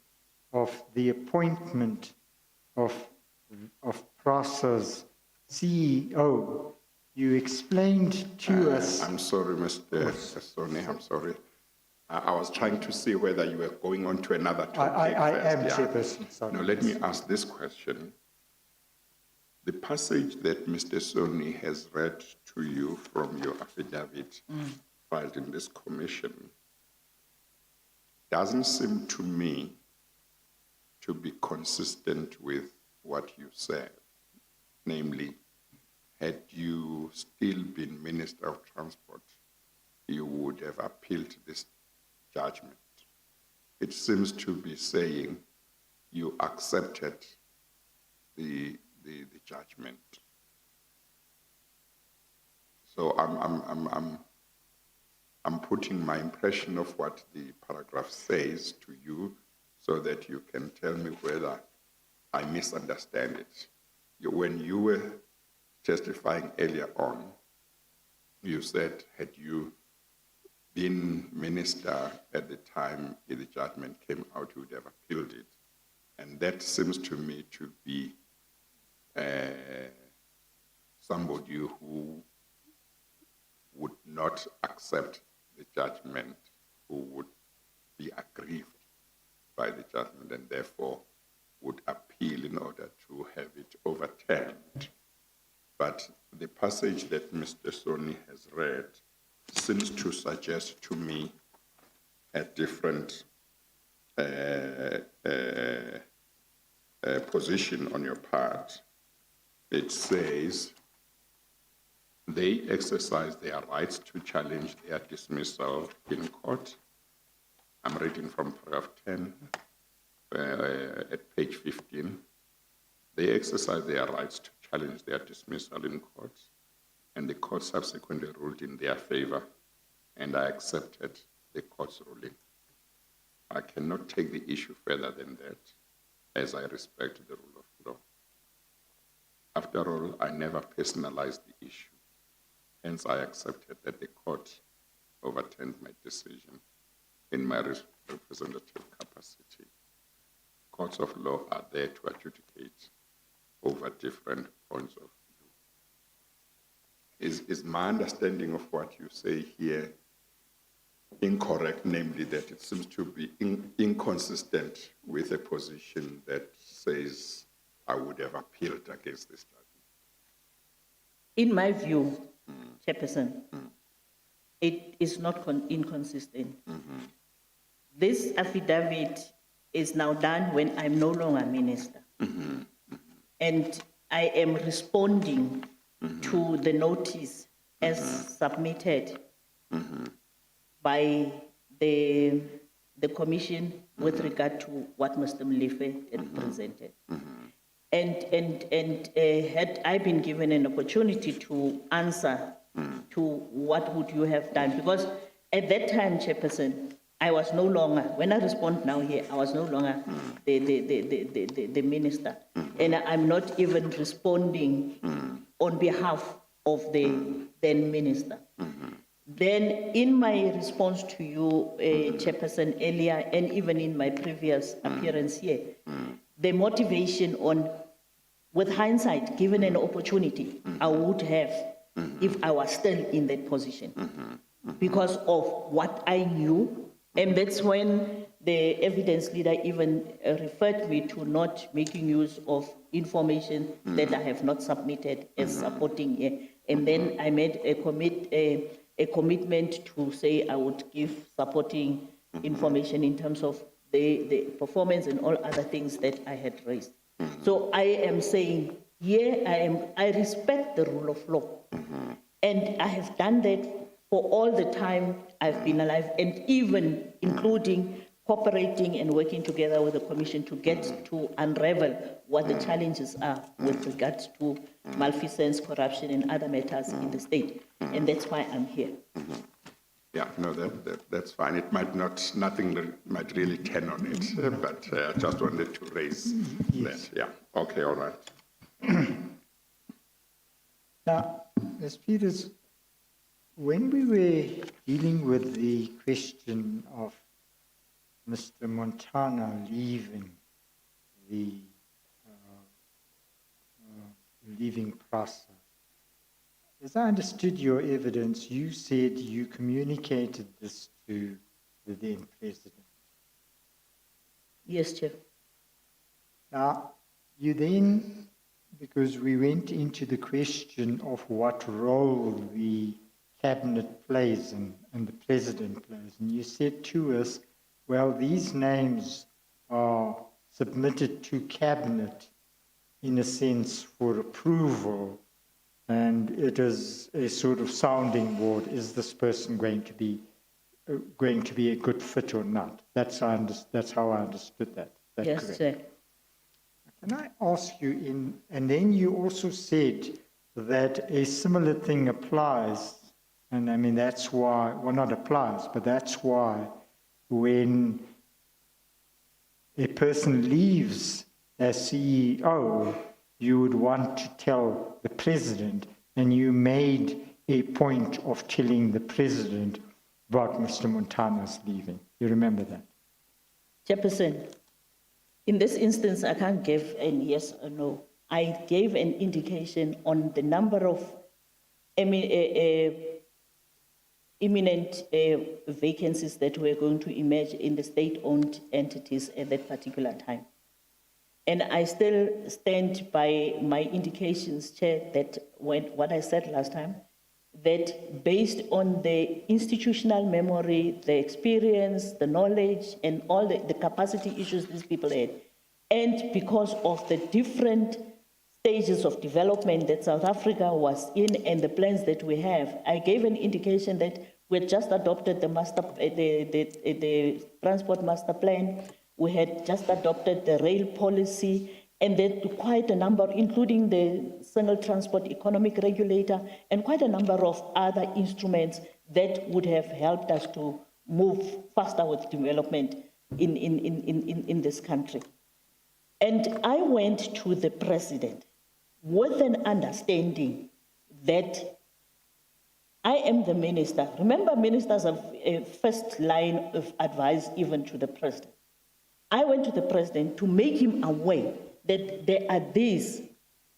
of the appointment of PRASA's CEO, you explained to us... I'm sorry, Mr. Sony, I'm sorry. I was trying to see whether you were going on to another topic. I am, yeah. Chairperson, sorry. Now, let me ask this question. The passage that Mr. Sony has read to you from your affidavit filed in this commission doesn't seem to me to be consistent with what you said. Namely, had you still been Minister of Transport, you would have appealed this judgment. It seems to be saying you accepted the judgment. So I'm putting my impression of what the paragraph says to you so that you can tell me whether I misunderstand it. When you were testifying earlier on, you said, had you been minister at the time the judgment came out, you would have appealed it. And that seems to me to be somebody who would not accept the judgment, who would be aggrieved by the judgment and therefore would appeal in order to have it overturned. But the passage that Mr. Soni has read seems to suggest to me a different position on your part. It says they exercise their rights to challenge their dismissal in court. I'm reading from paragraph 10 at page 15. They exercise their rights to challenge their dismissal in court, and the court subsequently ruled in their favor, and I accepted the court's ruling. I cannot take the issue further than that, as I respect the rule of law. After all, I never personalized the issue. Hence, I accepted that the court overturned my decision in my representative capacity. Courts of law are there to adjudicate over different points of view. Is my understanding of what you say here incorrect, namely that it seems to be inconsistent with a position that says I would have appealed against this judgment? In my view, Chairperson, it is not inconsistent. This affidavit is now done when I'm no longer minister. And I am responding to the notice as submitted by the commission with regard to what Mr. Mlefe had presented. And had I been given an opportunity to answer to what would you have done, because at that time, Chairperson, I was no longer, when I respond now here, I was no longer the minister. And I'm not even responding on behalf of the then minister. Then in my response to you, Chairperson, earlier, and even in my previous appearance here, the motivation on, with hindsight, given an opportunity, I would have if I was still in that position because of what I knew. And that's when the evidence leader even referred me to not making use of information that I have not submitted as supporting here. And then I made a commitment to say I would give supporting information in terms of the performance and all other things that I had raised. So I am saying, I respect the rule of law. And I have done that for all the time I've been alive, and even including cooperating and working together with the commission to get to unravel what the challenges are with regards to malfeasance, corruption, and other matters in the state. And that's why I'm here. Yeah, no, that's fine. It might not, nothing might really turn on it, but I just wanted to raise that. Yeah, okay, all right. Now, Ms. Peters, when we were dealing with the question of Mr. Montana leaving the leaving PRASA, as I understood your evidence, you said you communicated this to the then president. Yes, Chair. Now, you then, because we went into the question of what role the cabinet plays and the president plays, and you said to us, well, these names are submitted to cabinet in a sense for approval, and it is a sort of sounding board. Is this person going to be a good fit or not? That's how I understood that. That's Yes, correct? Chair. Can I ask you, and then you also said that a similar thing applies And I mean, that's why, well, not applies, but that's why when a person leaves as CEO, you would want to tell the president, and you made a point of telling the president about Mr. Montana's leaving. You remember that? Chairperson, in this instance, I can't give a yes or no. I gave an indication on the number of imminent vacancies that were going to emerge in the state-owned entities at that particular time. And I still stand by my indications, Chair, that what I said last time, that based on the institutional memory, the experience, the knowledge, and all the capacity issues these people had, and because of the different stages of development that South Africa was in and the plans that we have, I gave an indication that we had just adopted the transport master plan, we had just adopted the rail policy, and that quite a number, including the single transport economic regulator, and quite a number of other instruments that would have helped us to move faster with development in this country. And I went to the president with an understanding that I am the minister. Remember, ministers have a first line of advice even to the president. I went to the president to make him aware that there are these,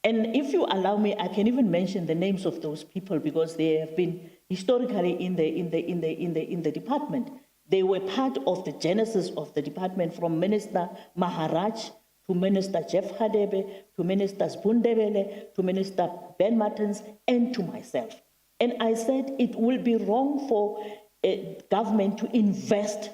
and if you allow me, I can even mention the names of those people because they have been historically in the department. They were part of the genesis of the department, from Minister Maharaj to Minister Jeff Hadebe, to Minister Spundebele, to Minister Ben Martins, and to myself. And I said it will be wrong for a government to invest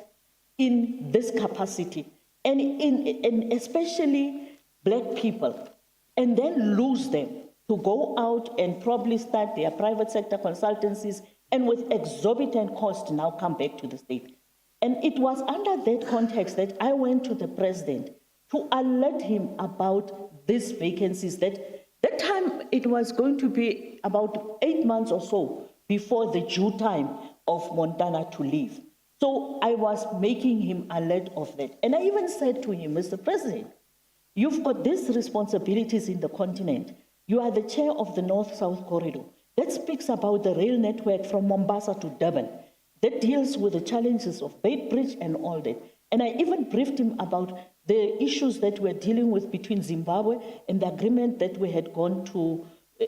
in this capacity, and especially black people, and then lose them to go out and probably start their private sector consultancies, and with exorbitant cost now come back to the state. And it was under that context that I went to the president to alert him about these vacancies. That time it was going to be about 8 months or so before the due time of Montana to leave. So I was making him alert of that. And I even said to him, Mr. President, you've got these responsibilities in the continent. You are the chair of the North-South Corridor. That speaks about the rail network from Mombasa to Durban. That deals with the challenges of Beitbridge and all that. And I even briefed him about the issues that we're dealing with between Zimbabwe and the agreement that we had gone to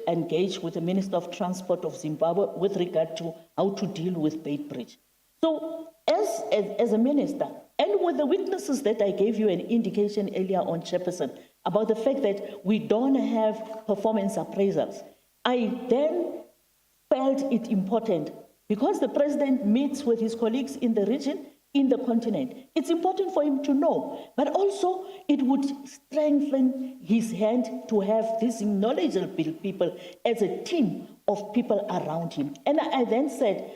engage with the Minister of Transport of Zimbabwe with regard to how to deal with Beitbridge. So as a minister, and with the witnesses that I gave you an indication earlier on, Chairperson, about the fact that we don't have performance appraisals, I then felt it important, because the president meets with his colleagues in the region, in the continent. It's important for him to know, but also it would strengthen his hand to have these knowledgeable people as a team of people around him. And I then said,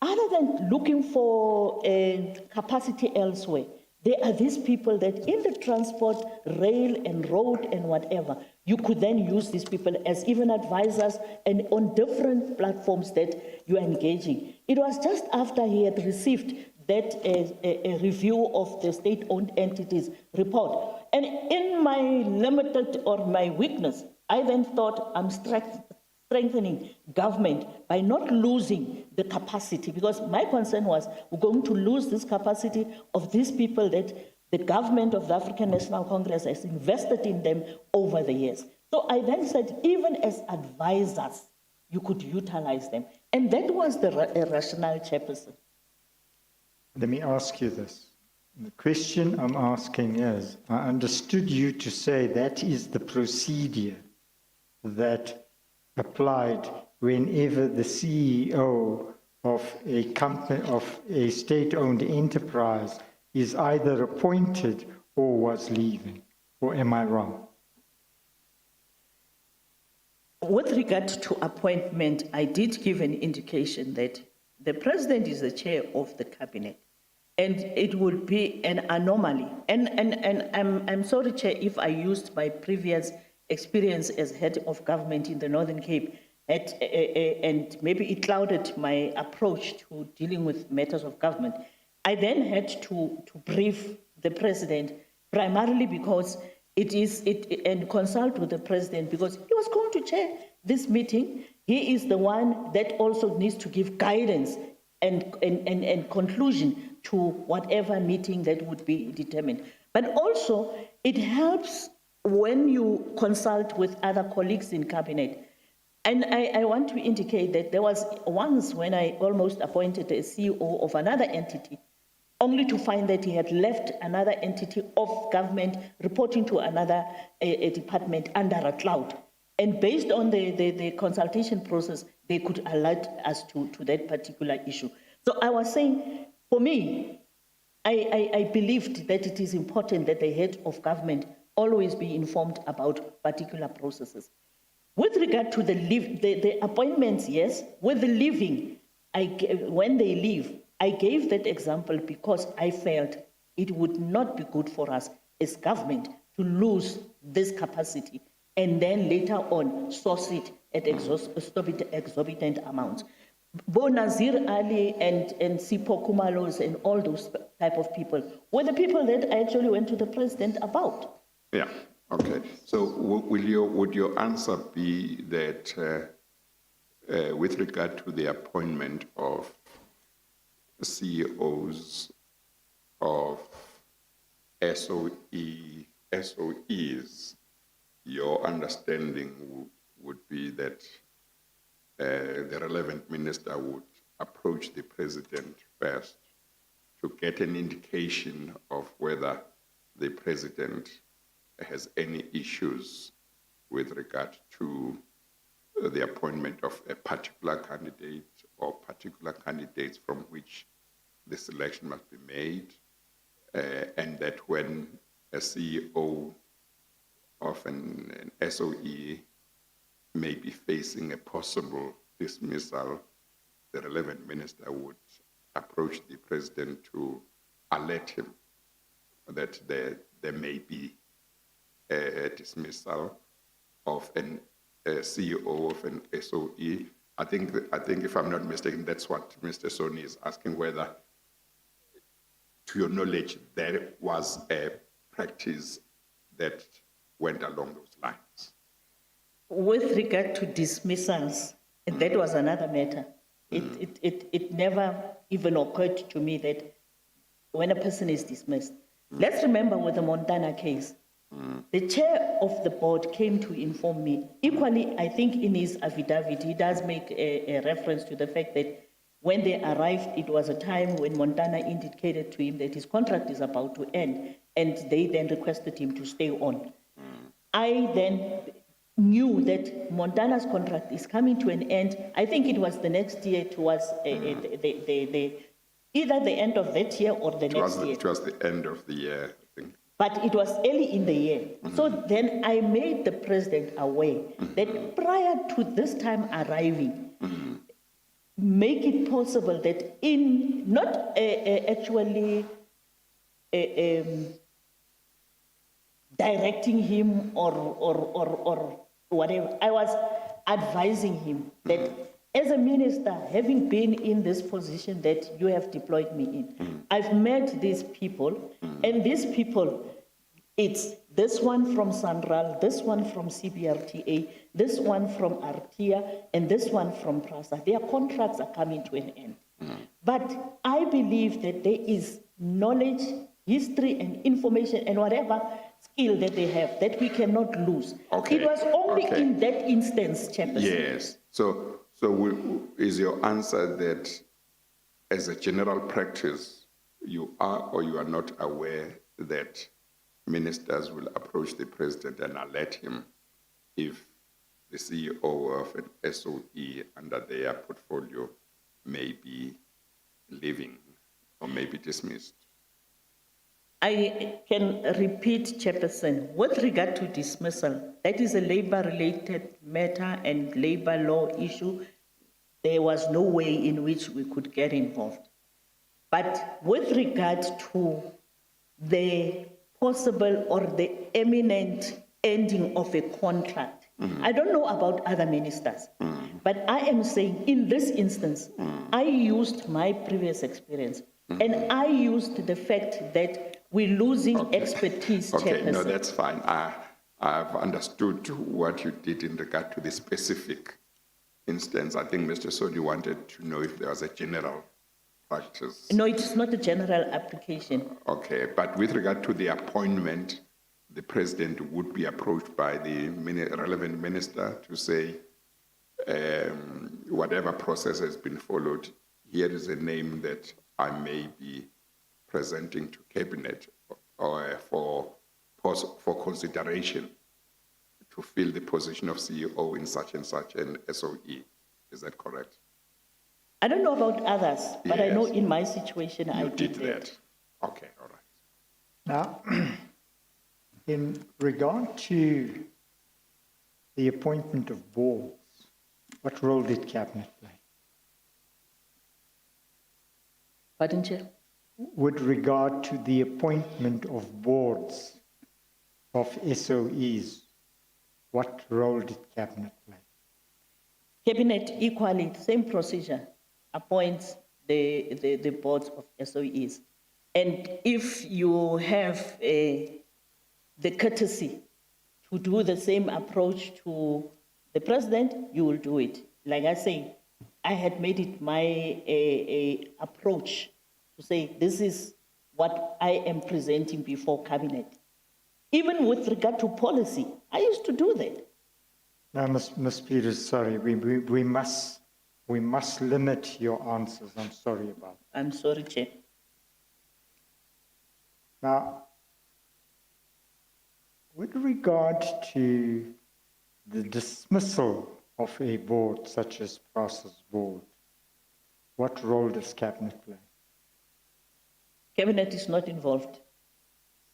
other than looking for capacity elsewhere, there are these people that in the transport, rail and road and whatever, you could then use these people as even advisors and on different platforms that you are engaging. It was just after he had received that a review of the state-owned entities report. And in my limited or my weakness, I then thought I'm strengthening government by not losing the capacity, because my concern was we're going to lose this capacity of these people that the government of the African National Congress has invested in them over the years. So I then said, even as advisors, you could utilize them. And that was the rationale, Chairperson. Let me ask you this. The question I'm asking is, I understood you to say that is the procedure that applied whenever the CEO of a company, of a state-owned enterprise is either appointed or was leaving, or am I wrong? With regard to appointment, I did give an indication that the president is the chair of the cabinet, and it would be an anomaly. And I'm sorry, Chair, if I used my previous experience as head of government in the Northern Cape and maybe it clouded my approach to dealing with matters of government. I then had to brief the president, primarily because and consult with the president, because he was going to chair this meeting. He is the one that also needs to give guidance and conclusion to whatever meeting that would be determined. But also, it helps when you consult with other colleagues in cabinet. And I want to indicate that there was once when I almost appointed a CEO of another entity, only to find that he had left another entity of government reporting to another a department under a cloud. And based on the consultation process, they could alert us to that particular issue. So I was saying, for me, I believed that it is important that the head of government always be informed about particular processes. With regard to the appointments, yes, with the leaving, when they leave, I gave that example because I felt it would not be good for us as government to lose this capacity and then later on source it at exorbitant amounts. Bo Nazir Ali and Sipho Kumalos and all those type of people were the people that I actually went to the president about. Yeah, okay. So would your answer be that with regard to the appointment of CEOs of SOEs, your understanding would be that the relevant minister would approach the president first to get an indication of whether the president has any issues with regard to the appointment of a particular candidate or particular candidates from which the selection must be made, and that when a CEO of an SOE may be facing a possible dismissal, the relevant minister would approach the president to alert him that there may be a dismissal of a CEO of an SOE. I think if I'm not mistaken, that's what Mr. Soni is asking, whether, to your knowledge, there was a practice that went along those lines. With regard to dismissals, that was another matter. It never even occurred to me that when a person is dismissed. Let's remember with the Montana case, the chair of the board came to inform me. Equally, I think in his affidavit, he does make a reference to the fact that when they arrived, it was a time when Montana indicated to him that his contract is about to end, and they then requested him to stay on. I then knew that Montana's contract is coming to an end. I think it was the next year towards either the end of that year or the next year. It was the end of the year, I think. But it was early in the year. So then I made the president aware that prior to this time arriving, make it possible that in not actually directing him or whatever, I was advising him that as a minister, having been in this position that you have deployed me in, I've met these people, and these people, it's this one from Sandral, this one from CBRTA, this one from Artia, and this one from PRASA. Their contracts are coming to an end. But I believe that there is knowledge, history, and information, and whatever skill that they have that we cannot lose. Okay. It was only in that instance, Chairperson. Yes. So is your answer that as a general practice, you are or you are not aware that ministers will approach the president and alert him if the CEO of an SOE under their portfolio may be leaving or may be dismissed? I can repeat, Chairperson, with regard to dismissal, that is a labor-related matter and labor law issue. There was no way in which we could get involved. But with regard to the possible or the imminent ending of a contract, I don't know about other ministers, but I am saying in this instance, I used my previous experience and I used the fact that we're losing expertise, Okay, no, Chairperson. that's fine. I've understood what you did in regard to the specific instance. I think Mr. Sodi wanted to know if there was a general practice. No, it is not a general application. Okay, but with regard to the appointment, the president would be approached by the relevant minister to say, whatever process has been followed, here is a name that I may be presenting to cabinet or for consideration to fill the position of CEO in such and such an SOE. Is that correct? I don't know about others, but I know Yes. in my situation I You did did that. that. Okay, all right. Now, in regard to the appointment of boards, what role did Cabinet play? Pardon, Chair? With regard to the appointment of boards of SOEs, what role did Cabinet play? Cabinet equally, same procedure, appoints the boards of SOEs. And if you have the courtesy to do the same approach to the president, you will do it. Like I say, I had made it my approach to say, this is what I am presenting before cabinet. Even with regard to policy, I used to do that. Now, Ms. Peters, sorry, we must limit your answers. I'm sorry about that. I'm sorry, Chair. Now, with regard to the dismissal of a board such as PRASA's board, what role does Cabinet play? Cabinet is not involved.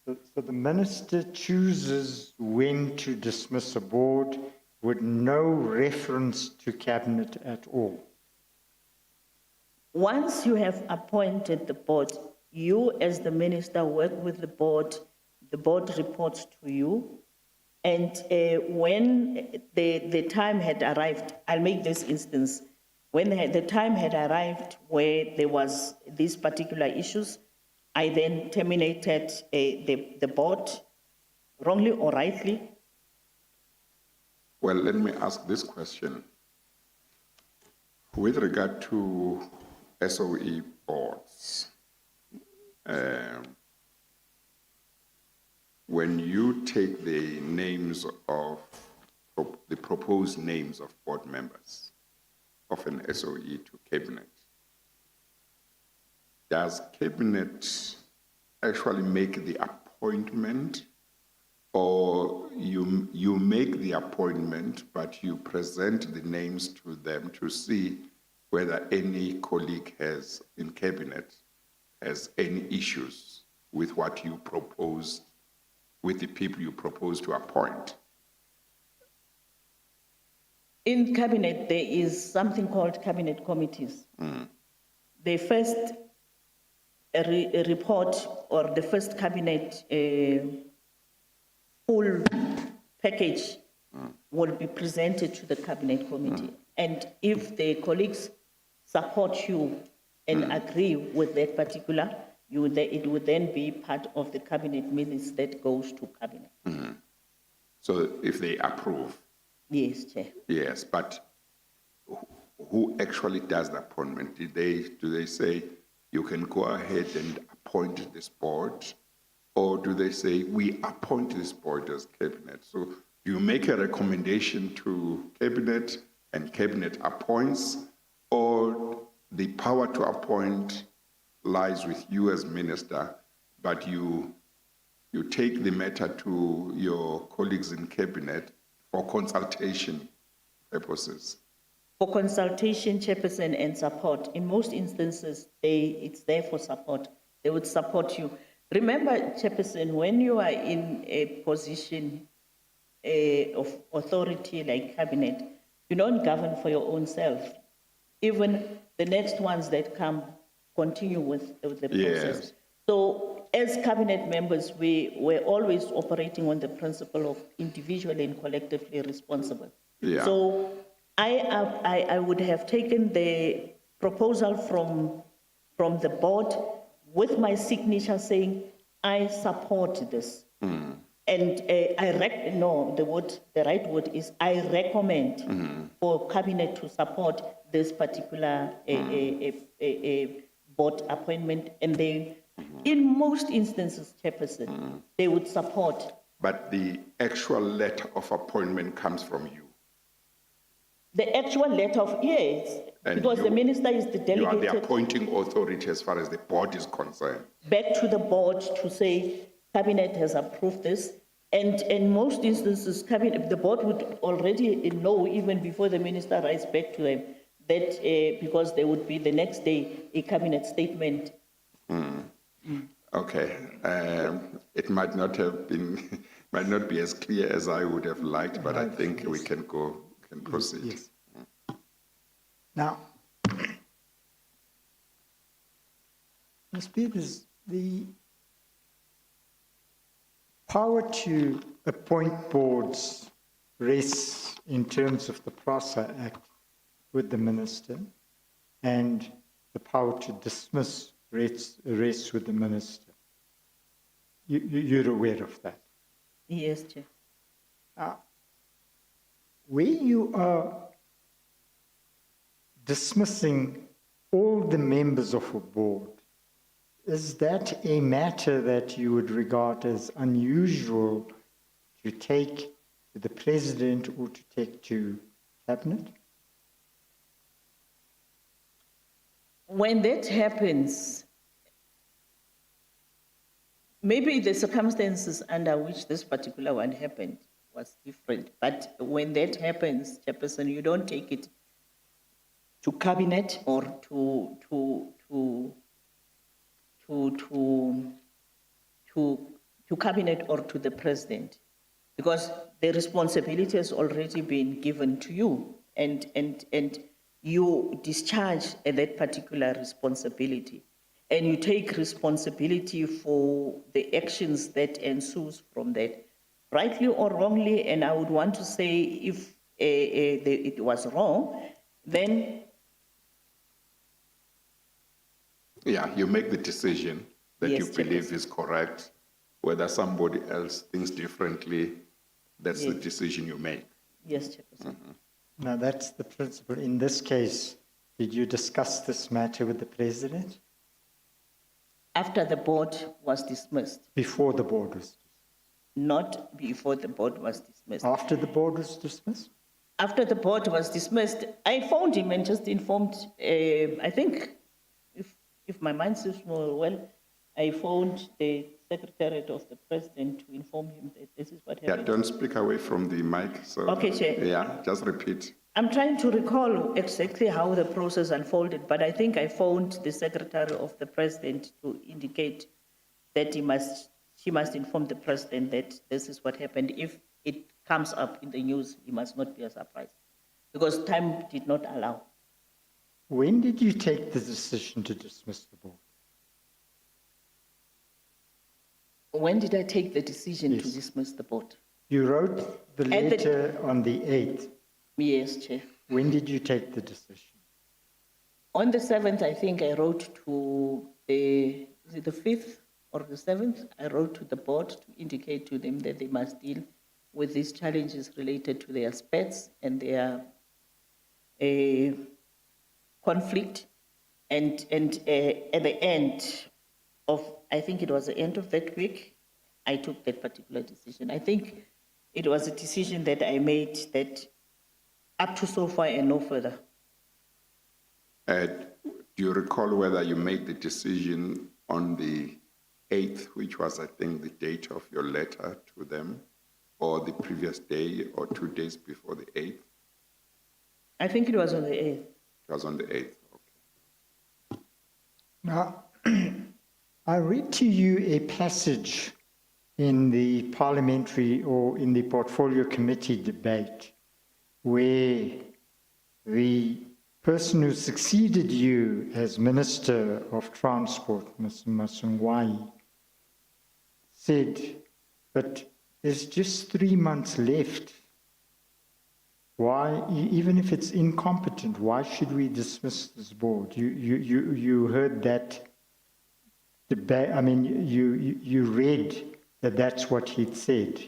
So the minister chooses when to dismiss a board with no reference to Cabinet at all. Once you have appointed the board, you as the minister work with the board reports to you, and when the time had arrived, I'll make this instance, when the time had arrived where there was these particular issues, I then terminated the board, wrongly or rightly. Well, let me ask this question. With regard to SOE boards, when you take the names of, the proposed names of board members of an SOE to cabinet, does cabinet actually make the appointment, or you make the appointment but you present the names to them to see whether any colleague has in cabinet has any issues with what you propose, with the people you propose to appoint? In cabinet, there is something called cabinet committees. The first report or the first cabinet full package will be presented to the cabinet committee. And if the colleagues support you and agree with that particular, it would then be part of the cabinet minutes that goes to cabinet. So if they approve, Yes, Chair. yes, but who actually does the appointment? Do they say you can go ahead and appoint this board, or do they say we appoint this board as cabinet? So do you make a recommendation to cabinet and cabinet appoints, or the power to appoint lies with you as minister, but you take the matter to your colleagues in cabinet for consultation purposes? For consultation, Chairperson, and support, in most instances, it's there for support. They would support you. Remember, Chairperson, when you are in a position of authority like cabinet, you don't govern for your own self. Even the next ones that come continue with the process. Yes. So as cabinet members, we were always operating on the principle of individually and collectively responsible. Yeah. So I would have taken the proposal from the board with my signature saying, I support this. And the right word is I recommend for cabinet to support this particular board appointment. And they, in most instances, Chairperson, they would support. But the actual letter of appointment comes from you. The actual letter of, yes, And because the minister is the You are the delegated appointing authority as far as the board is concerned. back to the board to say, cabinet has approved this. And in most instances, cabinet, the board would already know, even before the minister writes back to them, that because there would be the next day a cabinet statement. Okay, it might not have been, might not be as clear as I would have liked, but I think we can proceed. Yes. Now, Ms. Peters, the power to appoint boards rests in terms of the PRASA Act with the minister, and the power to dismiss rests with the minister. You're aware of that? Yes, Chair. Where you are dismissing all the members of a board, is that a matter that you would regard as unusual to take to the president or to take to cabinet? When that happens, maybe the circumstances under which this particular one happened was different. But when that happens, Chairperson, you don't take it to cabinet or to cabinet or to the president, because the responsibility has already been given to you, and you discharge that particular responsibility, and you take responsibility for the actions that ensues from that, rightly or wrongly. And I would want to say, if it was wrong, then Yeah, you make the decision that Yes, you believe Chairperson. is correct. Whether somebody else thinks differently, that's the Yes. decision you make. yes, Chairperson. Now, that's the principle. In this case, did you discuss this matter with the president After the board was dismissed, before the board was, not before the board was dismissed. after the board was dismissed? After the board was dismissed, I phoned him and just informed, I think, if my mind serves me well, I phoned the Secretariat of the President to inform him that this is what Yeah, happened. don't speak away from the mic, so. Okay, Chair. Yeah, just repeat. I'm trying to recall exactly how the process unfolded, but I think I phoned the Secretary of the President to indicate that she must inform the President that this is what happened. If it comes up in the news, he must not be surprised, because time did not allow. When did you take the decision to dismiss the board? When did I take the decision to Yes. dismiss the board? You wrote the At the- letter on the 8th. Yes, Chair. When did you take the decision? On the 7th, I think I wrote to is it the 5th or the 7th? I wrote to the board to indicate to them that they must deal with these challenges related to their spats and their conflict. And at the end of, I think it was the end of that week, I took that particular decision. I think it was a decision that I made that up to so far and no further. Do you recall whether you made the decision on the 8th, which was, I think, the date of your letter to them, or the previous day or 2 days before the 8th? I think it was on the 8th. It was on the 8th, okay. Now, I read to you a passage in the parliamentary or in the portfolio committee debate where the person who succeeded you as Minister of Transport, Mr. Masungwai, said, but there's just 3 months left. Why, even if it's incompetent, why should we dismiss this board? You heard that debate, I mean, you read that that's what he'd said.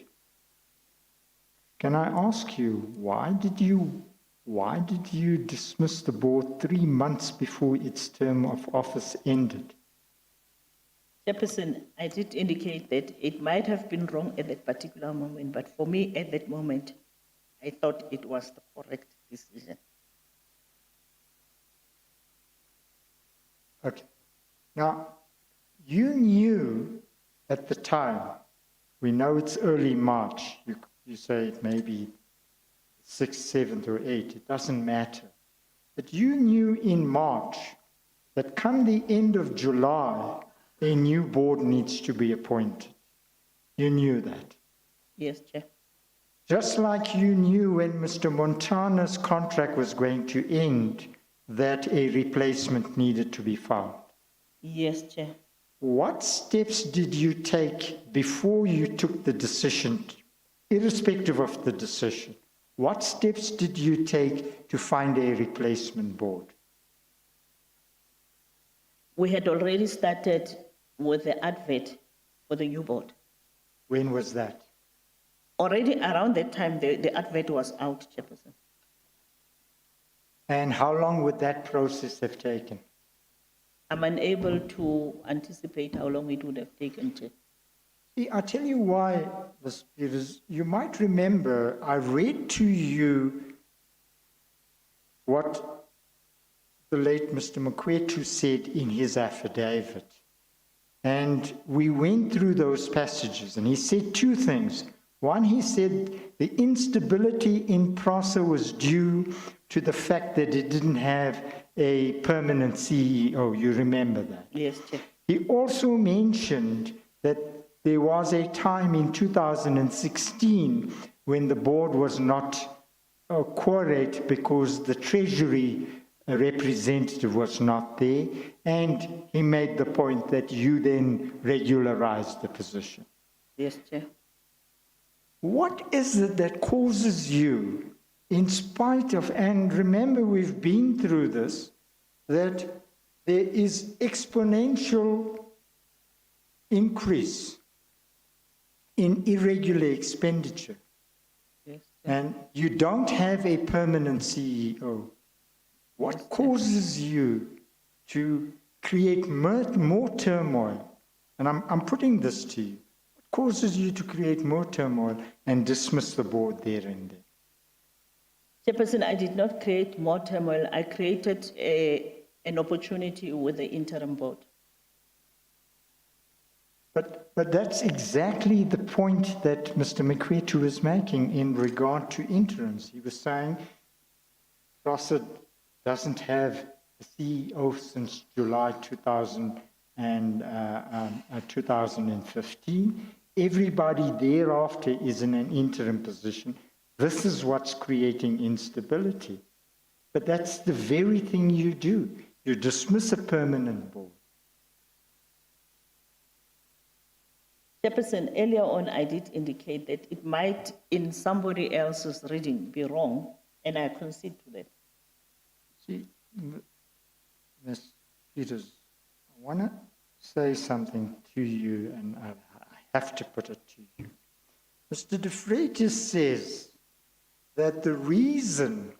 Can I ask you, why did you dismiss the board 3 months before its term of office ended? Chairperson, I did indicate that it might have been wrong at that particular moment, but for me at that moment, I thought it was the correct decision. Okay. Now, you knew at the time, we know it's early March, you say it may be 6th, 7th, or 8th, it doesn't matter. But you knew in March that come the end of July, a new board needs to be appointed. You knew that. Yes, Chair. Just like you knew when Mr. Montana's contract was going to end that a replacement needed to be found. Yes, Chair. What steps did you take before you took the decision, irrespective of the decision? What steps did you take to find a replacement board? We had already started with the advert for the new board. When was that? Already around that time, the advert was out, Chairperson. And how long would that process have taken? I'm unable to anticipate how long it would have taken, Chair. See, I'll tell you why, Ms. Peters. You might remember I read to you what the late Mr. Mokwetu said in his affidavit. And we went through those passages, and he said two things. One, he said the instability in PRASA was due to the fact that it didn't have a permanent CEO. You remember that? Yes, Chair. He also mentioned that there was a time in 2016 when the board was not quorate because the Treasury representative was not there, and he made the point that you then regularized the position. Yes, Chair. What is it that causes you, in spite of, and remember we've been through this, that there is exponential increase in irregular expenditure, Yes, Chair. and you don't have a permanent CEO? What causes you to create more turmoil? And I'm putting this to you. What causes you to create more turmoil and dismiss the board there and then? Chairperson, I did not create more turmoil. I created an opportunity with the interim board. But that's exactly the point that Mr. Mokwetu was making in regard to interims. He was saying PRASA doesn't have a CEO since July 2015. Everybody thereafter is in an interim position. This is what's creating instability. But that's the very thing you do. You dismiss a permanent board. Chairperson, earlier on, I did indicate that it might, in somebody else's reading, be wrong, and I concede to that. See, Ms. Peters, I want to say something to you, and I have to put it to you. Mr. De Freitas says that the reason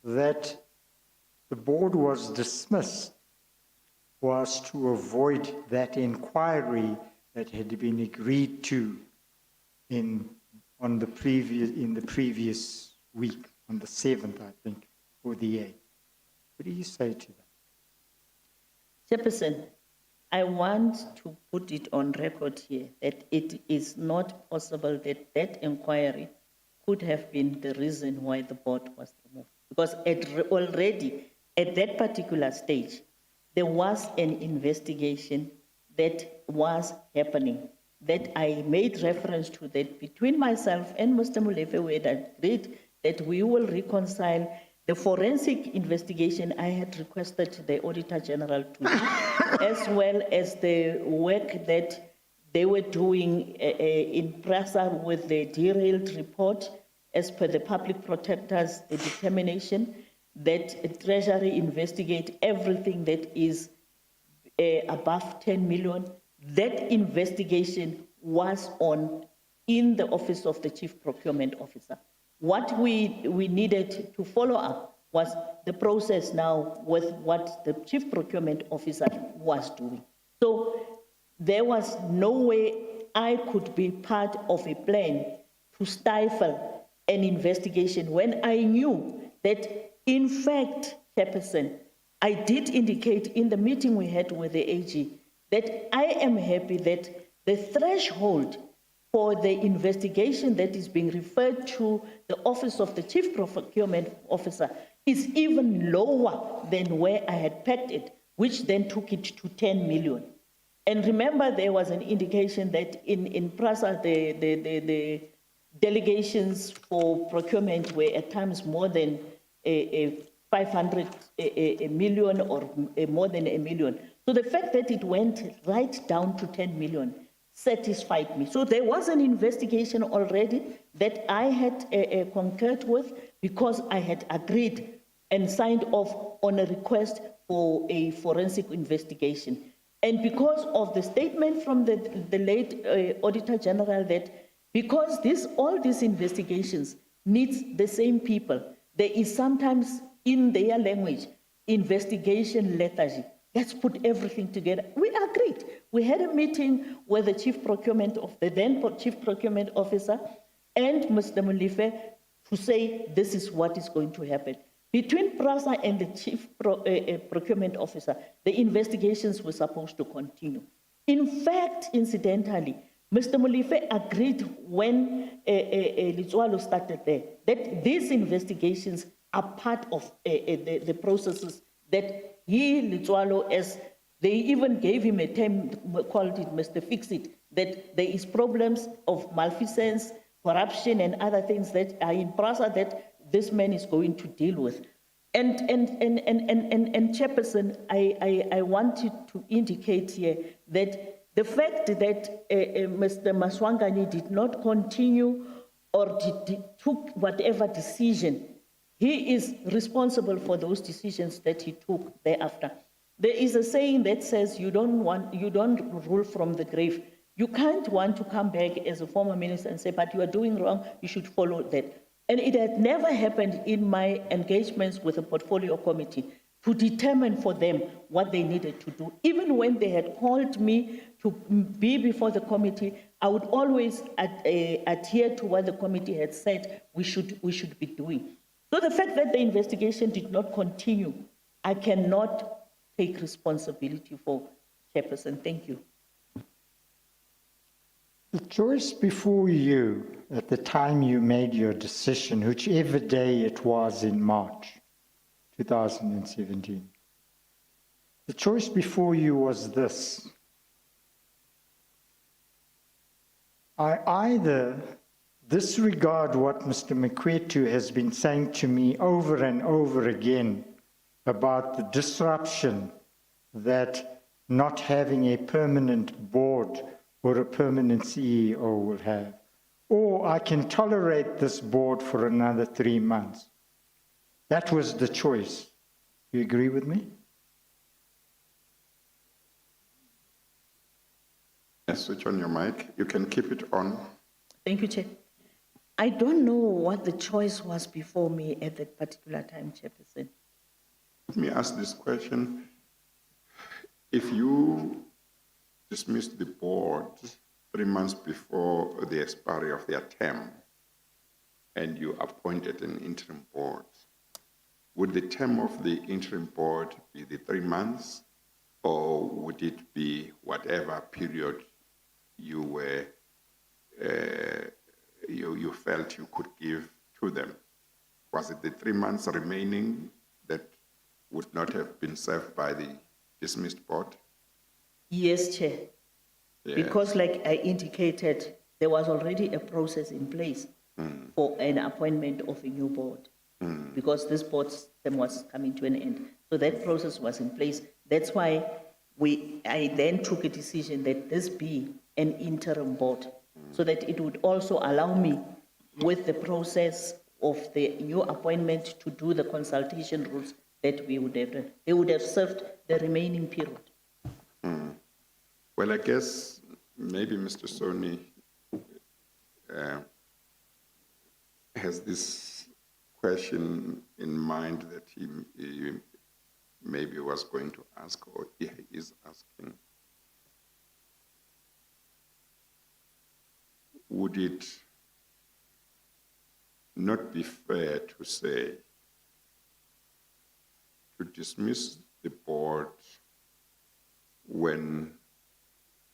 that the board was dismissed was to avoid that inquiry that had been agreed to in the previous week, on the 7th, I think, or the 8th. What do you say to that? Chairperson, I want to put it on record here that it is not possible that that inquiry could have been the reason why the board was removed. Because already at that particular stage, there was an investigation that was happening, that I made reference to, that between myself and Mr. Molefe, we had agreed that we will reconcile the forensic investigation I had requested the Auditor General to do, as well as the work that they were doing in PRASA with the derailed report, as per the public protector's determination that Treasury investigate everything that is above 10 million. That investigation was on in the office of the Chief Procurement Officer. What we needed to follow up was the process now with what the Chief Procurement Officer was doing. So there was no way I could be part of a plan to stifle an investigation when I knew that, in fact, Chairperson, I did indicate in the meeting we had with the AG that I am happy that the threshold for the investigation that is being referred to the Office of the Chief Procurement Officer is even lower than where I had pegged it, which then took it to 10 million. And remember, there was an indication that in PRASA, the delegations for procurement were at times more than 500 million or more than a million. So the fact that it went right down to 10 million satisfied me. So there was an investigation already that I had concurred with, because I had agreed and signed off on a request for a forensic investigation. And because of the statement from the late Auditor General that because all these investigations needs the same people, there is sometimes in their language, investigation lethargy. Let's put everything together. We agreed. We had a meeting with the the then Chief Procurement Officer and Mr. Molefe to say this is what is going to happen. Between PRASA and the Chief Procurement Officer, the investigations were supposed to continue. In fact, incidentally, Mr. Molefe agreed when Litswalo started there that these investigations are part of the processes that he, Litswalo, as they even gave him a term, called it Mr. Fix-It, that there is problems of malfeasance, corruption, and other things that are in PRASA that this man is going to deal with. And Chairperson, I wanted to indicate here that the fact that Mr. Maswangani did not continue or took whatever decision, he is responsible for those decisions that he took thereafter. There is a saying that says you don't rule from the grave. You can't want to come back as a former minister and say, but you are doing wrong, you should follow that. And it had never happened in my engagements with the portfolio committee to determine for them what they needed to do. Even when they had called me to be before the committee, I would always adhere to what the committee had said we should be doing. So the fact that the investigation did not continue, I cannot take responsibility for, Chairperson. Thank you. The choice before you at the time you made your decision, whichever day it was in March 2017, the choice before you was this. I either disregard what Mr. Mkwetu has been saying to me over and over again about the disruption that not having a permanent board or a permanent CEO will have, or I can tolerate this board for another 3 months. That was the choice. You agree with me? Yes, switch on your mic. You can keep it on. Thank you, Chair. I don't know what the choice was before me at that particular time, Chairperson. Let me ask this question. If you dismissed the board 3 months before the expiry of their term and you appointed an interim board, would the term of the interim board be the 3 months, or would it be whatever period you were you felt you could give to them? Was it the 3 months remaining that would not have been served by the dismissed board? Yes, Chair. Yes. Because like I indicated, there was already a process in place. for an appointment of a new board. Because this board's term was coming to an end. So that process was in place. That's why I then took a decision that this be an interim board, so that it would also allow me with the process of the new appointment to do the consultation rules that we would have done. They would have served the remaining period. Well, I guess maybe Mr. Soni has this question in mind that he maybe was going to ask, or he is asking. Would it not be fair to say, to dismiss the board when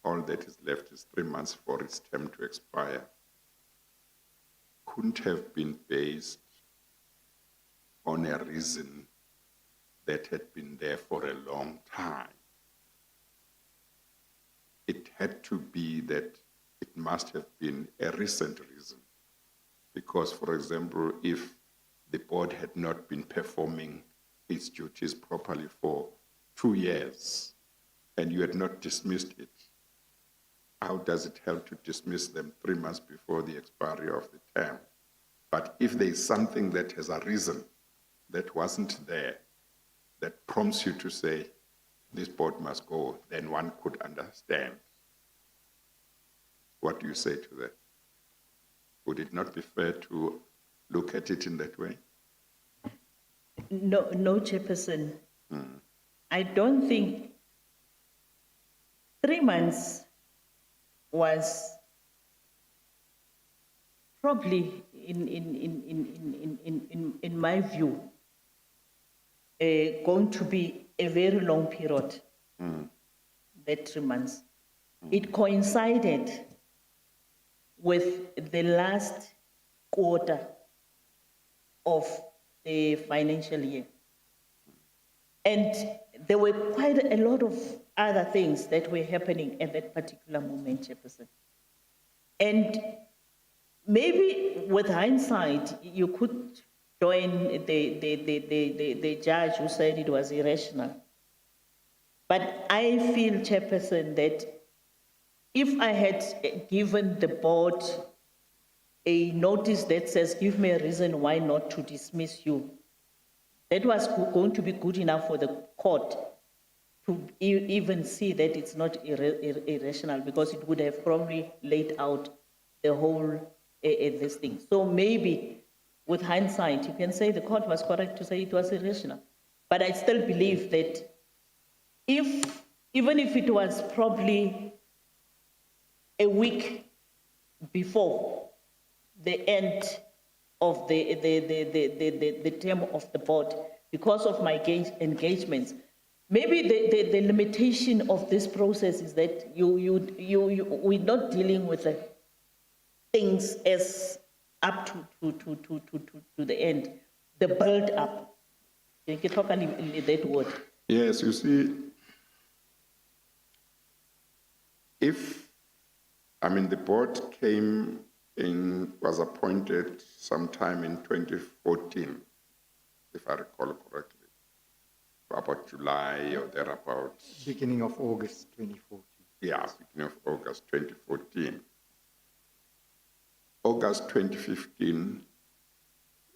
all that is left is 3 months for its term to expire, couldn't have been based on a reason that had been there for a long time? It had to be that it must have been a recent reason. Because, for example, if the board had not been performing its duties properly for 2 years and you had not dismissed it, how does it help to dismiss them 3 months before the expiry of the term? But if there is something that has arisen that wasn't there, that prompts you to say, this board must go, then one could understand. What do you say to that? Would it not be fair to look at it in that way? No, Chairperson. I don't think 3 months was probably, in my view, going to be a very long period, that 3 months. It coincided with the last quarter of the financial year. And there were quite a lot of other things that were happening at that particular moment, Chairperson. And maybe with hindsight, you could join the judge who said it was irrational. But I feel, Chairperson, that if I had given the board a notice that says, give me a reason why not to dismiss you, that was going to be good enough for the court to even see that it's not irrational, because it would have probably laid out the whole this thing. So maybe with hindsight, you can say the court was correct to say it was irrational. But I still believe that even if it was probably a week before the end of the term of the board, because of my engagements, maybe the limitation of this process is that we're not dealing with the things as up to the end, the build up. You can talk in that word. Yes, you see, the board was appointed sometime in 2014, if I recall correctly, about July or thereabouts. Beginning of August 2014. Yeah, beginning of August 2014. August 2015,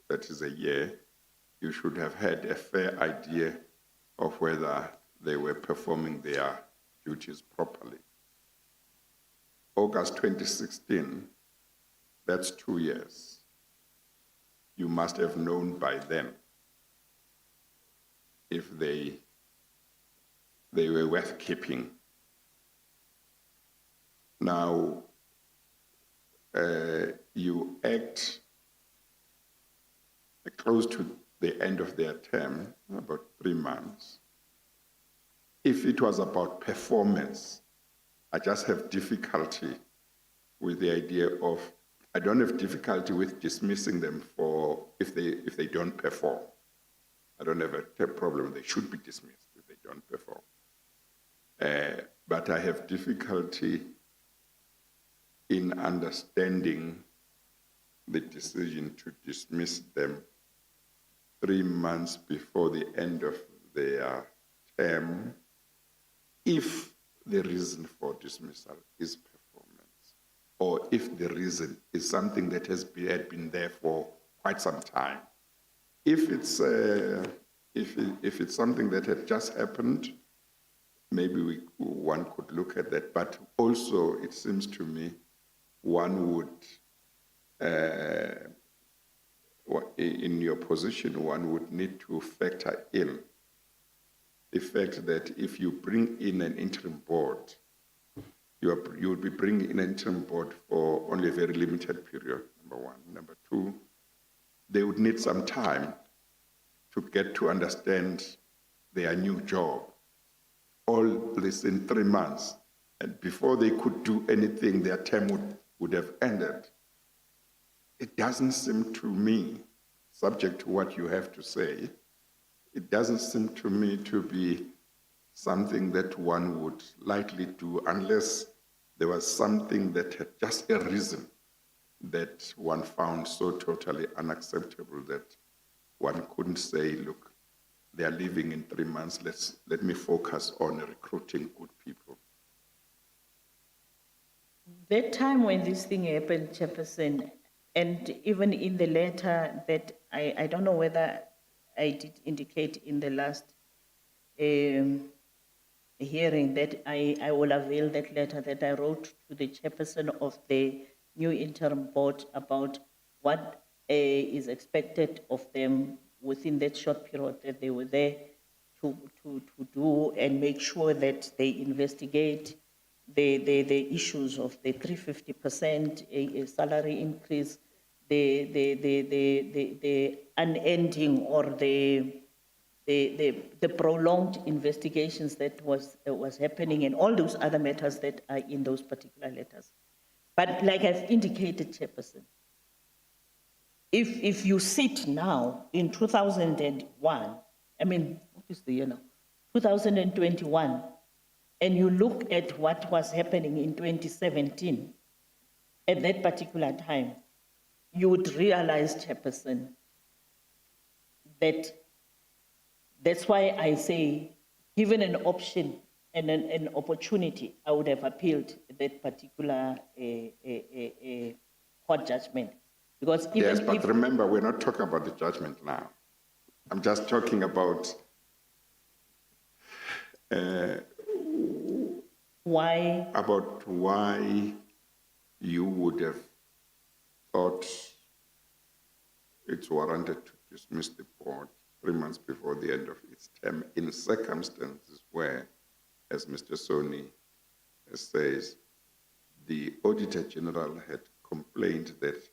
that is a year, you should have had a fair idea of whether they were performing their duties properly. August 2016, that's 2 years. You must have known by then if they were worth keeping. Now, you act close to the end of their term, about 3 months. If it was about performance, I just have difficulty with the idea of, I don't have difficulty with dismissing them if they don't perform. I don't have a problem. They should be dismissed if they don't perform. But I have difficulty in understanding the decision to dismiss them 3 months before the end of their term if the reason for dismissal is performance, or if the reason is something that had been there for quite some time. If it's if it's something that had just happened, maybe one could look at that. But also, it seems to me, one would, in your position, one would need to factor in the fact that if you bring in an interim board, you would be bringing in an interim board for only a very limited period, number one. Number two, they would need some time to get to understand their new job. All this in 3 months. And before they could do anything, their term would have ended. It doesn't seem to me, subject to what you have to say, it doesn't seem to me to be something that one would likely do unless there was something that had just a reason that one found so totally unacceptable that one couldn't say, look, they are leaving in 3 months, let me focus on recruiting good people. That time when this thing happened, Chairperson, and even in the letter that I don't know whether I did indicate in the last hearing that I will avail that letter that I wrote to the chairperson of the new interim board about what is expected of them within that short period that they were there to do and make sure that they investigate the issues of the 350% a salary increase, the unending or the prolonged investigations that was happening and all those other matters that are in those particular letters. But like I've indicated, Chairperson, if you sit now in 2001, I mean, what is the year now? 2021, and you look at what was happening in 2017, at that particular time, you would realize, Chairperson, that that's why I say, given an option and an opportunity, I would have appealed that particular court judgment. Because even yes, but remember, we're not talking about the judgment now. I'm just talking about why you would have thought it's warranted to dismiss the board 3 months before the end of its term in circumstances where, as Mr. Soni says, the Auditor General had complained that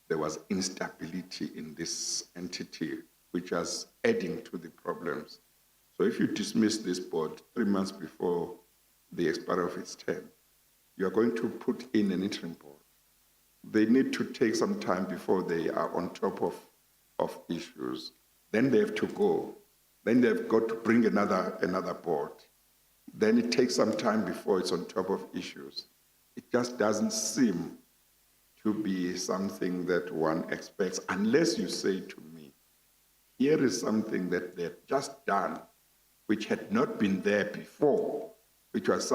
there was instability in this entity, which was adding to the problems. So if you dismiss this board 3 months before the expiry of its term, you are going to put in an interim board. They need to take some time before they are on top of issues. Then they have to go. Then they've got to bring another board. Then it takes some time before it's on top of issues. It just doesn't seem to be something that one expects, unless you say to me, here is something that they've just done, which had not been there before, which was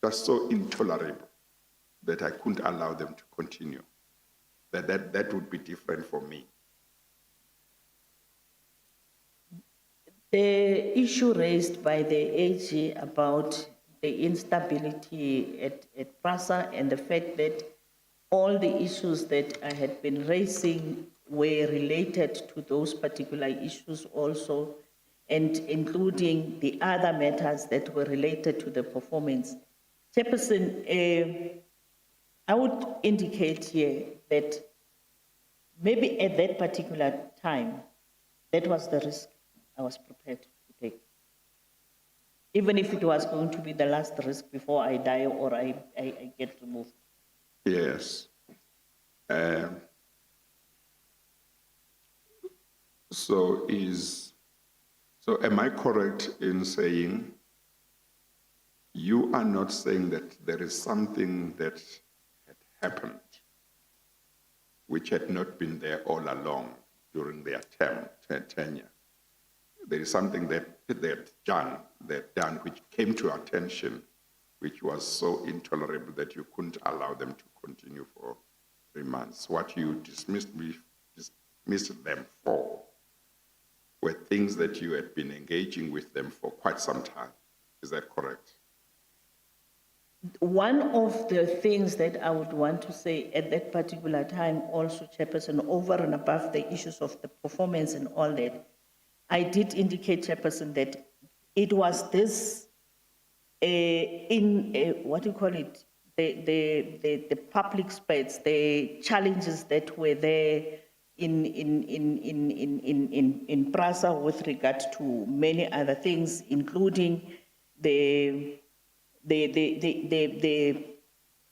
just so intolerable that I couldn't allow them to continue. That would be different for me. The issue raised by the AG about the instability at PRASA and the fact that all the issues that I had been raising were related to those particular issues also, and including the other matters that were related to the performance. Chairperson, I would indicate here that maybe at that particular time, that was the risk I was prepared to take. Even if it was going to be the last risk before I die or I get removed. Yes. So am I correct in saying you are not saying that there is something that had happened which had not been there all along during their tenure. There is something that they've done which came to our attention, which was so intolerable that you couldn't allow them to continue for 3 months. What you dismissed them for were things that you had been engaging with them for quite some time. Is that correct? One of the things that I would want to say at that particular time, also, Chairperson, over and above the issues of the performance and all that, I did indicate, Chairperson, that it was this, what do you call it, the public space, the challenges that were there in PRASA with regard to many other things, including the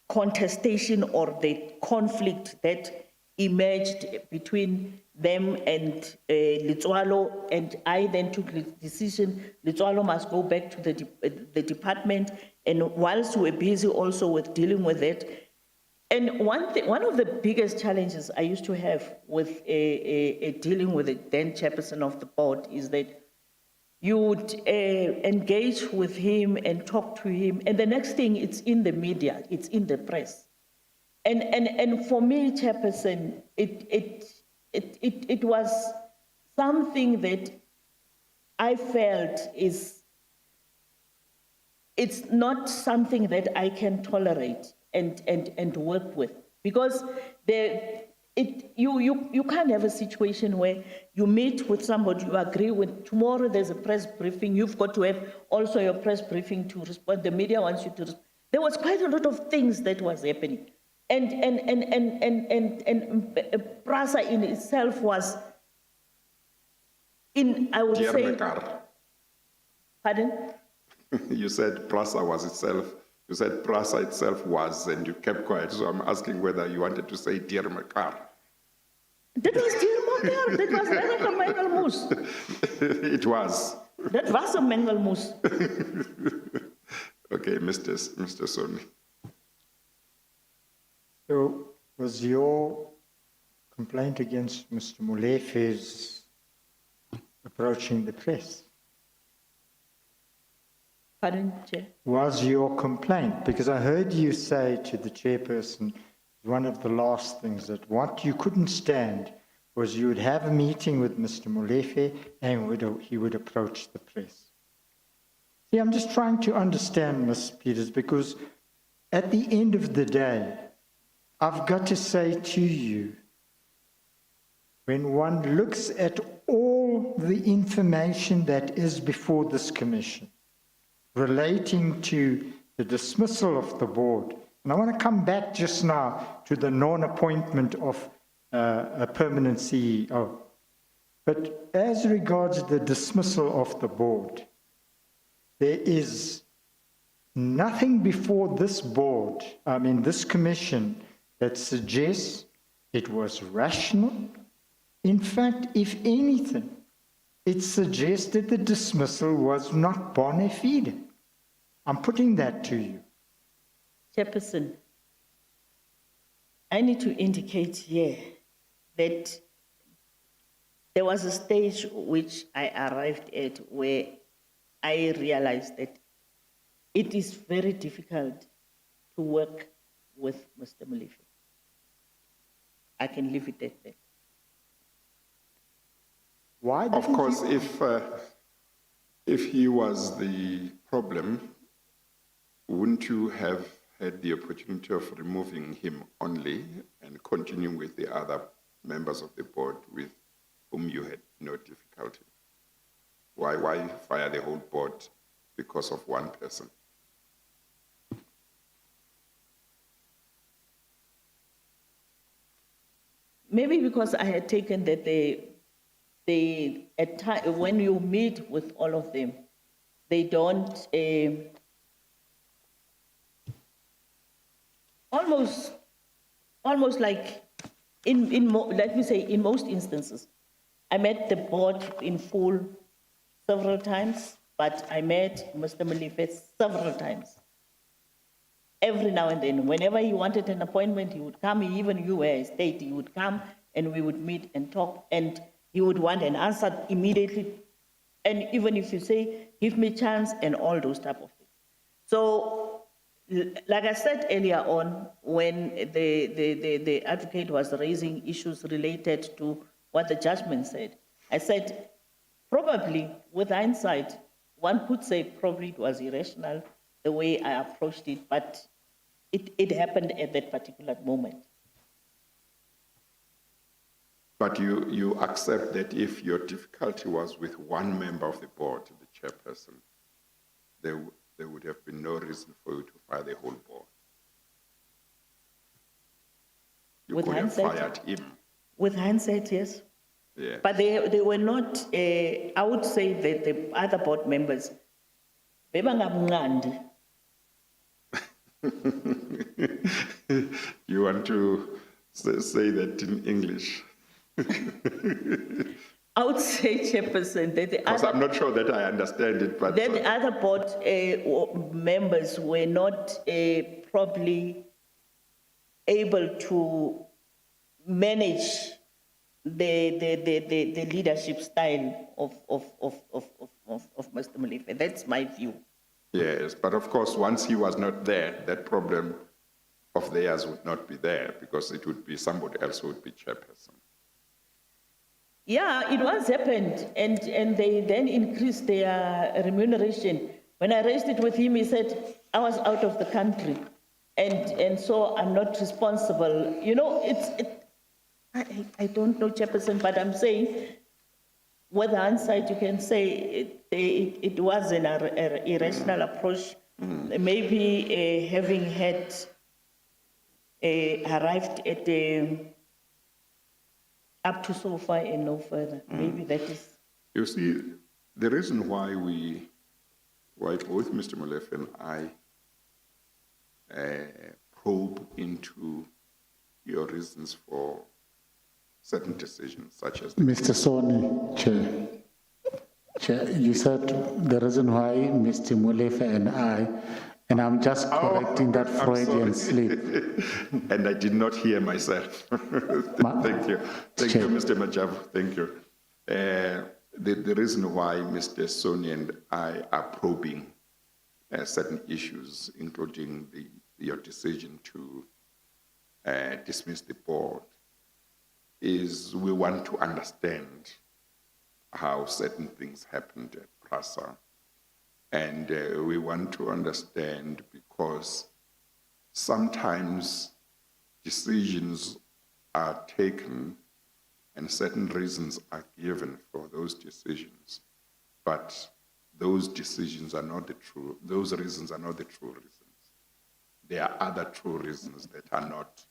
contestation or the conflict that emerged between them and Letswalo, and I then took the decision, Letswalo must go back to the department, and whilst we were busy also with dealing with it, and one of the biggest challenges I used to have with dealing with the then chairperson of the board is that you would engage with him and talk to him, and the next thing, it's in the media, it's in the press. And for me, Chairperson, it was something that I felt it's not something that I can tolerate and work with, because you can't have a situation where you meet with somebody, you agree with, tomorrow there's a press briefing, you've got to have also your press briefing to respond, the media wants you to respond. There was quite a lot of things that was happening. And PRASA in itself was in, I would say... Pardon? You said PRASA was itself. You said PRASA itself was, and you kept quiet. So I'm asking whether you wanted to say Dear Mekar. That was Dear Mekar. That was never a Mangal Moose. It was. That was a Mangal Moose. Okay, Mr. Soni. So was your complaint against Mr. Molefe's approaching the press? Pardon, Chair? Was your complaint, because I heard you say to the chairperson, one of the last things, that what you couldn't stand was you would have a meeting with Mr. Molefe and he would approach the press. See, I'm just trying to understand, Ms. Peters, because at the end of the day, I've got to say to you, when one looks at all the information that is before this commission relating to the dismissal of the board, and I want to come back just now to the non-appointment of a permanent CEO, but as regards the dismissal of the board, there is nothing before this board, this commission, that suggests it was rational. In fact, if anything, it suggests that the dismissal was not bona fide. I'm putting that to you. Chairperson, I need to indicate here that there was a stage which I arrived at where I realized that it is very difficult to work with Mr. Molefe. I can leave it at that. Why? Of course, if he was the problem, wouldn't you have had the opportunity of removing him only and continuing with the other members of the board with whom you had no difficulty? Why fire the whole board because of one person? Maybe because I had taken that at time, when you meet with all of them, they don't, almost like, let me say, in most instances, I met the board in full several times, but I met Mr. Molefe several times. every now and then. Whenever he wanted an appointment, he would come. Even you were a state, he would come and we would meet and talk. And he would want an answer immediately. And even if you say, give me chance and all those type of things. So, like I said earlier on, when the advocate was raising issues related to what the judgment said, I said, probably with hindsight, one could say probably it was irrational the way I approached it, but it happened at that particular moment. But you accept that if your difficulty was with one member of the board, the chairperson, there would have been no reason for you to fire the whole board. You With could have hindsight? fired him. With hindsight, yes. Yeah. But they were not, I would say that the other board members, bebangabungandi. You want to say that in English? I would say, Chairperson, that the Because other, I'm not sure that I understand it, but that the other board members were not probably able to manage the leadership style of Mr. Molefe. That's my view. yes, but of course, once he was not there, that problem of theirs would not be there because it would be somebody else who would be chairperson. Yeah, it once happened, and they then increased their remuneration. When I raised it with him, he said, I was out of the country, and so I'm not responsible. You know, I don't know, Chairperson, but I'm saying, with hindsight, you can say it was an irrational approach. Maybe having had arrived at up to so far and no further. Maybe that is. You see, the reason why both Mr. Molefe and I probe into your reasons for certain decisions, such as Mr. Soni, Chair, you said the reason why Mr. Molefe and I'm just correcting that I'm Freudian sorry. slip. And I did not hear myself. Thank you. Thank you, Mr. Majavu. Thank you. The reason why Mr. Soni and I are probing certain issues, including your decision to dismiss the board, is we want to understand how certain things happened at PRASA. And we want to understand because sometimes decisions are taken and certain reasons are given for those decisions, but those decisions are not the true, those reasons are not the true reasons. There are other true reasons that are not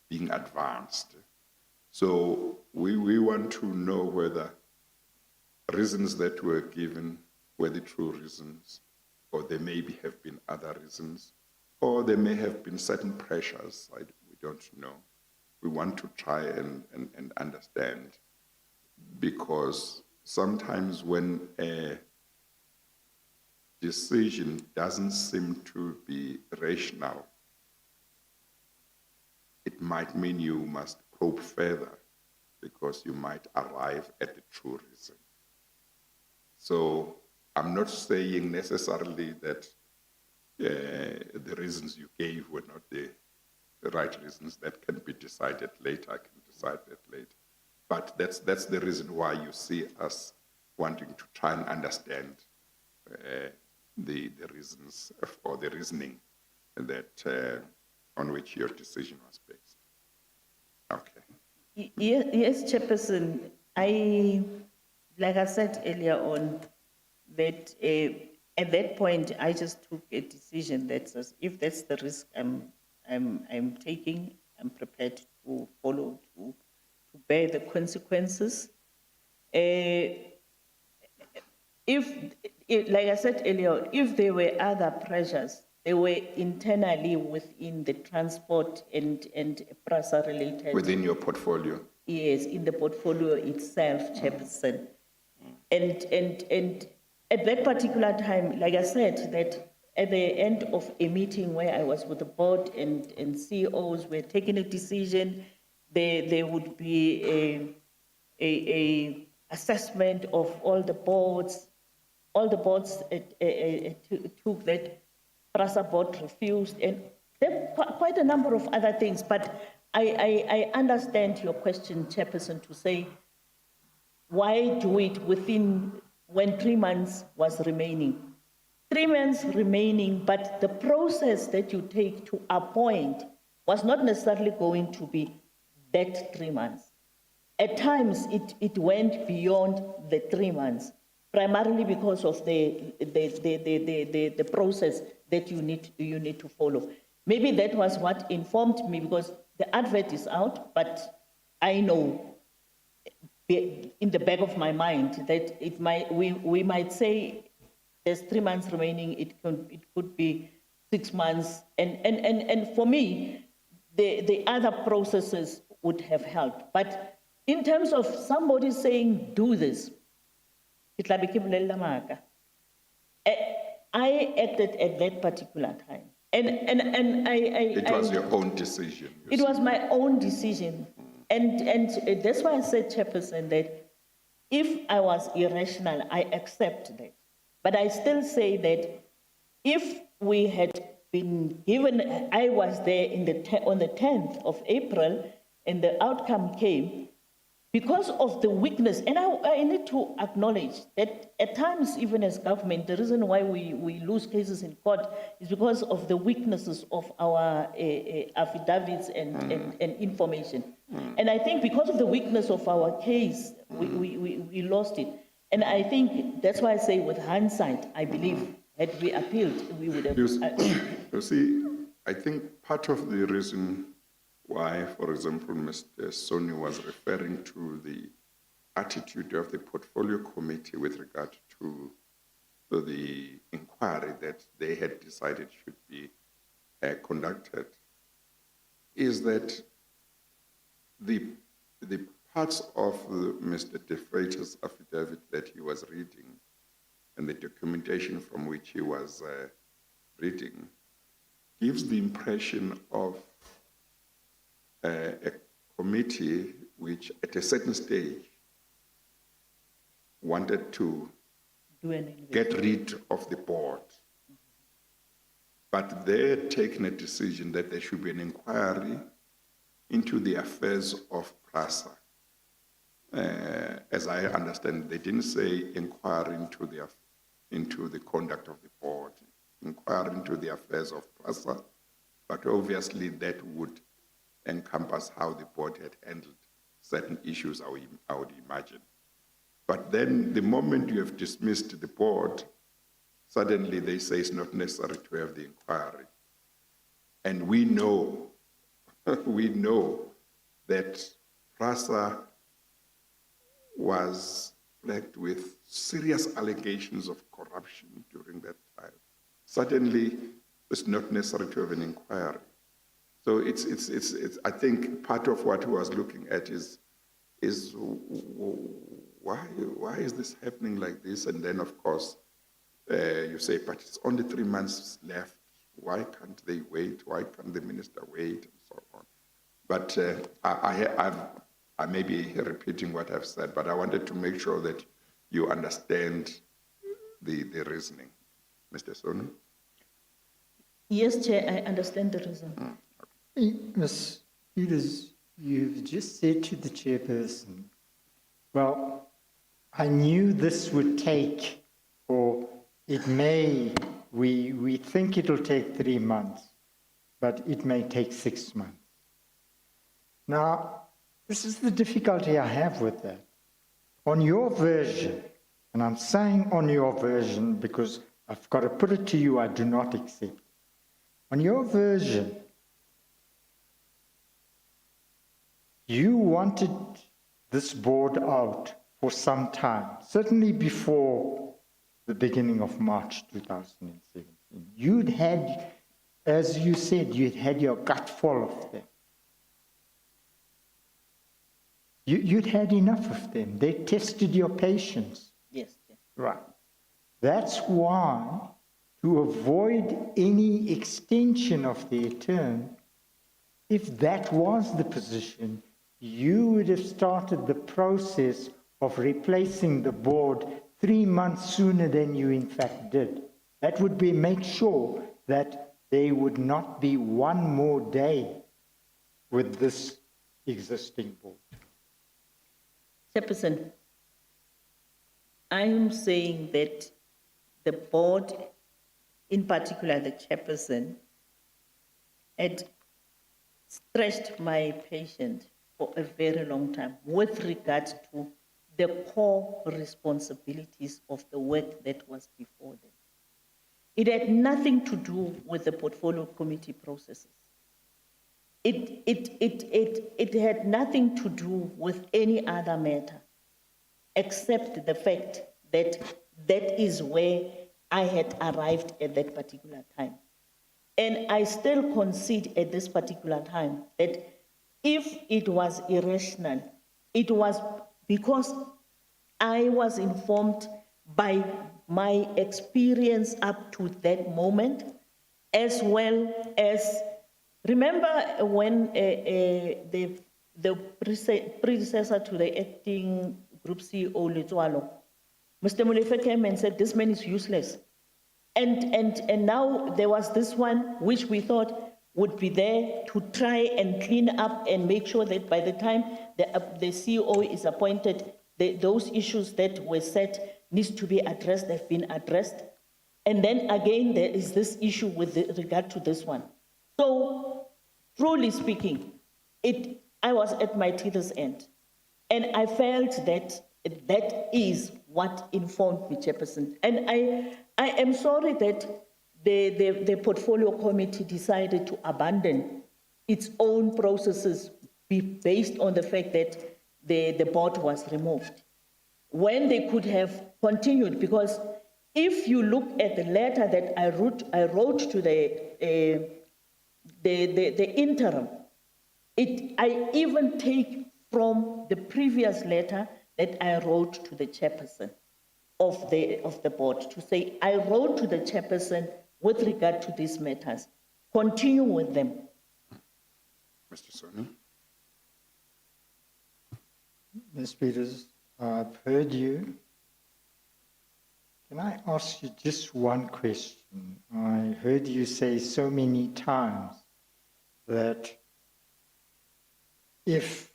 being advanced. So we want to know whether reasons that were given were the true reasons, or there maybe have been other reasons, or there may have been certain pressures, we don't know. We want to try and understand, because sometimes when a decision doesn't seem to be rational, it might mean you must probe further because you might arrive at the true reason. So I'm not saying necessarily that the reasons you gave were not the right reasons. That can be decided later. I can decide that later. But that's the reason why you see us wanting to try and understand the reasons or the reasoning that on which your decision was based. Okay. Yes, Chairperson. Like I said earlier on, that at that point I just took a decision that says, if that's the risk I'm taking, I'm prepared to follow, to bear the consequences. Like I said earlier, if there were other pressures, they were internally within the transport and PRASA related. Within your portfolio? Yes, in the portfolio itself, Chairperson. And at that particular time, like I said, that at the end of a meeting where I was with the board and CEOs were taking a decision, there would be a assessment of all the boards. All the boards took that, PRASA board refused, and there are quite a number of other things. But I understand your question, Chairperson, to say, why do it when 3 months was remaining? 3 months remaining, but the process that you take to appoint was not necessarily going to be that 3 months. At times, it went beyond the 3 months, primarily because of the process that you need to follow. Maybe that was what informed me, because the advert is out, but I know in the back of my mind that we might say there's 3 months remaining, it could be 6 months, and for me, the other processes would have helped. But in terms of somebody saying, do this, I acted at that particular time. It was your own decision. It was my own decision. And that's why I said, Chairperson, that if I was irrational, I accept that. But I still say that if we had been given, I was there on the 10th of April, and the outcome came, because of the weakness, and I need to acknowledge that at times, even as government, the reason why we lose cases in court is because of the weaknesses of our affidavits and information. And I think because of the weakness of our case, we lost it. And I think that's why I say with hindsight, I believe had we appealed, we would have... You see, I think part of the reason why, for example, Mr. Soni was referring to the attitude of the portfolio committee with regard to the inquiry that they had decided should be conducted, is that the parts of Mr. De Freitas' affidavit that he was reading and the documentation from which he was reading gives the impression of a committee which at a certain stage wanted to get rid of the board. But they're taking a decision that there should be an inquiry into the affairs of PRASA. As I understand, they didn't say inquiry into the conduct of the board, inquiry into the affairs of PRASA, but obviously that would encompass how the board had handled certain issues, I would imagine. But then the moment you have dismissed the board, suddenly they say it's not necessary to have the inquiry. And we know, we know that PRASA was plagued with serious allegations of corruption during that time. Suddenly, it's not necessary to have an inquiry. So it's I think part of what he was looking at is why is this happening like this? And then, of course, you say, but it's only 3 months left. Why can't they wait? Why can't the minister wait? And so on. But I may be repeating what I've said, but I wanted to make sure that you understand the reasoning. Mr. Sonu? Yes, Chair, I understand the reason. Ms. Peters, you've just said to the chairperson, well, I knew this would take, or it may, we think it'll take 3 months, but it may take 6 months. Now, this is the difficulty I have with that. On your version, and I'm saying on your version because I've got to put it to you, I do not accept. On your version, you wanted this board out for some time, certainly before the beginning of March 2017. You'd had, as you said, you'd had your gut full of them. You'd had enough of them. They tested your patience. Yes. Right. That's why to avoid any extension of their term, if that was the position, you would have started the process of replacing the board 3 months sooner than you in fact did. That would be make sure that there would not be one more day with this existing board. Chairperson, I am saying that the board, in particular the chairperson, had stretched my patience for a very long time with regard to the core responsibilities of the work that was before them. It had nothing to do with the portfolio committee processes. It had nothing to do with any other matter, except the fact that that is where I had arrived at that particular time. And I still concede at this particular time that if it was irrational, it was because I was informed by my experience up to that moment, as well as, remember when the predecessor to the acting group CEO, Letsoalo, Mr. Molefe came and said, this man is useless. And now there was this one which we thought would be there to try and clean up and make sure that by the time the CEO is appointed, those issues that were set needs to be addressed, have been addressed. And then again, there is this issue with regard to this one. So, truly speaking, I was at my teether's end. And I felt that that is what informed me, Chairperson. And I am sorry that the portfolio committee decided to abandon its own processes based on the fact that the board was removed, when they could have continued. Because if you look at the letter that I wrote to the interim, I even take from the previous letter that I wrote to the chairperson of the board to say, I wrote to the chairperson with regard to these matters. Continue with them. Mr. Soni? Ms. Peters, I've heard you. Can I ask you just one question? I heard you say so many times that if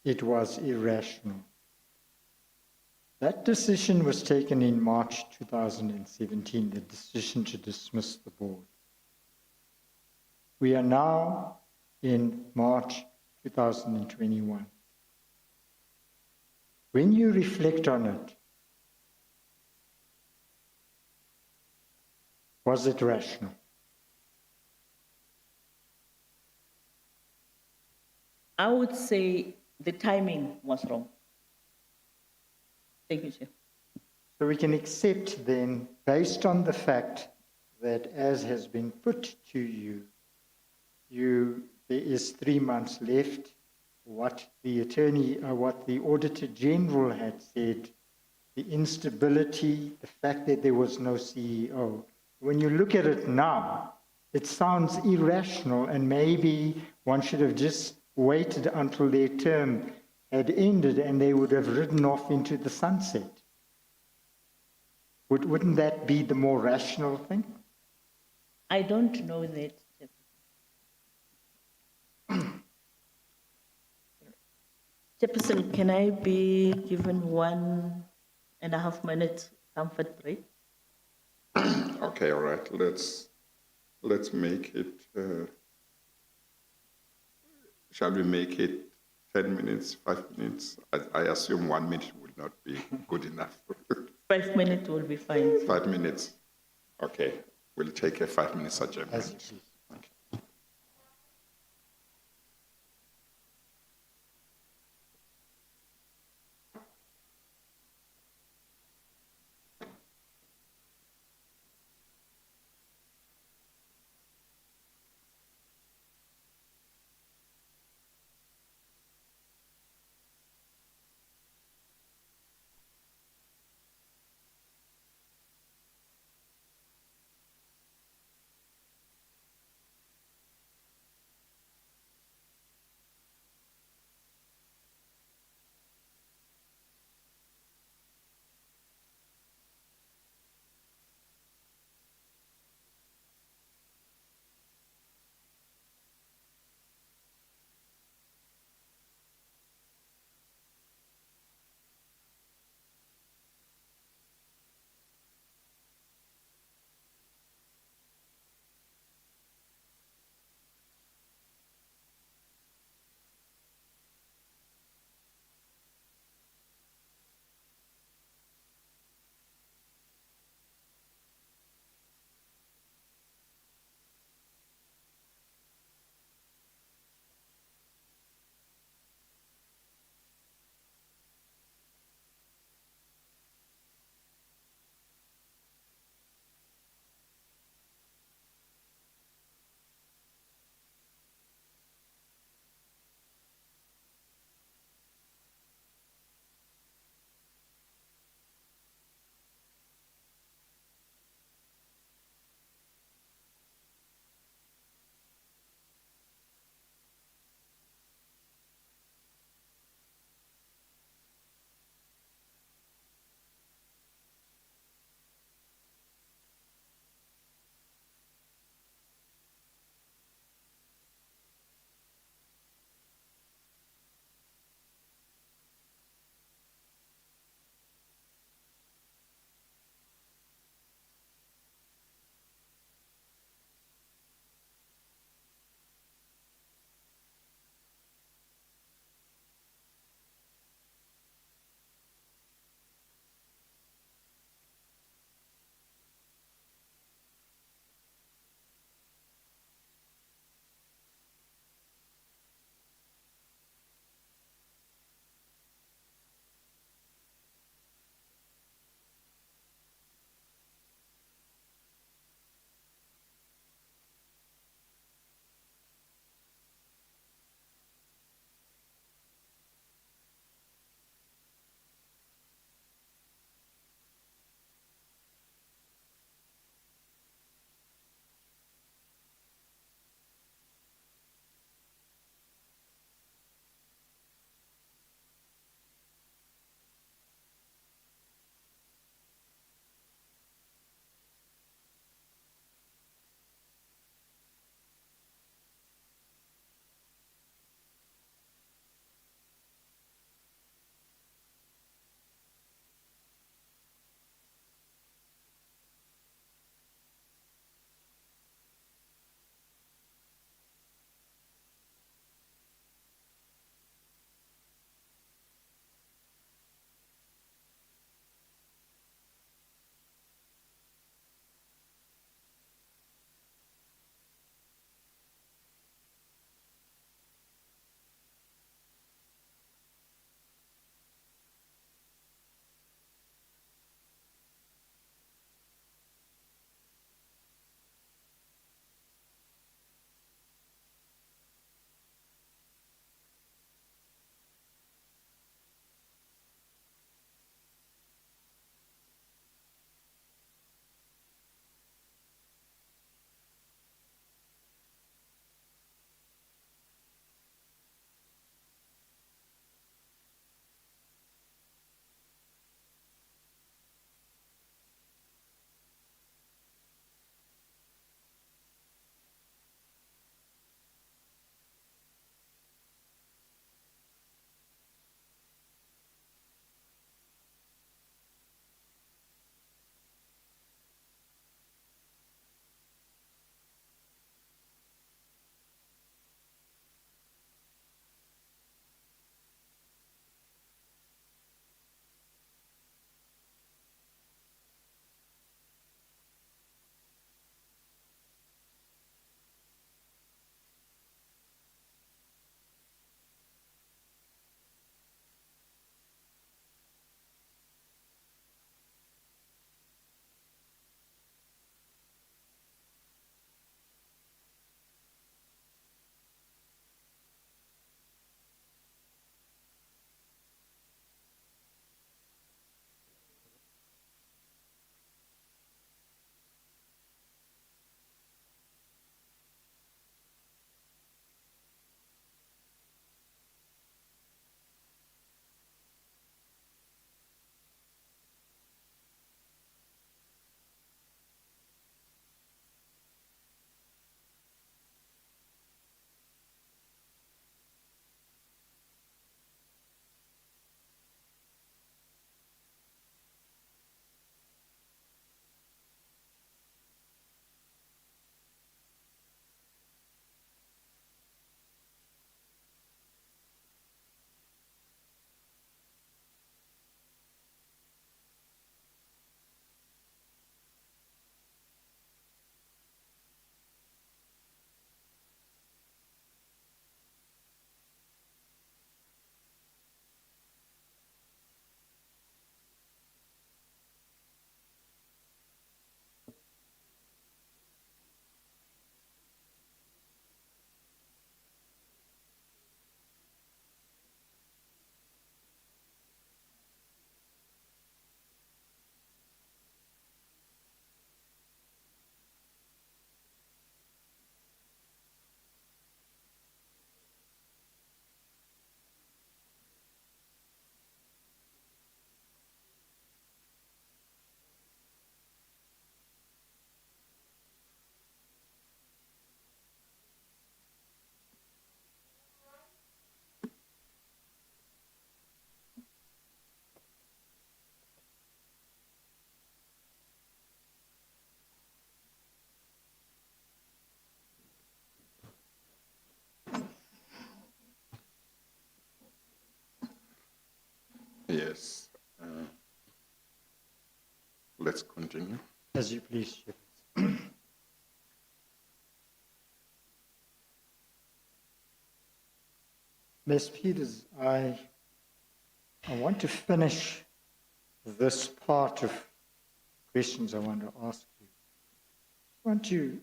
it was irrational. That decision was taken in March 2017, the decision to dismiss the board. We are now in March 2021. When you reflect on it, was it rational? I would say the timing was wrong. Thank you, Chair. So we can accept then, based on the fact that as has been put to you, there is 3 months left. What the Auditor General had said, the instability, the fact that there was no CEO. When you look at it now, it sounds irrational, and maybe one should have just waited until their term had ended and they would have ridden off into the sunset. Wouldn't that be the more rational thing? I don't know that. Chairperson, can I be given 1.5 minute comfort break? Okay, all right. Let's make it. Shall we make it 10 minutes, 5 minutes? I assume 1 minute would not be good enough. 5 minutes will be fine. 5 minutes. Okay, we'll take a 5 minute adjournment. As it is. Yes. Let's continue. As you please, Chairperson. Ms. Peters, I want to finish this part of questions I want to ask you. I want to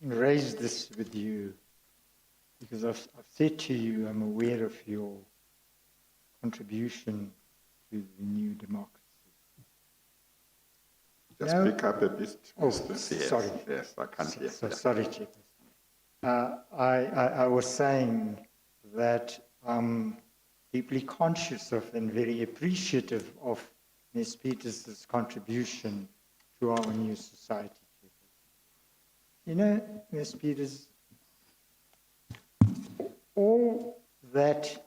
raise this with you because I've said to you I'm aware of your contribution to the new democracy. Just No. speak up a bit. Oh, Mr. Yes, sorry. Yes, I can't hear. So sorry, Chairperson. I was saying that I'm deeply conscious of and very appreciative of Ms. Peters' contribution to our new society. You know, Ms. Peters, all that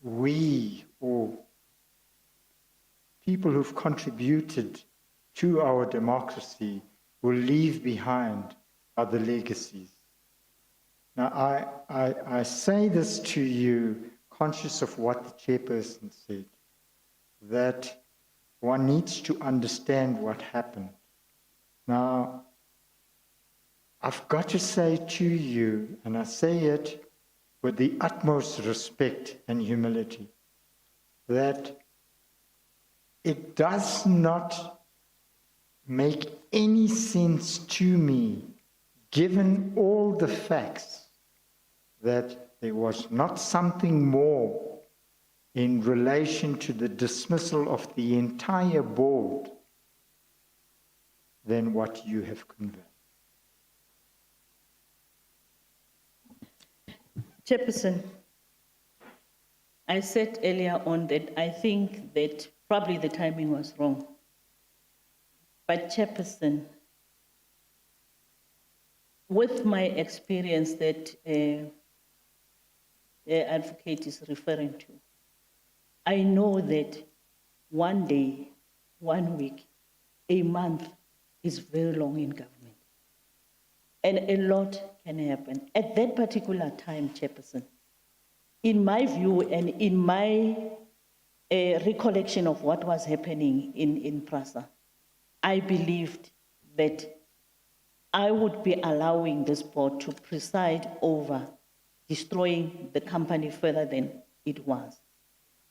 we or people who've contributed to our democracy will leave behind are the legacies. Now, I say this to you, conscious of what the chairperson said, that one needs to understand what happened. Now, I've got to say to you, and I say it with the utmost respect and humility, that it does not make any sense to me, given all the facts, that there was not something more in relation to the dismissal of the entire board than what you have conveyed. Chairperson, I said earlier on that I think that probably the timing was wrong. But Chairperson, with my experience that the advocate is referring to, I know that one day, 1 week, a month is very long in government. And a lot can happen. At that particular time, Chairperson, in my view and in my recollection of what was happening in PRASA, I believed that I would be allowing this board to preside over destroying the company further than it was.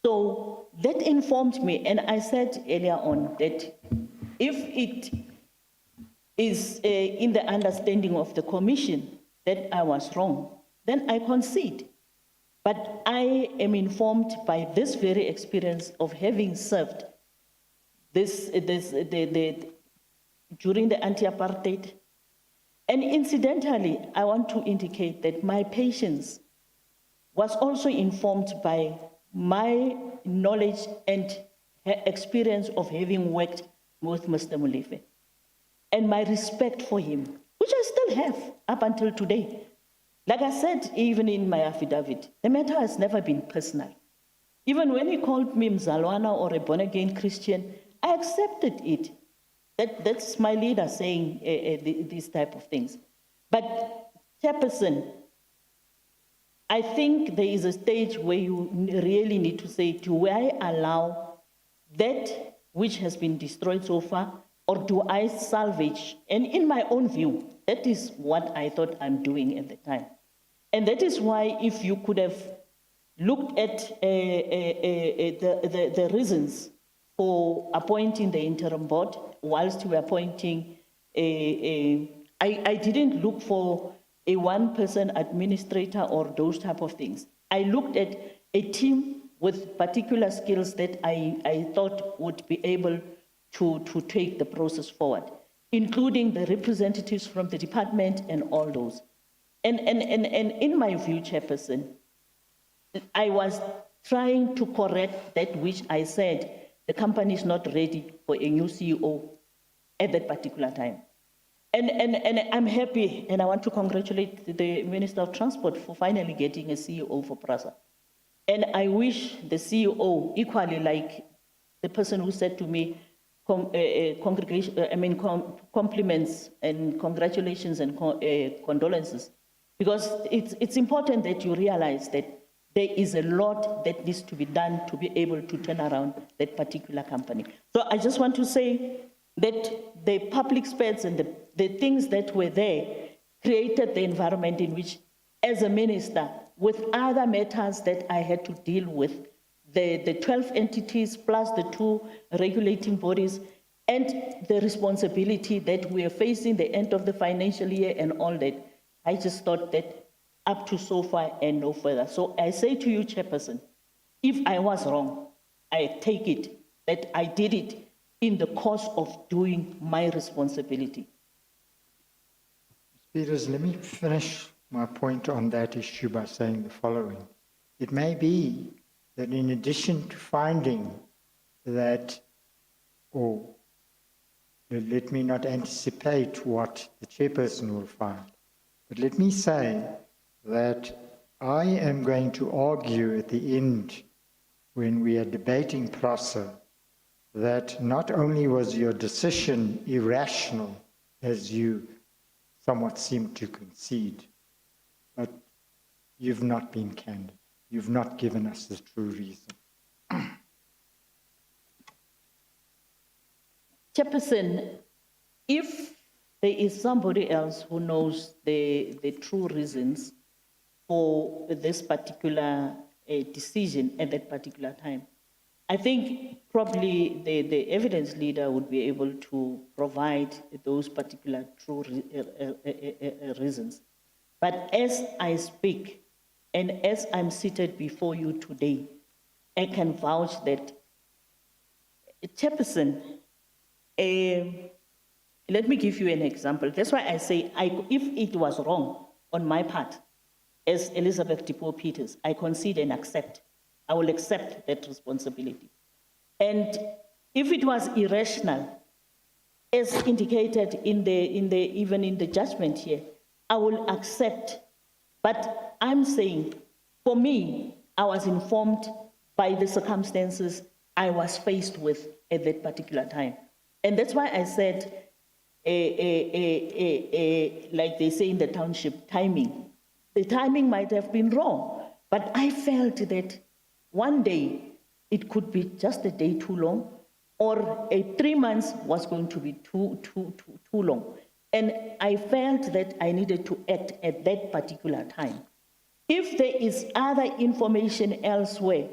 So that informed me, and I said earlier on that if it is in the understanding of the commission that I was wrong, then I concede. But I am informed by this very experience of having served during the anti-apartheid. And incidentally, I want to indicate that my patience was also informed by my knowledge and experience of having worked with Mr. Molefe, and my respect for him, which I still have up until today. Like I said, even in my affidavit, the matter has never been personal. Even when he called me Mzalwana or a born-again Christian, I accepted it. That's my leader saying these type of things. But Chairperson, I think there is a stage where you really need to say, do I allow that which has been destroyed so far, or do I salvage? And in my own view, that is what I thought I'm doing at the time. And that is why if you could have looked at the reasons for appointing the interim board, whilst you were appointing I didn't look for a one-person administrator or those type of things. I looked at a team with particular skills that I thought would be able to take the process forward, including the representatives from the department and all those. And in my view, Chairperson, I was trying to correct that which I said the company is not ready for a new CEO at that particular time. And I'm happy, and I want to congratulate the Minister of Transport for finally getting a CEO for PRASA. And I wish the CEO, equally like the person who said to me, compliments and congratulations and condolences, because it's important that you realize that there is a lot that needs to be done to be able to turn around that particular company. So I just want to say that the public space and the things that were there created the environment in which, as a minister, with other matters that I had to deal with, the 12 entities plus the 2 regulating bodies, and the responsibility that we are facing the end of the financial year and all that, I just thought that up to so far and no further. So I say to you, Chairperson, if I was wrong, I take it that I did it in the course of doing my responsibility. Peters, let me finish my point on that issue by saying the following. It may be that in addition to finding that, or let me not anticipate what the chairperson will find, but let me say that I am going to argue at the end, when we are debating PROSA, that not only was your decision irrational, as you somewhat seem to concede, but you've not been candid. You've not given us the true reason. Chairperson, if there is somebody else who knows the true reasons for this particular decision at that particular time, I think probably the evidence leader would be able to provide those particular true reasons. But as I speak, and as I'm seated before you today, I can vouch that, Chairperson, let me give you an example. That's why I say, if it was wrong on my part, as Elizabeth Tipo Peters, I concede and accept. I will accept that responsibility. And if it was irrational, as indicated even in the judgment here, I will accept. But I'm saying, for me, I was informed by the circumstances I was faced with at that particular time. And that's why I said, like they say in the township, timing. The timing might have been wrong, but I felt that one day it could be just a day too long, or 3 months was going to be too long. And I felt that I needed to act at that particular time. If there is other information elsewhere,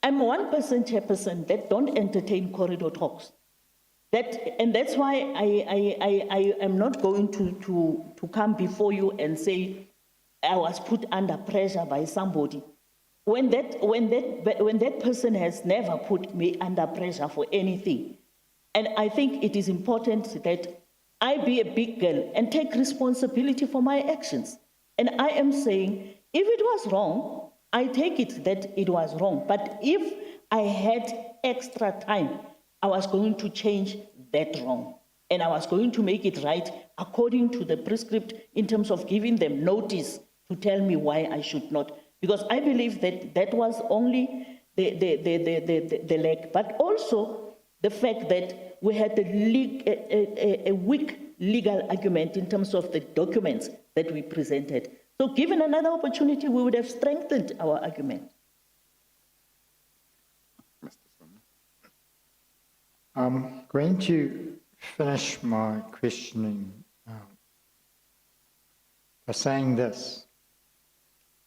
I'm one person, Chairperson, that don't entertain corridor talks. And that's why I am not going to come before you and say I was put under pressure by somebody. When that person has never put me under pressure for anything. And I think it is important that I be a big girl and take responsibility for my actions. And I am saying, if it was wrong, I take it that it was wrong. But if I had extra time, I was going to change that wrong. And I was going to make it right according to the prescript in terms of giving them notice to tell me why I should not. Because I believe that that was only the leg, but also the fact that we had a weak legal argument in terms of the documents that we presented. So given another opportunity, we would have strengthened our argument. I'm going to finish my questioning by saying this,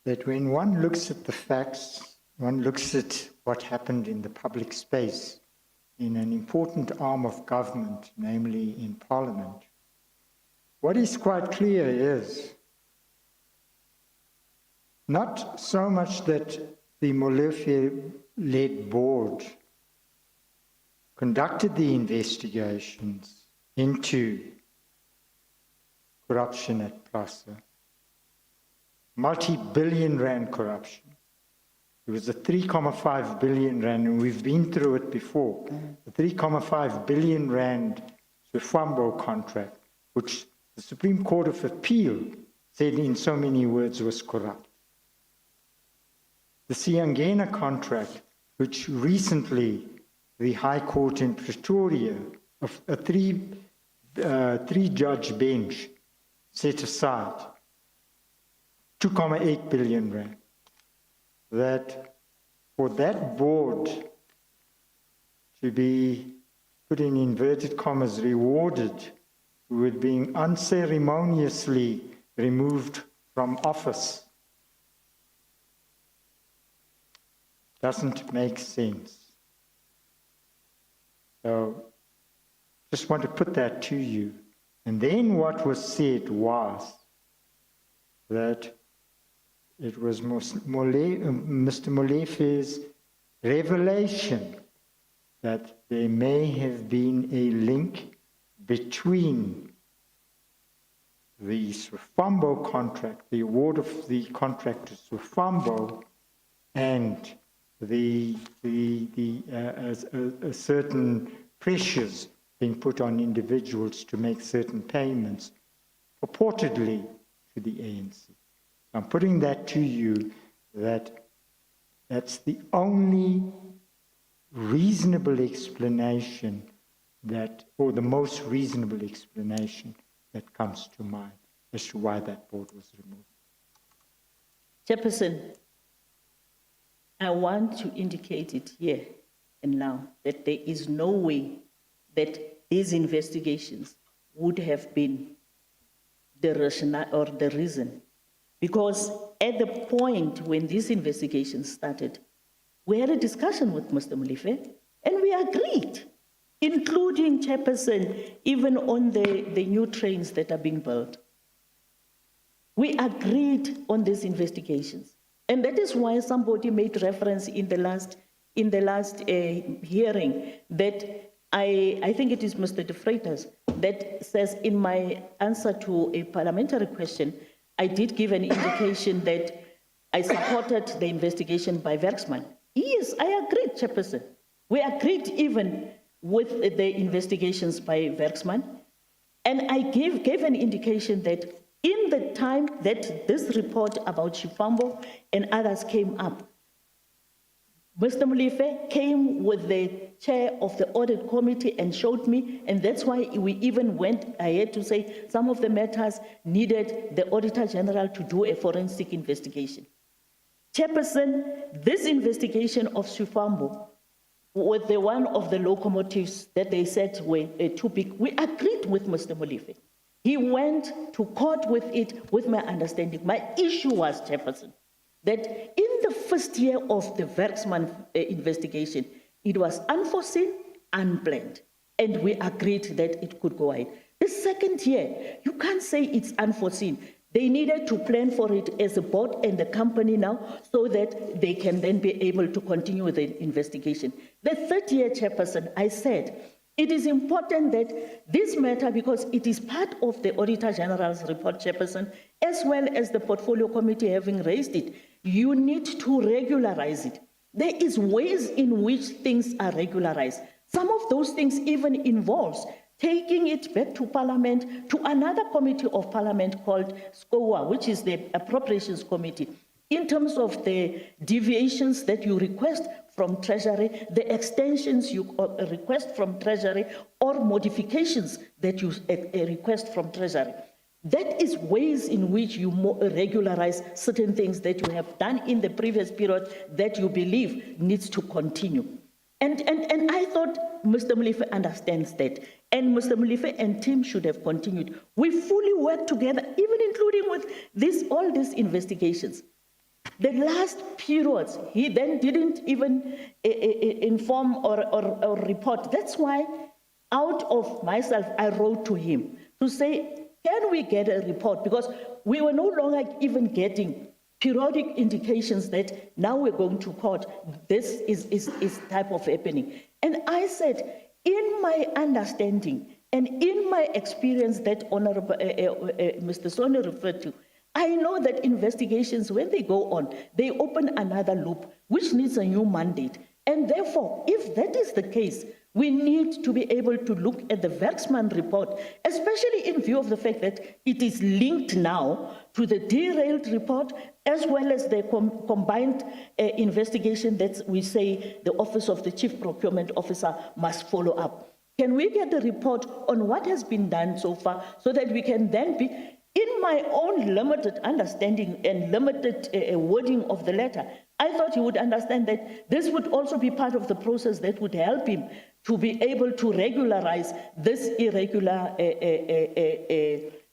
that when one looks at the facts, one looks at what happened in the public space in an important arm of government, namely in Parliament, what is quite clear is not so much that the Molefe-led board conducted the investigations into corruption at Plaza, multi-billion rand corruption. It was a 3.5 billion rand, and we've been through it before. The 3.5 billion rand Swifambo contract, which the Supreme Court of Appeal said in so many words was corrupt. The Siangena contract, which recently the High Court in Pretoria, of a three-judge bench, set aside 2.8 billion rand. that for that board to be, put in inverted commas, rewarded with being unceremoniously removed from office doesn't make sense. So, just want to put that to you. And then what was said was that it was Mr. Molefe's revelation that there may have been a link between the Swifambo contract, the award of the contract to Swifambo, and certain pressures being put on individuals to make certain payments, purportedly to the ANC. I'm putting that to you, that that's the only reasonable explanation that, or the most reasonable explanation that comes to mind as to why that board was removed. Chairperson, I want to indicate it here and now that there is no way that these investigations would have been the rationale or the reason. Because at the point when these investigations started, we had a discussion with Mr. Molefe, and we agreed, including, Chairperson, even on the new trains that are being built. We agreed on these investigations. And that is why somebody made reference in the last hearing that I think it is Mr. De Freitas that says in my answer to a parliamentary question, I did give an indication that I supported the investigation by Werksman. Yes, I agreed, Chairperson. We agreed even with the investigations by Werksman. And I gave an indication that in the time that this report about Swifambo and others came up, Mr. Molefe came with the chair of the audit committee and showed me, and that's why we even went ahead to say some of the matters needed the Auditor General to do a forensic investigation. Chairperson, this investigation of Swifambo was the one of the locomotives that they said were too big. We agreed with Mr. Molefe. He went to court with it, with my understanding. My issue was, Chairperson, that in the first year of the Werksman investigation, it was unforeseen, unplanned, and we agreed that it could go ahead. The second year, you can't say it's unforeseen. They needed to plan for it as a board and the company now so that they can then be able to continue with the investigation. The third year, Chairperson, I said, it is important that this matter, because it is part of the Auditor General's report, Chairperson, as well as the Portfolio Committee having raised it, you need to regularize it. There is ways in which things are regularized. Some of those things even involves taking it back to Parliament, to another committee of Parliament called SCOA, which is the Appropriations Committee, in terms of the deviations that you request from Treasury, the extensions you request from Treasury, or modifications that you request from Treasury. That is ways in which you regularize certain things that you have done in the previous period that you believe needs to continue. And I thought Mr. Molefe understands that. And Mr. Molefe and team should have continued. We fully worked together, even including with all these investigations. The last periods, he then didn't even inform or report. That's why, out of myself, I wrote to him to say, can we get a report? Because we were no longer even getting periodic indications that now we're going to court. This is type of happening. And I said, in my understanding and in my experience that Honorable Mr. Sonny referred to, I know that investigations, when they go on, they open another loop, which needs a new mandate. And therefore, if that is the case, we need to be able to look at the Werksman report, especially in view of the fact that it is linked now to the derailed report, as well as the combined investigation that we say the Office of the Chief Procurement Officer must follow up. Can we get a report on what has been done so far so that we can then be, in my own limited understanding and limited wording of the letter, I thought he would understand that this would also be part of the process that would help him to be able to regularize this irregular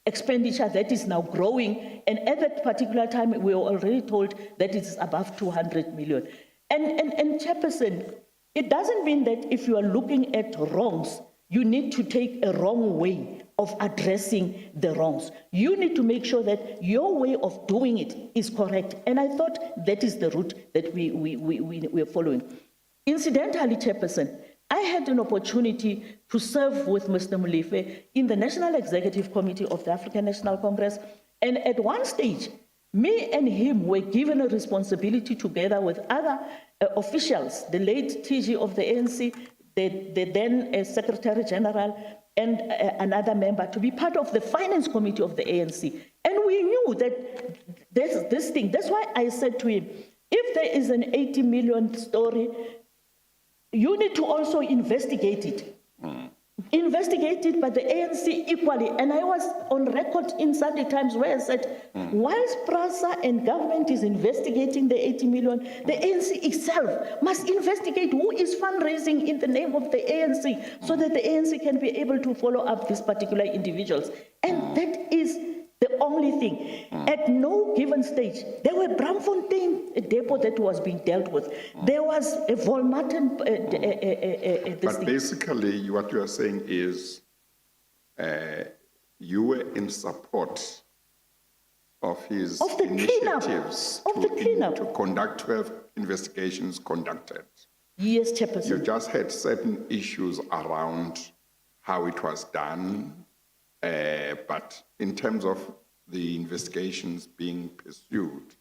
expenditure that is now growing. And at that particular time, we were already told that it is above 200 million. And Chairperson, it doesn't mean that if you are looking at wrongs, you need to take a wrong way of addressing the wrongs. You need to make sure that your way of doing it is correct. And I thought that is the route that we are following. Incidentally, Chairperson, I had an opportunity to serve with Mr. Molefe in the National Executive Committee of the African National Congress. And at one stage, me and him were given a responsibility together with other officials, the late TG of the ANC, the then Secretary General, and another member, to be part of the Finance Committee of the ANC. And we knew that there's this thing. That's why I said to him, if there is an 80 million story, you need to also investigate it. Investigate it by the ANC equally. And I was on record in Sunday Times where I said, whilst PRASA and government is investigating the 80 million, the ANC itself must investigate who is fundraising in the name of the ANC so that the ANC can be able to follow up these particular individuals. And that is the only thing. At no given stage, there were Bramfontein, a depot that was being dealt with. There was a Volmaten. But basically, what you are saying is you were in support of his Of the cleanup. initiatives Of the cleanup. to conduct 12 investigations conducted. Yes, You Chairperson. just had certain issues around how it was done, but in terms of the investigations being pursued,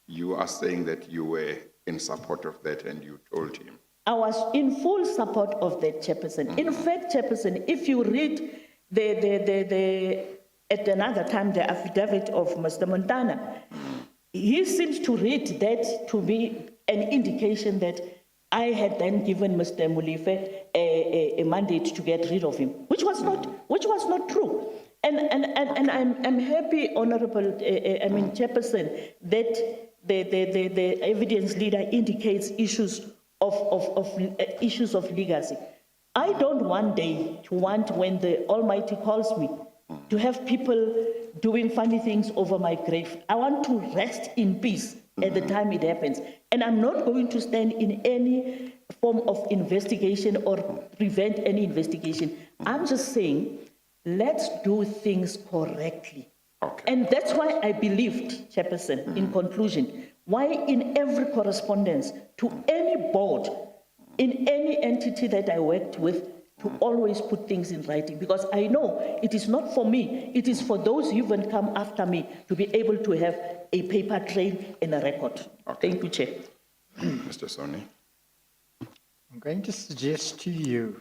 you are saying that you were in support of that and you told him. I was in full support of that, Chairperson. In fact, Chairperson, if you read at another time, the affidavit of Mr. Montana, he seems to read that to be an indication that I had then given Mr. Molefe a mandate to get rid of him, which was not true. And I'm happy, Honorable, Chairperson, that the evidence leader indicates issues of legacy. I don't one day want, when the Almighty calls me, to have people doing funny things over my grave. I want to rest in peace at the time it happens. And I'm not going to stand in any form of investigation or prevent any investigation. I'm just saying, let's do things correctly. Okay. And that's why I believed, Chairperson, in conclusion, why in every correspondence to any board, in any entity that I worked with, to always put things in writing, because I know it is not for me, it is for those who even come after me to be able to have a paper trail and a record. Okay. Thank you, Chair. Mr. Soni. I'm going to suggest to you,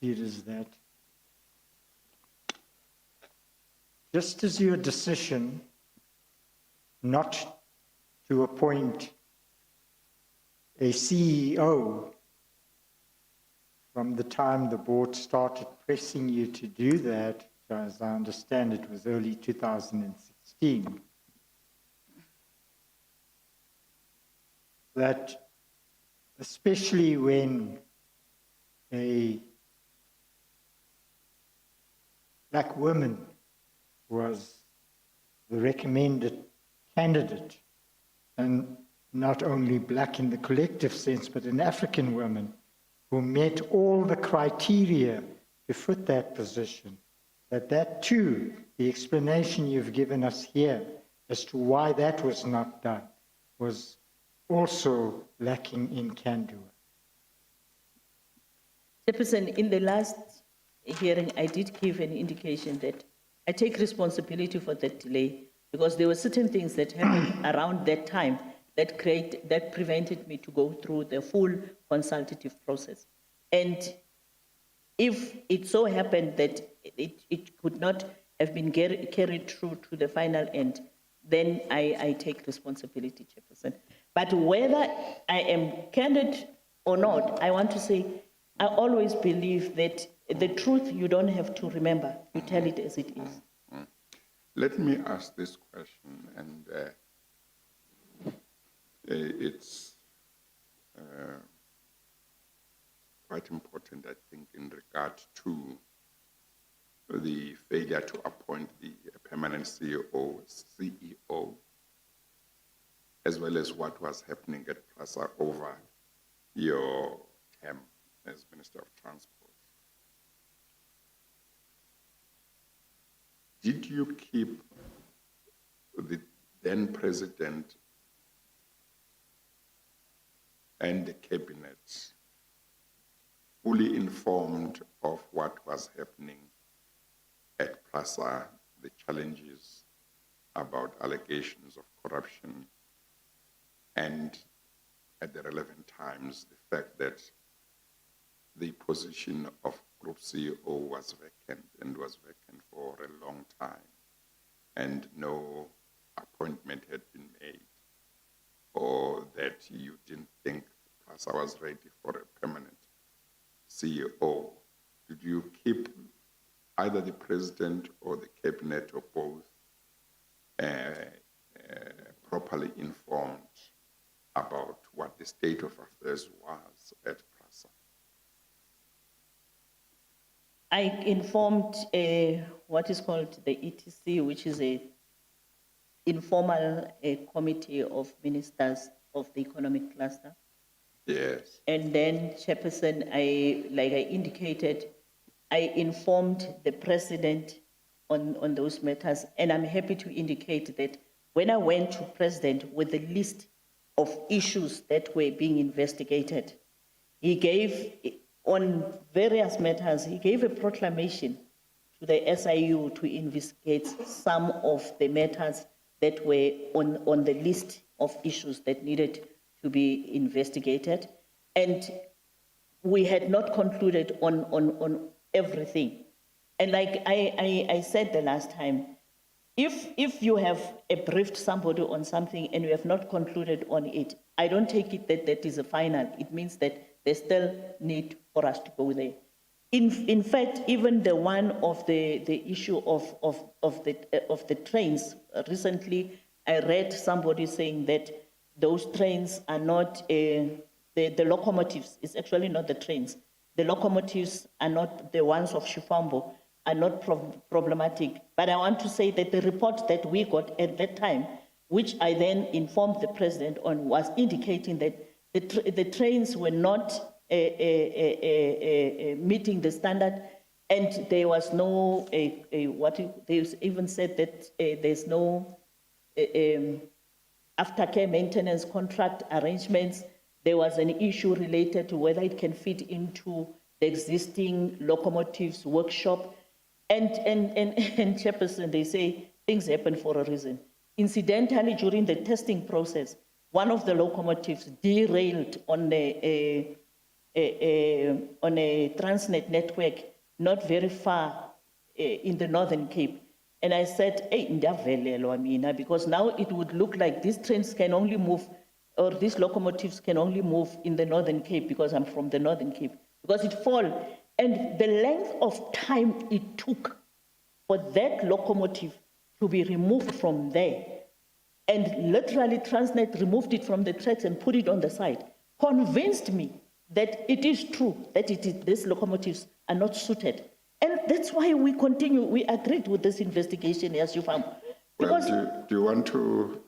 is that just as your decision not to appoint a CEO from the time the board started pressing you to do that, as I understand it was early 2016, that especially when a black woman was the recommended candidate, and not only black in the collective sense, but an African woman who met all the criteria to fit that position, that too, the explanation you've given us here as to why that was not done was also lacking in candor. Chairperson, in the last hearing, I did give an indication that I take responsibility for that delay because there were certain things that happened around that time that prevented me to go through the full consultative process. And if it so happened that it could not have been carried through to the final end, then I take responsibility, Chairperson. But whether I am candid or not, I want to say, I always believe that the truth you don't have to remember, you tell it as it is. Let me ask this question, and it's quite important, I think, in regard to the failure to appoint the permanent CEO, as well as what was happening at PRASA over your term as Minister of Transport. Did you keep the then President and the Cabinet fully informed of what was happening at PRASA, the challenges about allegations of corruption, and at the relevant times, the fact that the position of Group CEO was vacant and was vacant for a long time, and no appointment had been made, or that you didn't think PRASA was ready for a permanent CEO? Did you keep either the President or the Cabinet or both properly informed about what the state of affairs was at PRASA? I informed what is called the ETC, which is a informal committee of ministers of the economic cluster. Yes. And then, Chairperson, like I indicated, I informed the President on those matters, and I'm happy to indicate that when I went to President with the list of issues that were being investigated, he gave, on various matters, he gave a proclamation to the SIU to investigate some of the matters that were on the list of issues that needed to be investigated. And we had not concluded on everything. And like I said the last time, if you have briefed somebody on something and you have not concluded on it, I don't take it that that is a final. It means that there's still need for us to go there. In fact, even the one of the issue of the trains, recently I read somebody saying that those trains are not, the locomotives, it's actually not the trains. The locomotives are not the ones of Shifambo, are not problematic. But I want to say that the report that we got at that time, which I then informed the President on, was indicating that the trains were not meeting the standard, and there was no, they even said that there's no aftercare maintenance contract arrangements. There was an issue related to whether it can fit into the existing locomotives workshop. And Chairperson, they say things happen for a reason. Incidentally, during the testing process, one of the locomotives derailed on a Transnet network not very far in the Northern Cape. And I said, hey, because now it would look like these trains can only move, or these locomotives can only move in the Northern Cape, because I'm from the Northern Cape, because it fall. And the length of time it took for that locomotive to be removed from there, and literally Transnet removed it from the tracks and put it on the side, convinced me that it is true that these locomotives are not suited. And that's why we continue, we agreed with this investigation, as you found. Because well, do you want to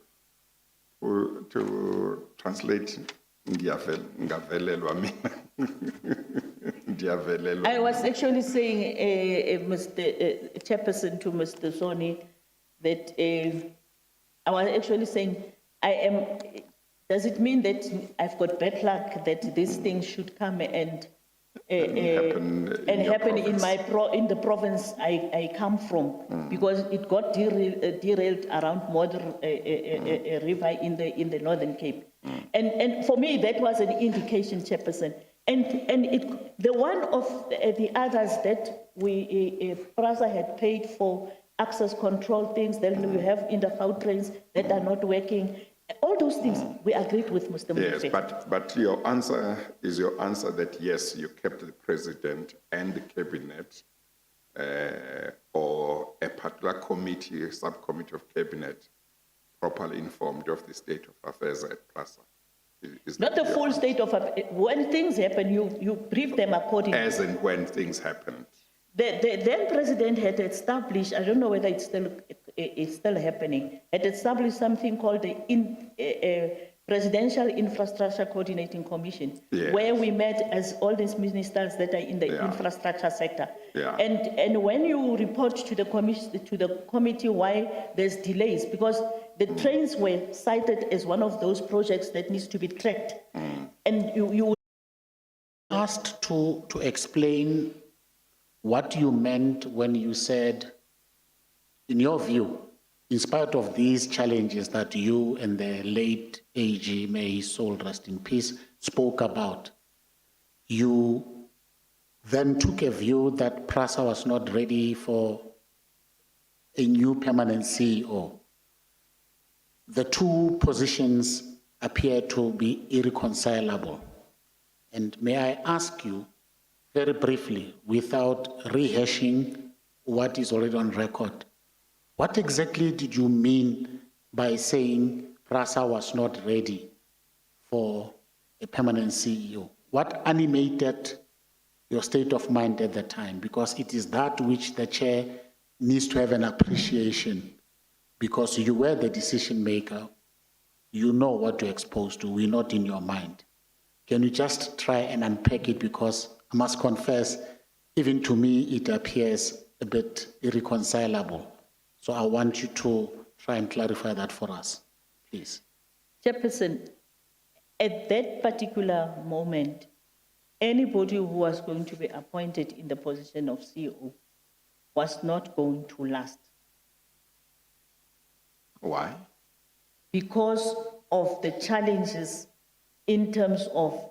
translate? I was actually saying, Mr. Chairperson, to Mr. Soni, that I was actually saying, does it mean that I've got bad luck that these things should come and happen in the province I come from, because it got derailed around Modder River in the Northern Cape. And for me, that was an indication, Chairperson. And the one of the others that PRASA had paid for access control things, then we have interflow trains that are not working. All those things we agreed with Mr. Muffe. Yes, but your answer is your answer that yes, you kept the President and the Cabinet or a particular committee, a subcommittee of Cabinet properly informed of the state of affairs at PRASA. Is Not that the your full state of, when things happen, you brief them accordingly. As and when things happen. The then president had established, I don't know whether it's still happening, had established something called the Presidential Infrastructure Coordinating Commission, Yes. where we met as all these ministers that are in the Yeah. infrastructure sector. Yeah. And when you report to the committee why there's delays, because the trains were cited as one of those projects that needs to be tracked. And you Asked to explain what you meant when you said, in your view, in spite of these challenges that you and the late AG, may his soul rest in peace, spoke about, you then took a view that PRASA was not ready for a new permanent CEO. The two positions appear to be irreconcilable. And may I ask you, very briefly, without rehashing what is already on record, what exactly did you mean by saying PRASA was not ready for a permanent CEO? What animated your state of mind at the time? Because it is that which the chair needs to have an appreciation, because you were the decision maker. You know what you're exposed to. We're not in your mind. Can you just try and unpack it? Because I must confess, even to me, it appears a bit irreconcilable. So I want you to try and clarify that for us, please. Chairperson, at that particular moment, anybody who was going to be appointed in the position of CEO was not going to last. Why? Because of the challenges in terms of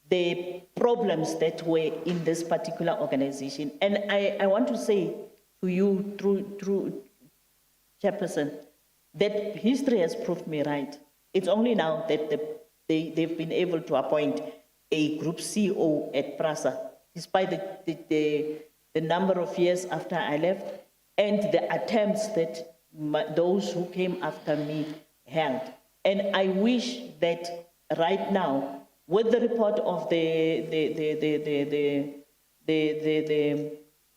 the problems that were in this particular organization. And I want to say to you through Chairperson, that history has proved me right. It's only now that they've been able to appoint a group CEO at PRASA, despite the number of years after I left and the attempts that those who came after me held. And I wish that right now, with the report of the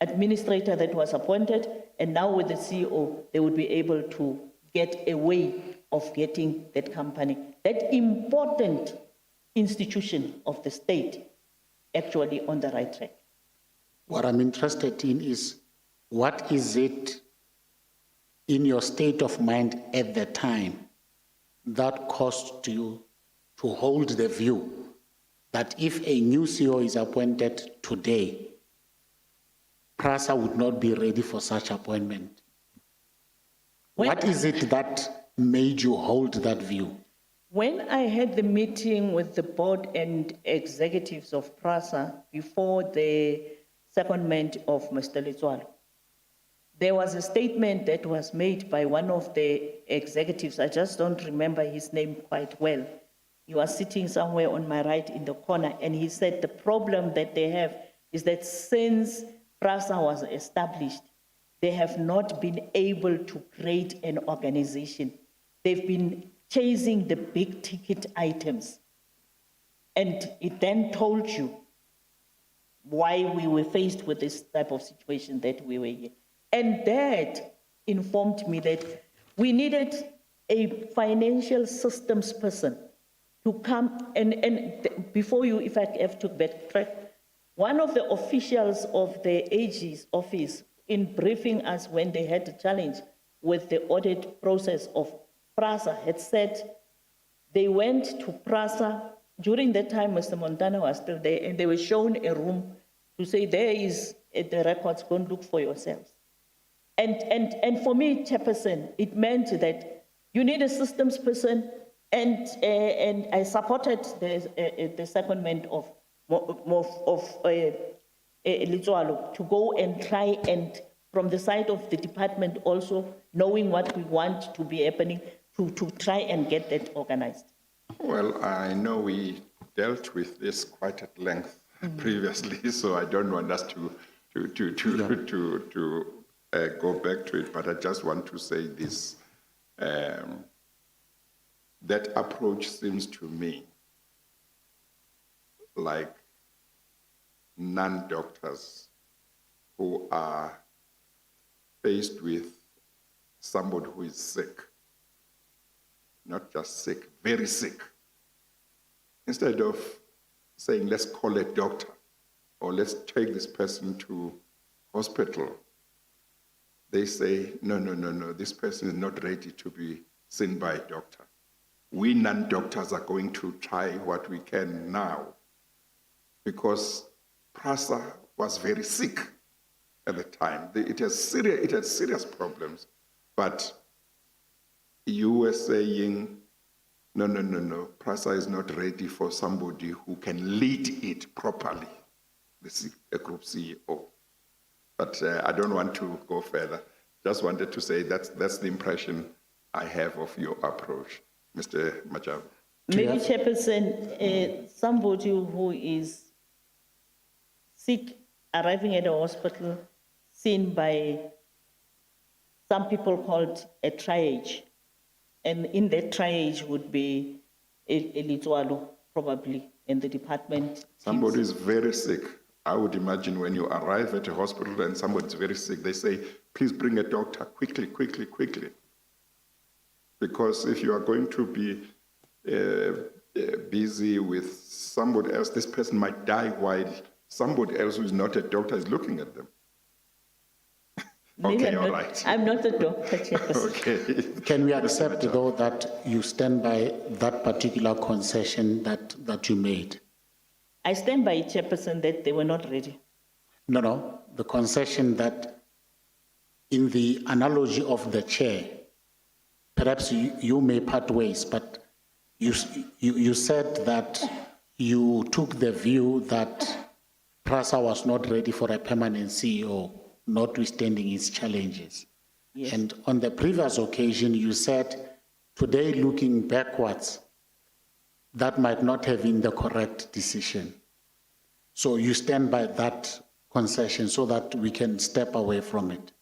administrator that was appointed, and now with the CEO, they would be able to get a way of getting that company, that important institution of the state, actually on the right track. What I'm interested in is, what is it in your state of mind at the time that caused you to hold the view that if a new CEO is appointed today, PRASA would not be ready for such appointment? What is it that made you hold that view? When I had the meeting with the board and executives of PRASA before the secondment of Mr. Letswalo, there was a statement that was made by one of the executives. I just don't remember his name quite well. He was sitting somewhere on my right in the corner, and he said the problem that they have is that since PRASA was established, they have not been able to create an organization. They've been chasing the big ticket items. And it then told you why we were faced with this type of situation that we were in. And that informed me that we needed a financial systems person to come and before you, if I have to backtrack, one of the officials of the AG's office, in briefing us when they had a challenge with the audit process of PRASA, had said they went to PRASA during that time. Mr. Montana was still there, and they were shown a room to say, there is the records, go and look for yourselves. And for me, Chairperson, it meant that you need a systems person, and I supported the secondment of Letswalo to go and try and, from the side of the department also, knowing what we want to be happening, to try and get that organized. Well, I know we dealt with this quite at length previously, so I don't want us to go back to it, but I just want to say this. That approach seems to me like non-doctors who are faced with somebody who is sick, not just sick, very sick. Instead of saying, let's call a doctor, or let's take this person to hospital, they say, no, this person is not ready to be seen by a doctor. We non-doctors are going to try what we can now, because PRASA was very sick at the time. It had serious problems, but you were saying, no, PRASA is not ready for somebody who can lead it properly, a group CEO. But I don't want to go further. Just wanted to say that's the impression I have of your approach, Mr. Majabu. Maybe, Chairperson, somebody who is sick, arriving at a hospital, seen by some people called a triage. And in that triage would be a Litwalo, probably, in the department. Somebody is very sick. I would imagine when you arrive at a hospital and somebody's very sick, they say, please bring a doctor quickly. Because if you are going to be busy with somebody else, this person might die while somebody else who is not a doctor is looking at them. Maybe Okay, all right. I'm not a doctor, Chairperson. Okay. Can we accept, though, that you stand by that particular concession that you made? I stand by it, Chairperson, that they were not ready. No, the concession that in the analogy of the chair, perhaps you may part ways, but you said that you took the view that PRASA was not ready for a permanent CEO, notwithstanding its challenges. Yes. And on the previous occasion, you said, today looking backwards, that might not have been the correct decision. So you stand by that concession so that we can step away from it.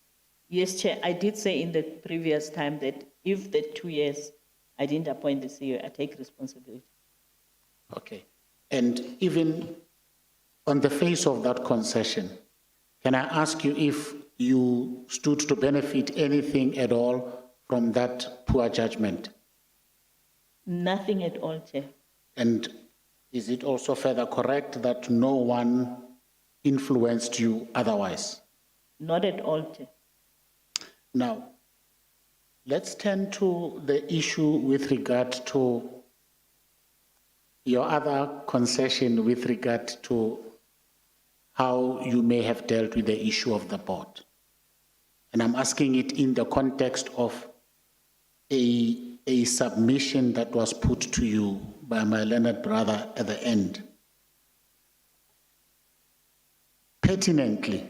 Yes, Chair, I did say in the previous time that if the 2 years I didn't appoint the CEO, I take responsibility. Okay. And even on the face of that concession, can I ask you if you stood to benefit anything at all from that poor judgment? Nothing at all, Chair. And is it also further correct that no one influenced you otherwise? Not at all, Chair. Now, let's turn to the issue with regard to your other concession with regard to how you may have dealt with the issue of the board. And I'm asking it in the context of a submission that was put to you by my learned brother at the end. Pertinently,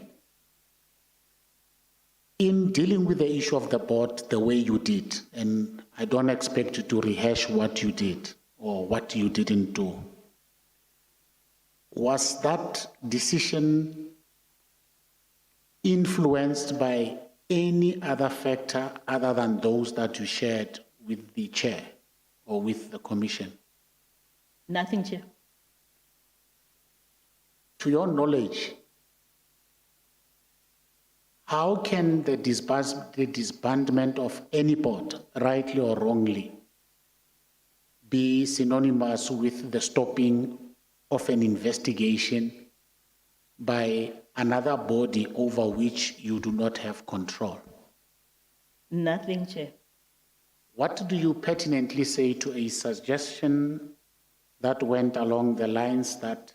in dealing with the issue of the board the way you did, and I don't expect you to rehash what you did or what you didn't do, was that decision influenced by any other factor other than those that you shared with the chair or with the commission? Nothing, Chair. To your knowledge, how can the disbandment of any board, rightly or wrongly, be synonymous with the stopping of an investigation by another body over which you do not have control? Nothing, Chair. What do you pertinently say to a suggestion that went along the lines that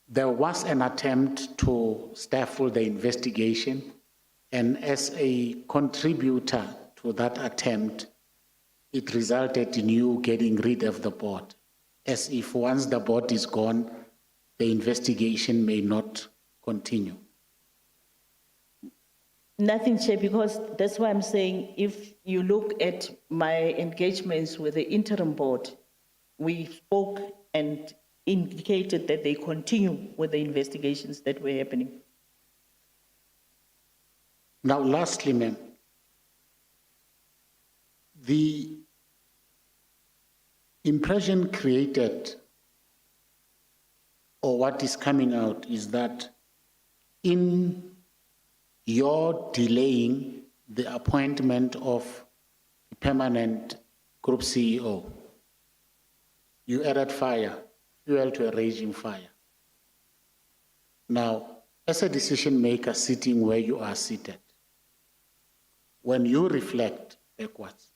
there was an attempt to stifle the investigation, and as a contributor to that attempt, it resulted in you getting rid of the board, as if once the board is gone, the investigation may not continue? Nothing, Chair, because that's why I'm saying if you look at my engagements with the interim board, we spoke and indicated that they continue with the investigations that were happening. Now, lastly, ma'am, The impression created, or what is coming out, is that in your delaying the appointment of a permanent group CEO, you added fuel to a raging fire. Now, as a decision maker sitting where you are seated, when you reflect backwards,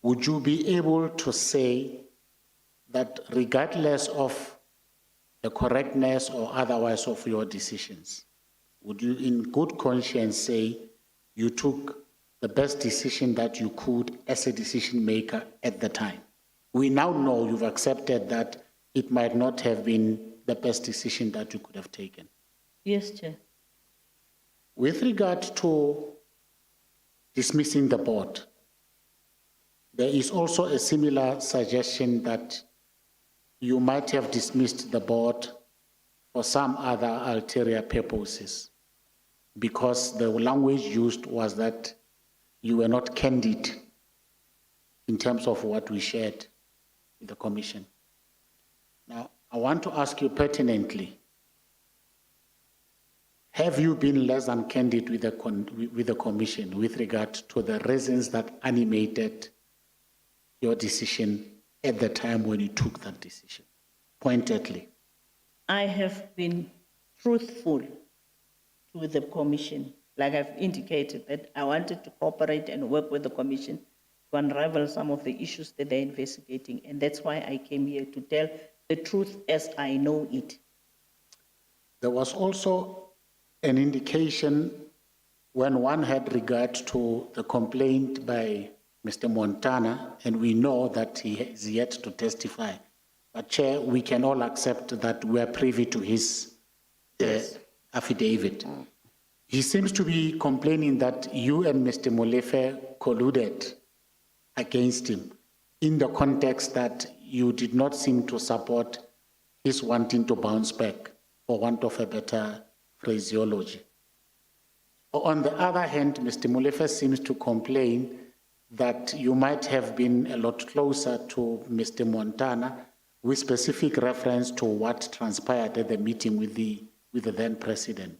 would you be able to say that regardless of the correctness or otherwise of your decisions, would you in good conscience say you took the best decision that you could as a decision maker at the time? We now know you've accepted that it might not have been the best decision that you could have taken. Yes, Chair. With regard to dismissing the board, there is also a similar suggestion that you might have dismissed the board for some other ulterior purposes, because the language used was that you were not candid in terms of what we shared with the commission. Now, I want to ask you pertinently, have you been less than candid with the commission with regard to the reasons that animated your decision at the time when you took that decision, pointedly? I have been truthful to the commission. Like I've indicated, that I wanted to cooperate and work with the commission to unravel some of the issues that they're investigating. And that's why I came here to tell the truth as I know it. There was also an indication when one had regard to the complaint by Mr. Montana, and we know that he is yet to testify. But Chair, we can all accept that we are privy to his affidavit. He seems to be complaining that you and Mr. Molefe colluded against him in the context that you did not seem to support his wanting to bounce back, for want of a better phraseology. On the other hand, Mr. Molefe seems to complain that you might have been a lot closer to Mr. Montana with specific reference to what transpired at the meeting with the then president.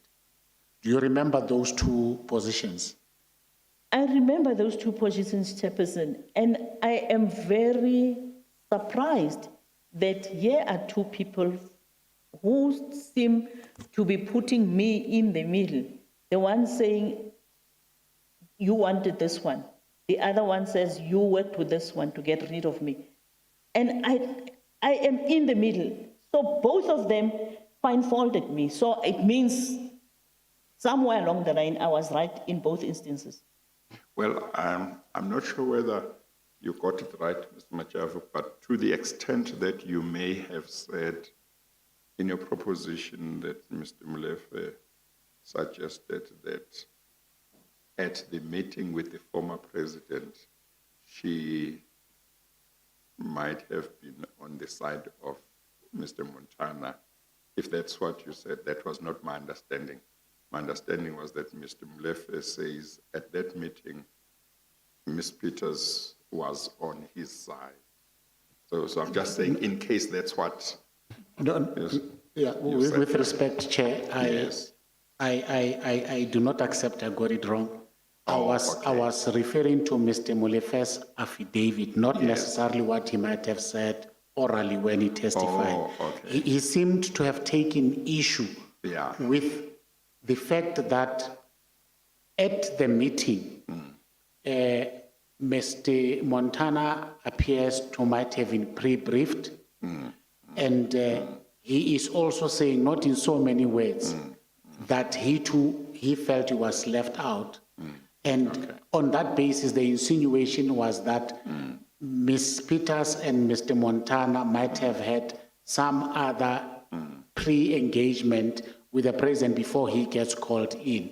Do you remember those two positions? I remember those two positions, Chairperson, and I am very surprised that here are two people who seem to be putting me in the middle. The one saying, you wanted this one. The other one says, you worked with this one to get rid of me. And I am in the middle. So both of them find fault at me. So it means somewhere along the line, I was right in both instances. Well, I'm not sure whether you got it right, Mr. Machavu, but to the extent that you may have said in your proposition that Mr. Molefe suggested that at the meeting with the former president, she might have been on the side of Mr. Montana. If that's what you said, that was not my understanding. My understanding was that Mr. Molefe says at that meeting, Ms. Peters was on his side. So I'm just saying, in case that's what. With respect, Chair, Yes. I do not accept I got it wrong. I was referring to Mr. Molefe's affidavit, not necessarily what he might have said orally when he testified. Oh, okay. He seemed to have taken issue with the fact that at the meeting, Mr. Montana appears to might have been pre-briefed, and he is also saying, not in so many words, that he too, he felt he was left out. And on that basis, the insinuation was that Ms. Peters and Mr. Montana might have had some other pre-engagement with the president before he gets called in.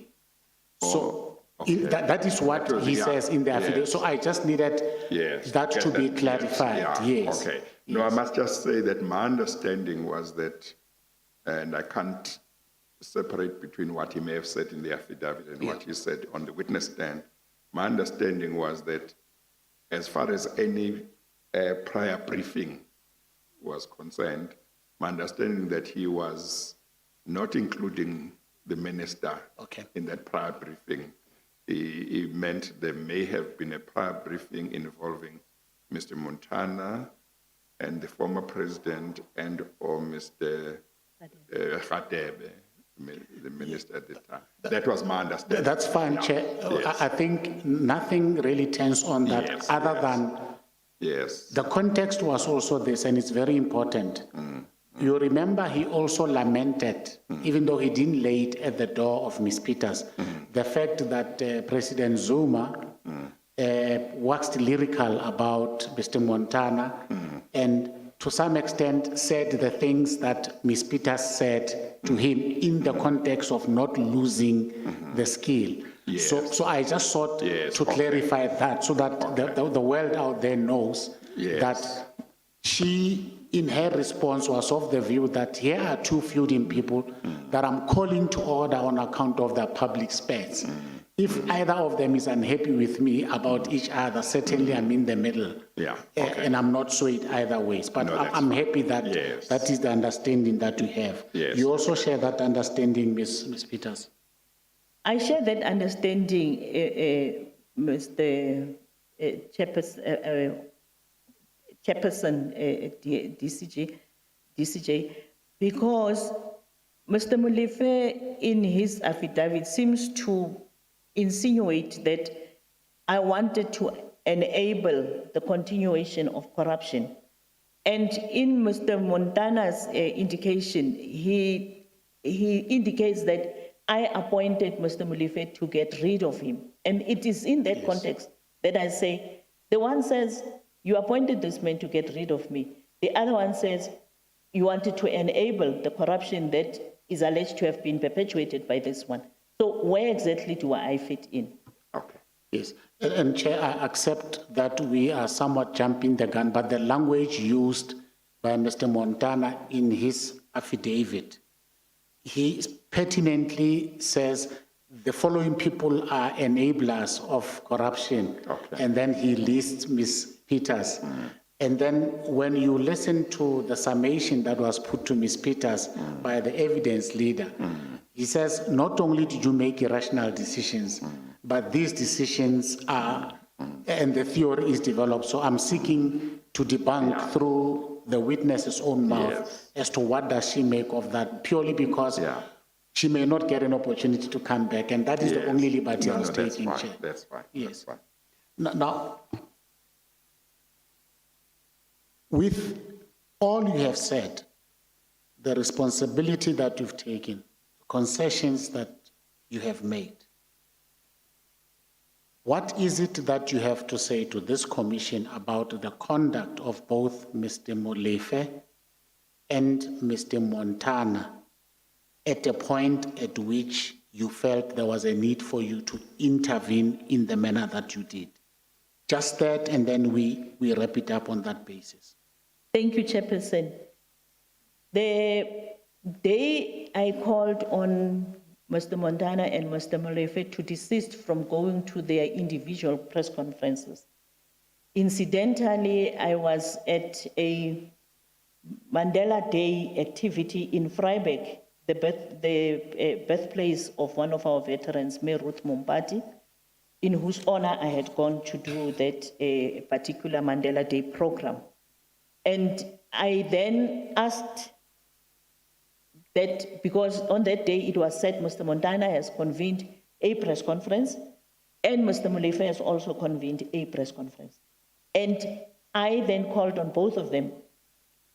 That is what he says in the affidavit. So I just needed that to be clarified. Yes. Okay. No, I must just say that my understanding was that, and I can't separate between what he may have said in the affidavit and what he said on the witness stand. My understanding was that as far as any prior briefing was concerned, my understanding that he was not including the minister Okay. in that prior briefing. He meant there may have been a prior briefing involving Mr. Montana and the former president and or Mr. Radebe, the minister at the time. That was my understanding. That's fine, Chair. Yes. I think nothing really turns on that Yes, other yes. than Yes, the context was also this, and it's very important. You remember he also lamented, even though he didn't lay it at the door of Ms. Peters, the fact that President Zuma waxed lyrical about Mr. Montana and to some extent said the things that Ms. Peters said to him in the context of not losing the skill. Yes. So I just thought Yes, to okay. clarify that so that the world out there knows Yes. that she, in her response, was of the view that here are two feuding people that I'm calling to order on account of their public space. If either of them is unhappy with me about each other, certainly I'm in the middle. Yeah, Eh, okay. And I'm not swayed either ways. But No, that's I'm happy that Yes. that is the understanding that we have. Yes. You also share that understanding, Ms. Peters? I share that understanding, Mr. Chairperson, DCJ, because Mr. Molefe in his affidavit seems to insinuate that I wanted to enable the continuation of corruption. And in Mr. Montana's indication, he indicates that I appointed Mr. Molefe to get rid of him. And it is in that context that I say, the one says, you appointed this man to get rid of me. The other one says, you wanted to enable the corruption that is alleged to have been perpetuated by this one. So where exactly do I fit in? okay. Yes, and Chair, I accept that we are somewhat jumping the gun, but the language used by Mr. Montana in his affidavit, he pertinently says the following people are enablers of corruption. Okay. And then he lists Ms. Peters. And then when you listen to the summation that was put to Ms. Peters by the evidence leader, he says, not only did you make irrational decisions, but these decisions are, and the theory is developed. So I'm seeking to debunk through the witness's own mouth Yes. as to what does she make of that, purely because Yeah. she may not get an opportunity to come back. And that is the Yes. only liberty I No, was no, that's taking, fine, Chair. That's fine. Yes. That's fine. Now, with all you have said, the responsibility that you've taken, concessions that you have made, what is it that you have to say to this commission about the conduct of both Mr. Molefe and Mr. Montana at a point at which you felt there was a need for you to intervene in the manner that you did? Just that, and then we wrap it up on that basis. Thank you, Chairperson. The day I called on Mr. Montana and Mr. Molefe to desist from going to their individual press conferences, incidentally, I was at a Mandela Day activity in Vryburg, the birthplace of one of our veterans, May Ruth Mompati, in whose honor I had gone to do that particular Mandela Day program. And I then asked that, because on that day it was said Mr. Montana has convened a press conference and Mr. Molefe has also convened a press conference. And I then called on both of them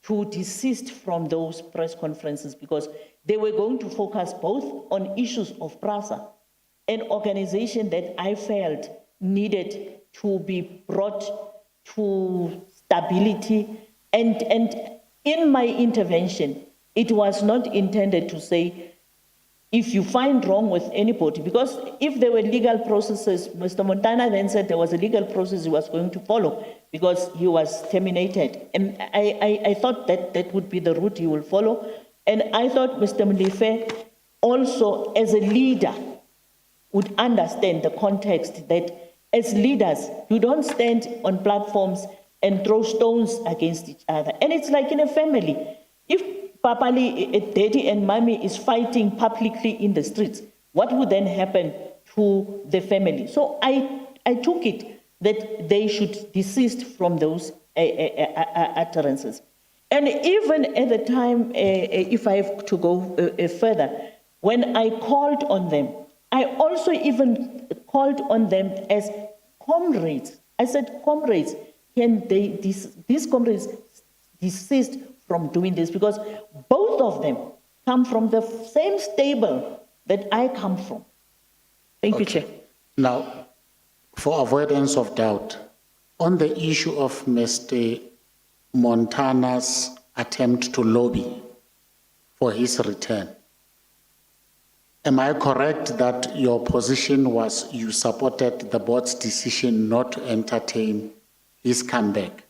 to desist from those press conferences because they were going to focus both on issues of PRASA, an organization that I felt needed to be brought to stability. And in my intervention, it was not intended to say, if you find wrong with anybody, because if there were legal processes, Mr. Montana then said there was a legal process he was going to follow because he was terminated. And I thought that that would be the route he will follow. And I thought Mr. Molefe also, as a leader, would understand the context that as leaders, you don't stand on platforms and throw stones against each other. And it's like in a family. If Papali, daddy and mommy is fighting publicly in the streets, what would then happen to the family? So I took it that they should desist from those utterances. And even at the time, if I have to go further, when I called on them, I also even called on them as comrades. I said, comrades, can these comrades desist from doing this? Because both of them come from the same stable that I come from. Thank you, Chair. Now, for avoidance of doubt, on the issue of Mr. Montana's attempt to lobby for his return, am I correct that your position was you supported the board's decision not to entertain his comeback?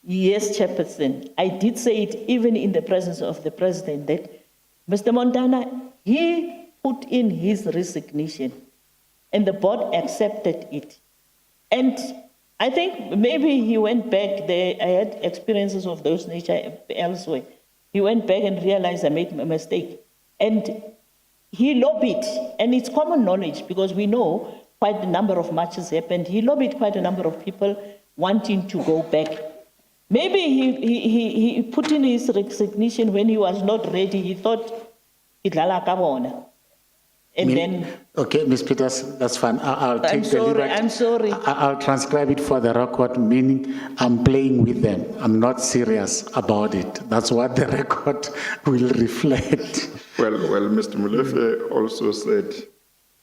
Yes, Chairperson. I did say it even in the presence of the President that Mr. Montana, he put in his resignation and the board accepted it. And I think maybe he went back there. I had experiences of those nature elsewhere. He went back and realized I made a mistake. And he lobbied, and it's common knowledge because we know quite a number of matches happened. He lobbied quite a number of people wanting to go back. Maybe he put in his resignation when he was not ready. He thought, Idlala kabona. And then... Okay, Ms. Peters, that's fine. I'll take the liberty. I'm sorry. I'll transcribe it for the record, meaning I'm playing with them. I'm not serious about it. That's what the record will reflect. Well, Mr. Molefe also said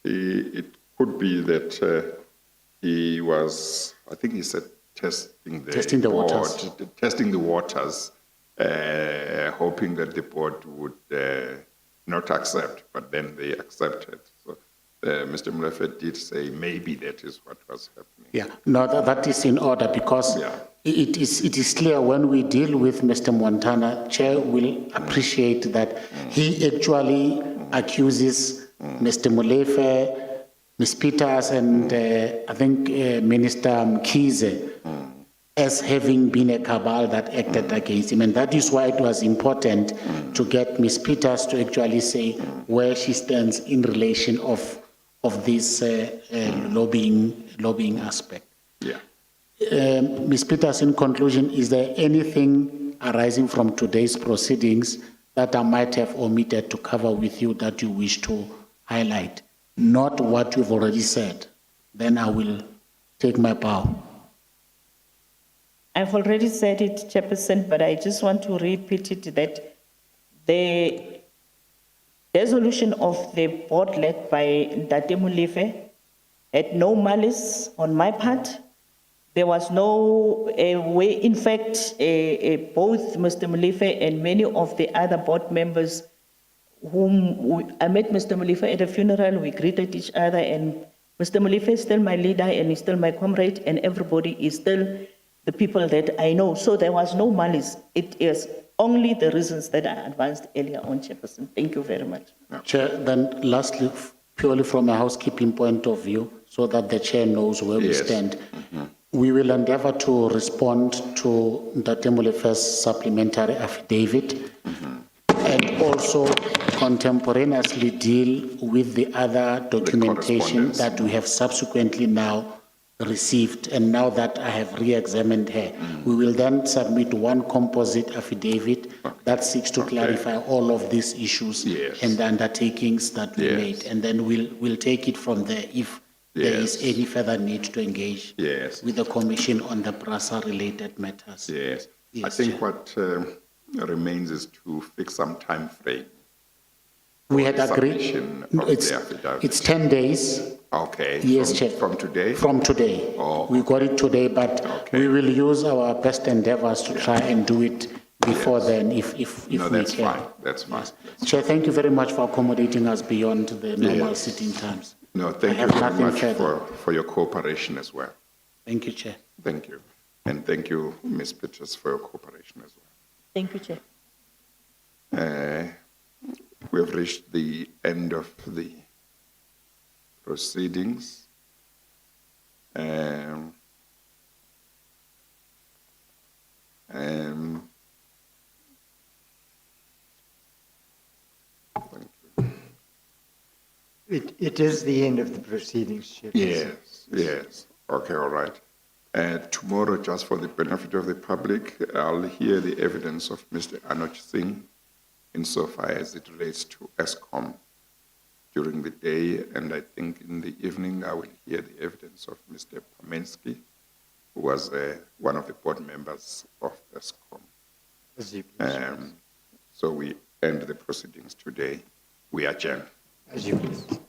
it could be that he was, I think he said, testing the waters, hoping that the board would not accept, but then they accepted. So Mr. Molefe did say maybe that is what was happening. Yeah, no, that is in order because it is clear when we deal with Mr. Montana, Chair will appreciate that he actually accuses Mr. Molefe, Ms. Peters, and I think Minister Mkhize as having been a cabal that acted against him. And that is why it was important to get Ms. Peters to actually say where she stands in relation of this lobbying aspect. Yeah. Ms. Peters, in conclusion, is there anything arising from today's proceedings that I might have omitted to cover with you that you wish to highlight? Not what you've already said. Then I will take my bow. I've already said it, Chairperson, but I just want to repeat it that the resolution of the board led by Ntate Molefe had no malice on my part. There was no way, in fact, both Mr. Molefe and many of the other board members I met Mr. Molefe at a funeral, we greeted each other, and Mr. Molefe is still my leader and he's still my comrade, and everybody is still the people that I know. So there was no malice. It is only the reasons that I advanced earlier on, Chairperson. Thank you very much. Chair, then lastly, purely from a housekeeping point of view, so that the Chair knows where we stand, we will endeavor to respond to Ntate Molefe's supplementary affidavit and also contemporaneously deal with the other documentation that we have subsequently now received. And now that I have re-examined her, we will then submit one composite affidavit that seeks to clarify all of these issues and the undertakings that we made. And then we'll take it from there if there is any further need to engage with the Commission on the PRASA-related matters. Yes. I think what remains is to fix some time frame. We had agreed. It's 10 days. Okay. Yes, Chair. From today? From today. Oh. We got it today, but we will use our best endeavors to try and do it before then, if we can. That's fine. That's fine. Chair, thank you very much for accommodating us beyond the normal sitting times. No, thank you very much for your cooperation as well. Thank you, Chair. Thank you. And thank you, Ms. Peters, for your cooperation as well. Thank you, Chair. We have reached the end of the proceedings. Um, um, It is the end of the proceedings, Chairperson. Yes, yes. Okay, all right. Tomorrow, just for the benefit of the public, I'll hear the evidence of Mr. Anuj Singh insofar as it relates to ESCOM during the day, and I think in the evening I will hear the evidence of Mr. Pamensky, who was one of the board members of ESCOM. As you please. So we end the proceedings today. We adjourn. As you please.